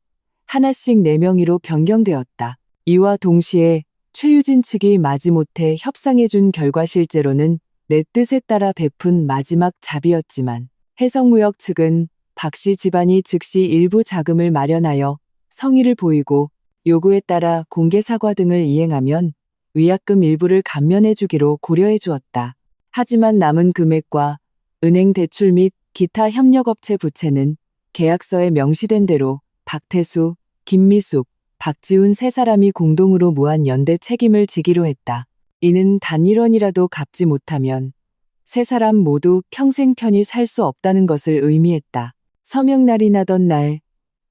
하나씩 내 명의로 변경되었다. 이와 동시에 최유진 측이 마지못해 협상해준 결과 실제로는 내 뜻에 따라 베푼 마지막 잡이었지만 해성무역 측은 박씨 집안이 즉시 일부 자금을 마련하여 성의를 보이고 요구에 따라 공개 사과 등을 이행하면 위약금 일부를 감면해 주기로 고려해 주었다. 하지만 남은 금액과 은행 대출 및 기타 협력업체 부채는 계약서에 명시된 대로 박태수, 김미숙, 박지훈 세 사람이 공동으로 무한 연대 책임을 지기로 했다. 이는 단 1원이라도 갚지 못하면 세 사람 모두 평생 편히 살 수 없다는 것을 의미했다. 서명날이 나던 날,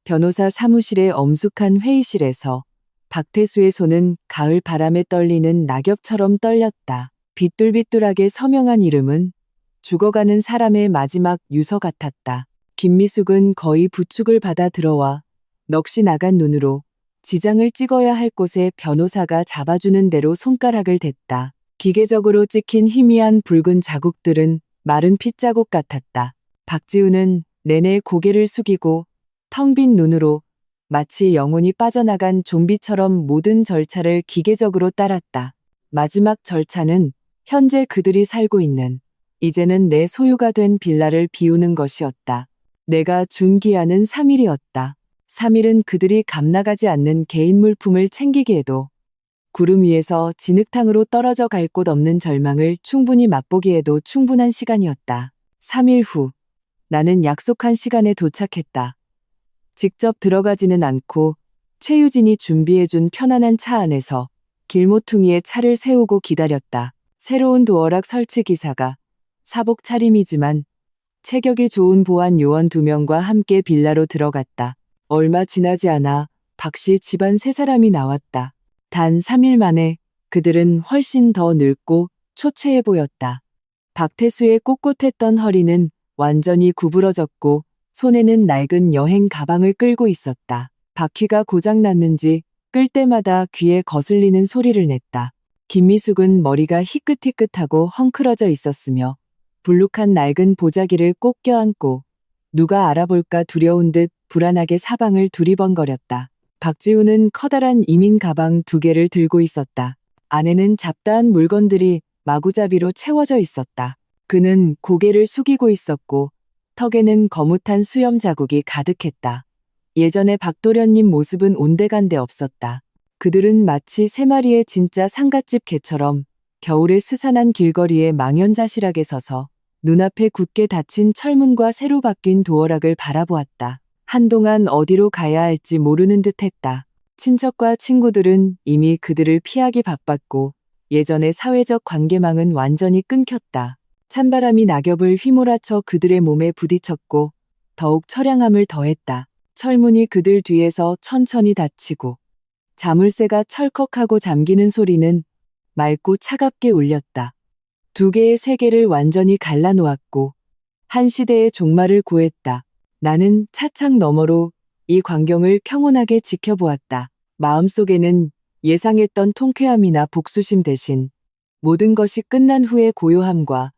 변호사 사무실의 엄숙한 회의실에서 박태수의 손은 가을 바람에 떨리는 낙엽처럼 떨렸다. 비뚤비뚤하게 서명한 이름은 죽어가는 사람의 마지막 유서 같았다. 김미숙은 거의 부축을 받아 들어와 넋이 나간 눈으로 지장을 찍어야 할 곳에 변호사가 잡아주는 대로 손가락을 댔다. 기계적으로 찍힌 희미한 붉은 자국들은 마른 핏자국 같았다. 박지우는 내내 고개를 숙이고 텅 빈 눈으로 마치 영혼이 빠져나간 좀비처럼 모든 절차를 기계적으로 따랐다. 마지막 절차는 현재 그들이 살고 있는, 이제는 내 소유가 된 빌라를 비우는 것이었다. 내가 준 기한은 3일이었다. 3일은 그들이 감나가지 않는 개인 물품을 챙기기에도, 구름 위에서 진흙탕으로 떨어져 갈 곳 없는 절망을 충분히 맛보기에도 충분한 시간이었다. 3일 후, 나는 약속한 시간에 도착했다. 직접 들어가지는 않고 최유진이 준비해준 편안한 차 안에서 길모퉁이에 차를 세우고 기다렸다. 새로운 도어락 설치 기사가 사복 차림이지만 체격이 좋은 보안 요원 2명과 함께 빌라로 들어갔다. 얼마 지나지 않아 박씨 집안 3사람이 나왔다. 단 3일 만에 그들은 훨씬 더 늙고 초췌해 보였다. 박태수의 꼿꼿했던 허리는 완전히 구부러졌고 손에는 낡은 여행 가방을 끌고 있었다. 바퀴가 고장났는지 끌 때마다 귀에 거슬리는 소리를 냈다. 김미숙은 머리가 희끗희끗하고 헝클어져 있었으며 불룩한 낡은 보자기를 꼭 껴안고 누가 알아볼까 두려운 듯 불안하게 사방을 두리번거렸다. 박지우는 커다란 이민 가방 2개를 들고 있었다. 안에는 잡다한 물건들이 마구잡이로 채워져 있었다. 그는 고개를 숙이고 있었고 턱에는 거뭇한 수염 자국이 가득했다. 예전에 박도련님 모습은 온데간데 없었다. 그들은 마치 3마리의 진짜 상갓집 개처럼 겨울의 스산한 길거리에 망연자실하게 서서 눈앞에 굳게 닫힌 철문과 새로 바뀐 도어락을 바라보았다. 한동안 어디로 가야 할지 모르는 듯했다. 친척과 친구들은 이미 그들을 피하기 바빴고 예전의 사회적 관계망은 완전히 끊겼다. 찬바람이 낙엽을 휘몰아쳐 그들의 몸에 부딪혔고 더욱 처량함을 더했다. 철문이 그들 뒤에서 천천히 닫히고 자물쇠가 철컥하고 잠기는 소리는 맑고 차갑게 울렸다. 2개의 세계를 완전히 갈라놓았고 한 시대의 종말을 고했다. 나는 차창 너머로 이 광경을 평온하게 지켜보았다. 마음속에는 예상했던 통쾌함이나 복수심 대신 모든 것이 끝난 후의 고요함과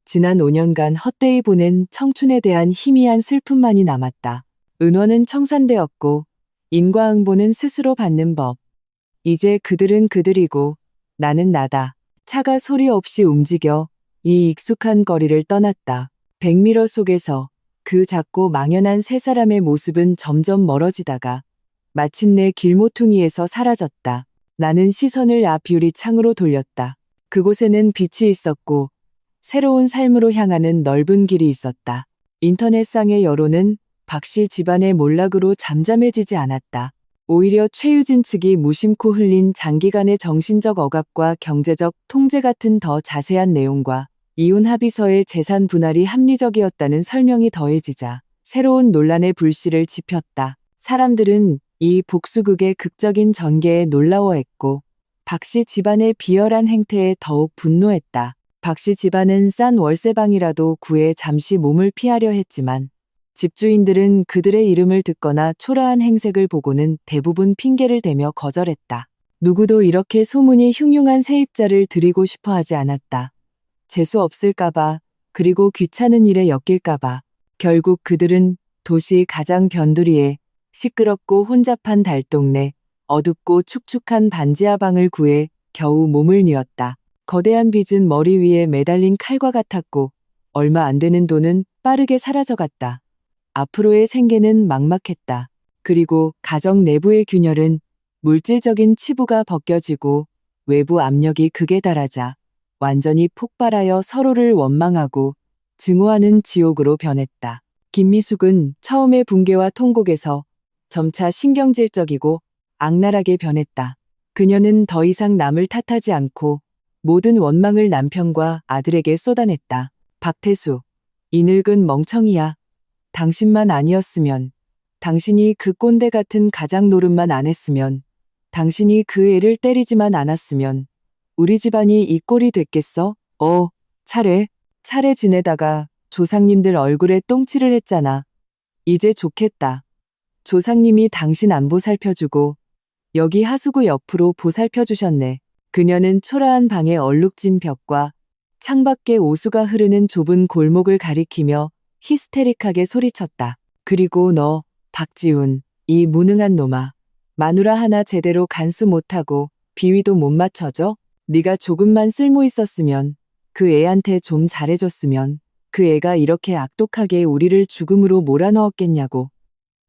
지난 5년간 헛되이 보낸 청춘에 대한 희미한 슬픔만이 남았다. 은원은 청산되었고 인과응보는 스스로 받는 법. 이제 그들은 그들이고 나는 나다. 차가 소리 없이 움직여 이 익숙한 거리를 떠났다. 백미러 속에서 그 작고 망연한 3사람의 모습은 점점 멀어지다가 마침내 길모퉁이에서 사라졌다. 나는 시선을 앞 유리창으로 돌렸다. 그곳에는 빛이 있었고 새로운 삶으로 향하는 넓은 길이 있었다. 인터넷상의 여론은 박씨 집안의 몰락으로 잠잠해지지 않았다. 오히려 최유진 측이 무심코 흘린 장기간의 정신적 억압과 경제적 통제 같은 더 자세한 내용과 이혼 합의서의 재산 분할이 합리적이었다는 설명이 더해지자 새로운 논란의 불씨를 지폈다. 사람들은 이 복수극의 극적인 전개에 놀라워했고 박씨 집안의 비열한 행태에 더욱 분노했다. 박씨 집안은 싼 월세방이라도 구해 잠시 몸을 피하려 했지만 집주인들은 그들의 이름을 듣거나 초라한 행색을 보고는 대부분 핑계를 대며 거절했다. 누구도 이렇게 소문이 흉흉한 세입자를 들이고 싶어 하지 않았다. 재수 없을까봐, 그리고 귀찮은 일에 엮일까봐. 결국 그들은 도시 가장 변두리에 시끄럽고 혼잡한 달동네, 어둡고 축축한 반지하방을 구해 겨우 몸을 뉘었다. 거대한 빚은 머리 위에 매달린 칼과 같았고 얼마 안 되는 돈은 빠르게 사라져갔다. 앞으로의 생계는 막막했다. 그리고 가정 내부의 균열은 물질적인 치부가 벗겨지고 외부 압력이 극에 달하자 완전히 폭발하여 서로를 원망하고 증오하는 지옥으로 변했다. 김미숙은 처음의 붕괴와 통곡에서 점차 신경질적이고 악랄하게 변했다. 그녀는 더 이상 남을 탓하지 않고 모든 원망을 남편과 아들에게 쏟아냈다. 박태수, 이 늙은 멍청이야. 당신만 아니었으면, 당신이 그 꼰대 같은 가장 노릇만 안 했으면, 당신이 그 애를 때리지만 않았으면 우리 집안이 이 꼴이 됐겠어? 차례 지내다가 조상님들 얼굴에 똥칠을 했잖아. 이제 좋겠다. 조상님이 당신 안보 살펴주고 여기 하수구 옆으로 보살펴주셨네. 그녀는 초라한 방의 얼룩진 벽과 창밖에 오수가 흐르는 좁은 골목을 가리키며 히스테릭하게 소리쳤다. 그리고 너, 박지훈, 이 무능한 놈아. 마누라 하나 제대로 간수 못하고 비위도 못 맞춰줘? 네가 조금만 쓸모 있었으면, 그 애한테 좀 잘해줬으면 그 애가 이렇게 악독하게 우리를 죽음으로 몰아넣었겠냐고.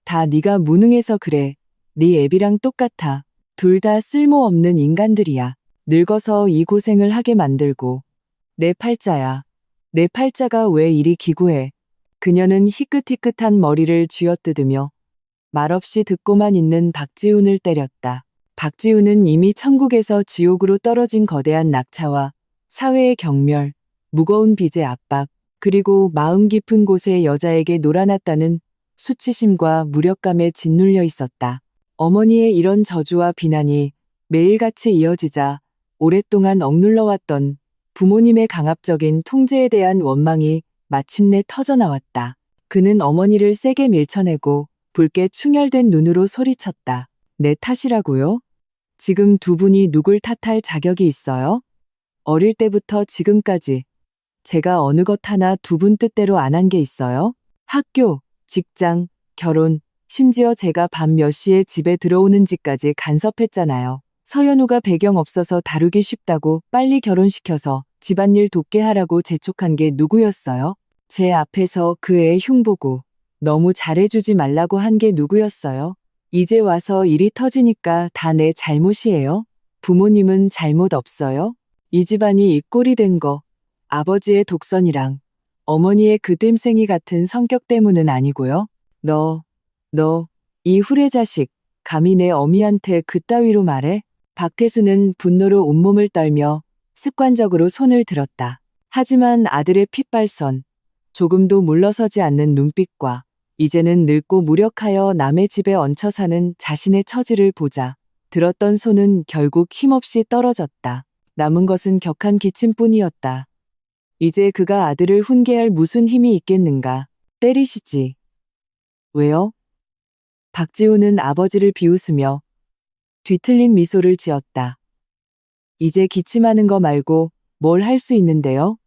다 네가 무능해서 그래. 네 애비랑 똑같아. 둘 다 쓸모없는 인간들이야. 늙어서 이 고생을 하게 만들고. 내 팔자야. 내 팔자가 왜 이리 기구해. 그녀는 희끗희끗한 머리를 쥐어뜯으며 말없이 듣고만 있는 박지훈을 때렸다. 박지훈은 이미 천국에서 지옥으로 떨어진 거대한 낙차와 사회의 경멸, 무거운 빚의 압박, 그리고 마음 깊은 곳에 여자에게 놀아났다는 수치심과 무력감에 짓눌려 있었다. 어머니의 이런 저주와 비난이 매일같이 이어지자 오랫동안 억눌러왔던 부모님의 강압적인 통제에 대한 원망이 마침내 터져나왔다. 그는 어머니를 세게 밀쳐내고 붉게 충혈된 눈으로 소리쳤다. 내 탓이라고요? 지금 두 분이 누굴 탓할 자격이 있어요? 어릴 때부터 지금까지 제가 어느 것 하나 두 분 뜻대로 안 한 게 있어요? 학교, 직장, 결혼, 심지어 제가 밤 몇 시에 집에 들어오는지까지 간섭했잖아요. 서연우가 배경 없어서 다루기 쉽다고 빨리 결혼시켜서 집안일 돕게 하라고 재촉한 게 누구였어요? 제 앞에서 그 애 흉보고 너무 잘해주지 말라고 한 게 누구였어요? 이제 와서 일이 터지니까 다 내 잘못이에요? 부모님은 잘못 없어요? 이 집안이 이 꼴이 된 거 아버지의 독선이랑 어머니의 그 땜생이 같은 성격 때문은 아니고요. 너, 이 후레자식, 감히 내 어미한테 그따위로 말해? 박태수는 분노로 온몸을 떨며 습관적으로 손을 들었다. 하지만 아들의 핏발선, 조금도 물러서지 않는 눈빛과 이제는 늙고 무력하여 남의 집에 얹혀 사는 자신의 처지를 보자 들었던 손은 결국 힘없이 떨어졌다. 남은 것은 격한 기침뿐이었다. 이제 그가 아들을 훈계할 무슨 힘이 있겠는가. 때리시지. 왜요? 박지훈은 아버지를 비웃으며 뒤틀린 미소를 지었다. 이제 기침하는 거 말고 뭘 할 수 있는데요?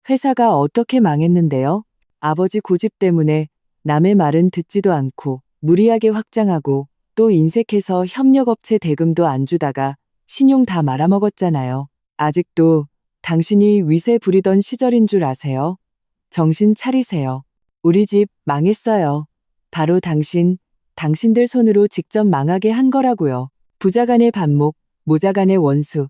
회사가 어떻게 망했는데요? 아버지 고집 때문에 남의 말은 듣지도 않고 무리하게 확장하고 또 인색해서 협력업체 대금도 안 주다가 신용 다 말아먹었잖아요. 아직도 당신이 위세 부리던 시절인 줄 아세요? 정신 차리세요. 우리 집 망했어요. 바로 당신들 손으로 직접 망하게 한 거라고요. 부자 간의 반목, 모자 간의 원수.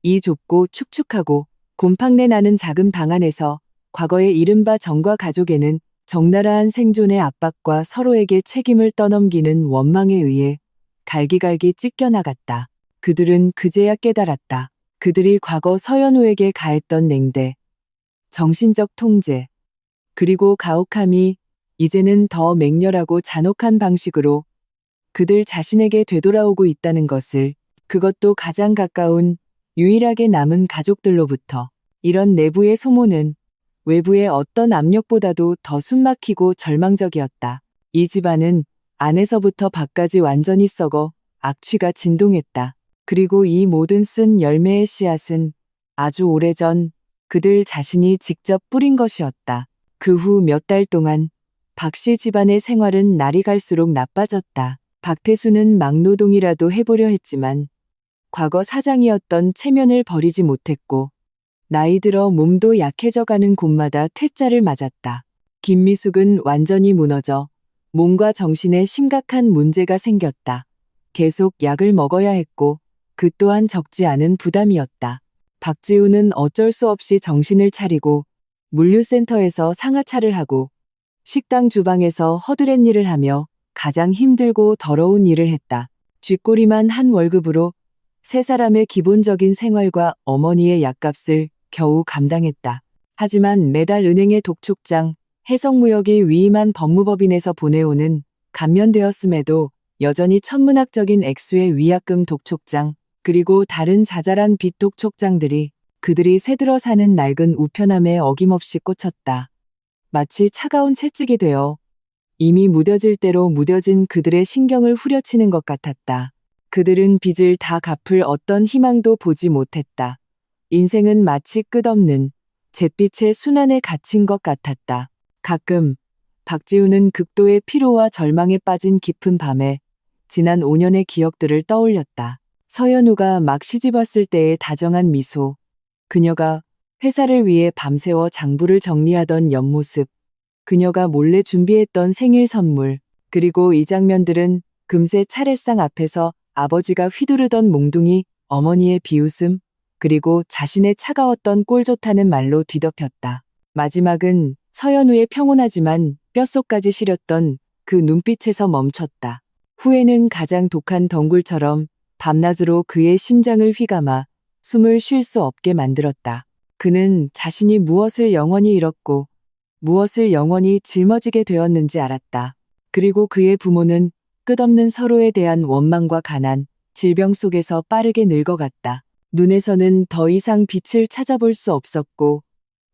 이 좁고 축축하고 곰팡내 나는 작은 방 안에서 과거의 이른바 정과 가족에는 적나라한 생존의 압박과 서로에게 책임을 떠넘기는 원망에 의해 갈기갈기 찢겨나갔다. 그들은 그제야 깨달았다. 그들이 과거 서연우에게 가했던 냉대, 정신적 통제, 그리고 가혹함이 이제는 더 맹렬하고 잔혹한 방식으로 그들 자신에게 되돌아오고 있다는 것을, 그것도 가장 가까운 유일하게 남은 가족들로부터. 이런 내부의 소모는 외부의 어떤 압력보다도 더 숨막히고 절망적이었다. 이 집안은 안에서부터 밖까지 완전히 썩어 악취가 진동했다. 그리고 이 모든 쓴 열매의 씨앗은 아주 오래전 그들 자신이 직접 뿌린 것이었다. 그 후 몇 달 동안 박씨 집안의 생활은 날이 갈수록 나빠졌다. 박태수는 막노동이라도 해보려 했지만 과거 사장이었던 체면을 버리지 못했고 나이 들어 몸도 약해져가는 곳마다 퇴짜를 맞았다. 김미숙은 완전히 무너져 몸과 정신에 심각한 문제가 생겼다. 계속 약을 먹어야 했고 그 또한 적지 않은 부담이었다. 박지훈은 어쩔 수 없이 정신을 차리고 물류센터에서 상하차를 하고 식당 주방에서 허드렛 일을 하며 가장 힘들고 더러운 일을 했다. 쥐꼬리만 한 월급으로 세 사람의 기본적인 생활과 어머니의 약값을 겨우 감당했다. 하지만 매달 은행의 독촉장, 해성무역이 위임한 법무법인에서 보내오는 감면되었음에도 여전히 천문학적인 액수의 위약금 독촉장, 그리고 다른 자잘한 빛독 촉장들이 그들이 새들어 사는 낡은 우편함에 어김없이 꽂혔다. 마치 차가운 채찍이 되어 이미 무뎌질 대로 무뎌진 그들의 신경을 후려치는 것 같았다. 그들은 빚을 다 갚을 어떤 희망도 보지 못했다. 인생은 마치 끝없는 잿빛의 순환에 갇힌 것 같았다. 가끔 박지우는 극도의 피로와 절망에 빠진 깊은 밤에 지난 5년의 기억들을 떠올렸다. 서연우가 막 시집왔을 때의 다정한 미소, 그녀가 회사를 위해 밤새워 장부를 정리하던 옆모습, 그녀가 몰래 준비했던 생일 선물, 그리고 이 장면들은 금세 차례상 앞에서 아버지가 휘두르던 몽둥이, 어머니의 비웃음, 그리고 자신의 차가웠던 꼴 좋다는 말로 뒤덮였다. 마지막은 서연우의 평온하지만 뼛속까지 시렸던 그 눈빛에서 멈췄다. 후에는 가장 독한 덩굴처럼 밤낮으로 그의 심장을 휘감아 숨을 쉴 수 없게 만들었다. 그는 자신이 무엇을 영원히 잃었고 무엇을 영원히 짊어지게 되었는지 알았다. 그리고 그의 부모는 끝없는 서로에 대한 원망과 가난, 질병 속에서 빠르게 늙어갔다. 눈에서는 더 이상 빛을 찾아볼 수 없었고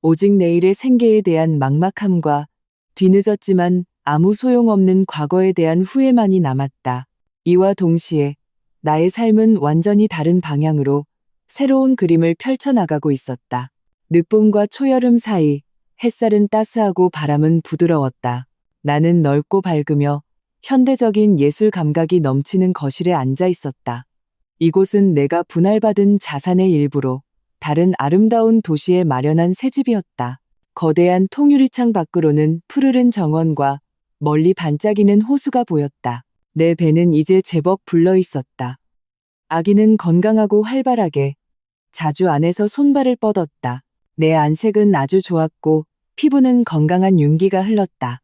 오직 내일의 생계에 대한 막막함과 뒤늦었지만 아무 소용없는 과거에 대한 후회만이 남았다. 이와 동시에 나의 삶은 완전히 다른 방향으로 새로운 그림을 펼쳐나가고 있었다. 늦봄과 초여름 사이 햇살은 따스하고 바람은 부드러웠다. 나는 넓고 밝으며 현대적인 예술 감각이 넘치는 거실에 앉아 있었다. 이곳은 내가 분할받은 자산의 일부로 다른 아름다운 도시에 마련한 새 집이었다. 거대한 통유리창 밖으로는 푸르른 정원과 멀리 반짝이는 호수가 보였다. 내 배는 이제 제법 불러 있었다. 아기는 건강하고 활발하게 자주 안에서 손발을 뻗었다. 내 안색은 아주 좋았고 피부는 건강한 윤기가 흘렀다.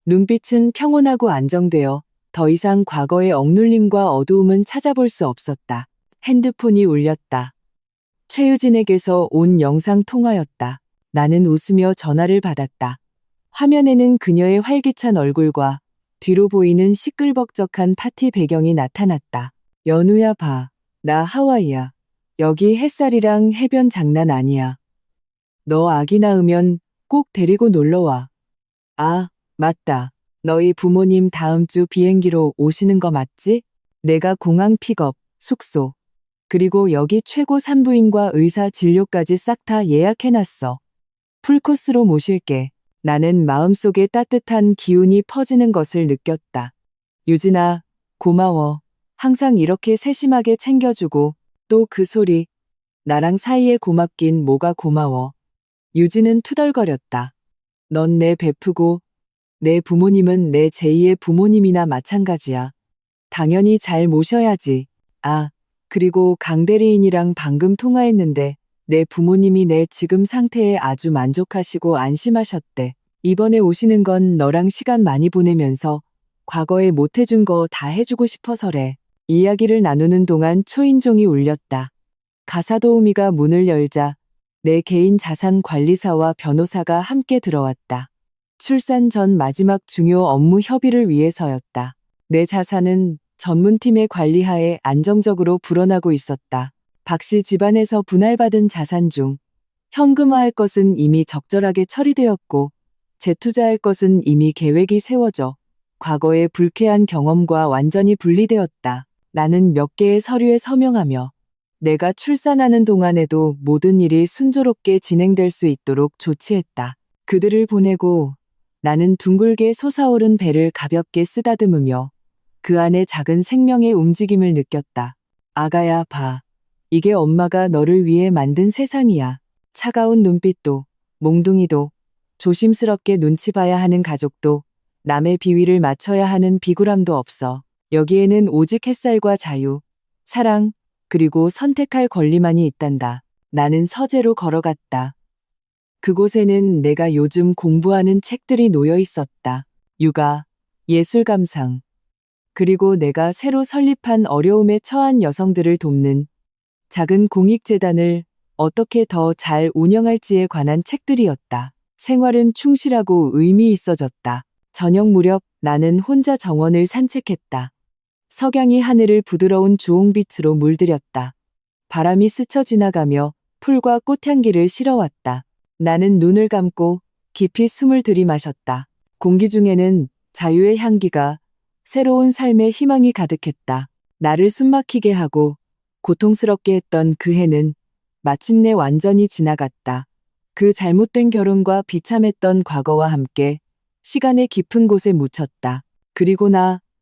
눈빛은 평온하고 안정되어 더 이상 과거의 억눌림과 어두움은 찾아볼 수 없었다. 핸드폰이 울렸다. 최유진에게서 온 영상 통화였다. 나는 웃으며 전화를 받았다. 화면에는 그녀의 활기찬 얼굴과 뒤로 보이는 시끌벅적한 파티 배경이 나타났다. 연우야 봐. 나 하와이야. 여기 햇살이랑 해변 장난 아니야. 너 아기 낳으면 꼭 데리고 놀러와. 아, 맞다. 너희 부모님 다음 주 비행기로 오시는 거 맞지? 내가 공항 픽업, 숙소, 그리고 여기 최고 산부인과 의사 진료까지 싹 다 예약해놨어. 풀코스로 모실게. 나는 마음속에 따뜻한 기운이 퍼지는 것을 느꼈다. 유진아, 고마워. 항상 이렇게 세심하게 챙겨주고 또 그 소리. 나랑 사이에 고맙긴 뭐가 고마워. 유진은 투덜거렸다. 넌 내 베프고 내 부모님은 내 제2의 부모님이나 마찬가지야. 당연히 잘 모셔야지. 아, 그리고 강대리인이랑 방금 통화했는데 내 부모님이 내 지금 상태에 아주 만족하시고 안심하셨대. 이번에 오시는 건 너랑 시간 많이 보내면서 과거에 못해준 거 다 해주고 싶어서래. 이야기를 나누는 동안 초인종이 울렸다. 가사도우미가 문을 열자 내 개인 자산 관리사와 변호사가 함께 들어왔다. 출산 전 마지막 중요 업무 협의를 위해서였다. 내 자산은 전문팀의 관리하에 안정적으로 불어나고 있었다. 박씨 집안에서 분할받은 자산 중 현금화할 것은 이미 적절하게 처리되었고 재투자할 것은 이미 계획이 세워져 과거의 불쾌한 경험과 완전히 분리되었다. 나는 몇 개의 서류에 서명하며 내가 출산하는 동안에도 모든 일이 순조롭게 진행될 수 있도록 조치했다. 그들을 보내고 나는 둥글게 솟아오른 배를 가볍게 쓰다듬으며 그 안에 작은 생명의 움직임을 느꼈다. 아가야, 봐. 이게 엄마가 너를 위해 만든 세상이야. 차가운 눈빛도, 몽둥이도, 조심스럽게 눈치 봐야 하는 가족도, 남의 비위를 맞춰야 하는 비굴함도 없어. 여기에는 오직 햇살과 자유, 사랑, 그리고 선택할 권리만이 있단다. 나는 서재로 걸어갔다. 그곳에는 내가 요즘 공부하는 책들이 놓여 있었다. 육아, 예술 감상, 그리고 내가 새로 설립한 어려움에 처한 여성들을 돕는 작은 공익재단을 어떻게 더 잘 운영할지에 관한 책들이었다. 생활은 충실하고 의미 있어졌다. 저녁 무렵 나는 혼자 정원을 산책했다. 석양이 하늘을 부드러운 주홍빛으로 물들였다. 바람이 스쳐 지나가며 풀과 꽃향기를 실어왔다. 나는 눈을 감고 깊이 숨을 들이마셨다. 공기 중에는 자유의 향기가, 새로운 삶의 희망이 가득했다. 나를 숨막히게 하고 고통스럽게 했던 그 해는 마침내 완전히 지나갔다. 그 잘못된 결혼과 비참했던 과거와 함께 시간의 깊은 곳에 묻혔다. 그리고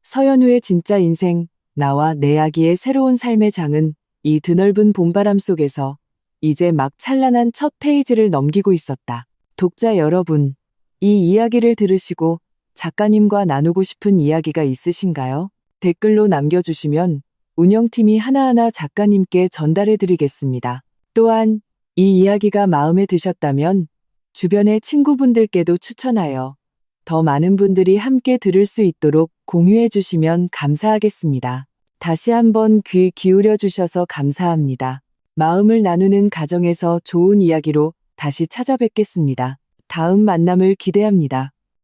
서연우의 진짜 인생, 나와 내 아기의 새로운 삶의 장은 이 드넓은 봄바람 속에서 이제 막 찬란한 첫 페이지를 넘기고 있었다. 독자 여러분, 이 이야기를 들으시고 작가님과 나누고 싶은 이야기가 있으신가요? 댓글로 남겨주시면 운영팀이 하나하나 작가님께 전달해 드리겠습니다. 또한 이 이야기가 마음에 드셨다면 주변의 친구분들께도 추천하여 더 많은 분들이 함께 들을 수 있도록 공유해 주시면 감사하겠습니다. 다시 한번 귀 기울여 주셔서 감사합니다. 마음을 나누는 가정에서 좋은 이야기로 다시 찾아뵙겠습니다. 다음 만남을 기대합니다.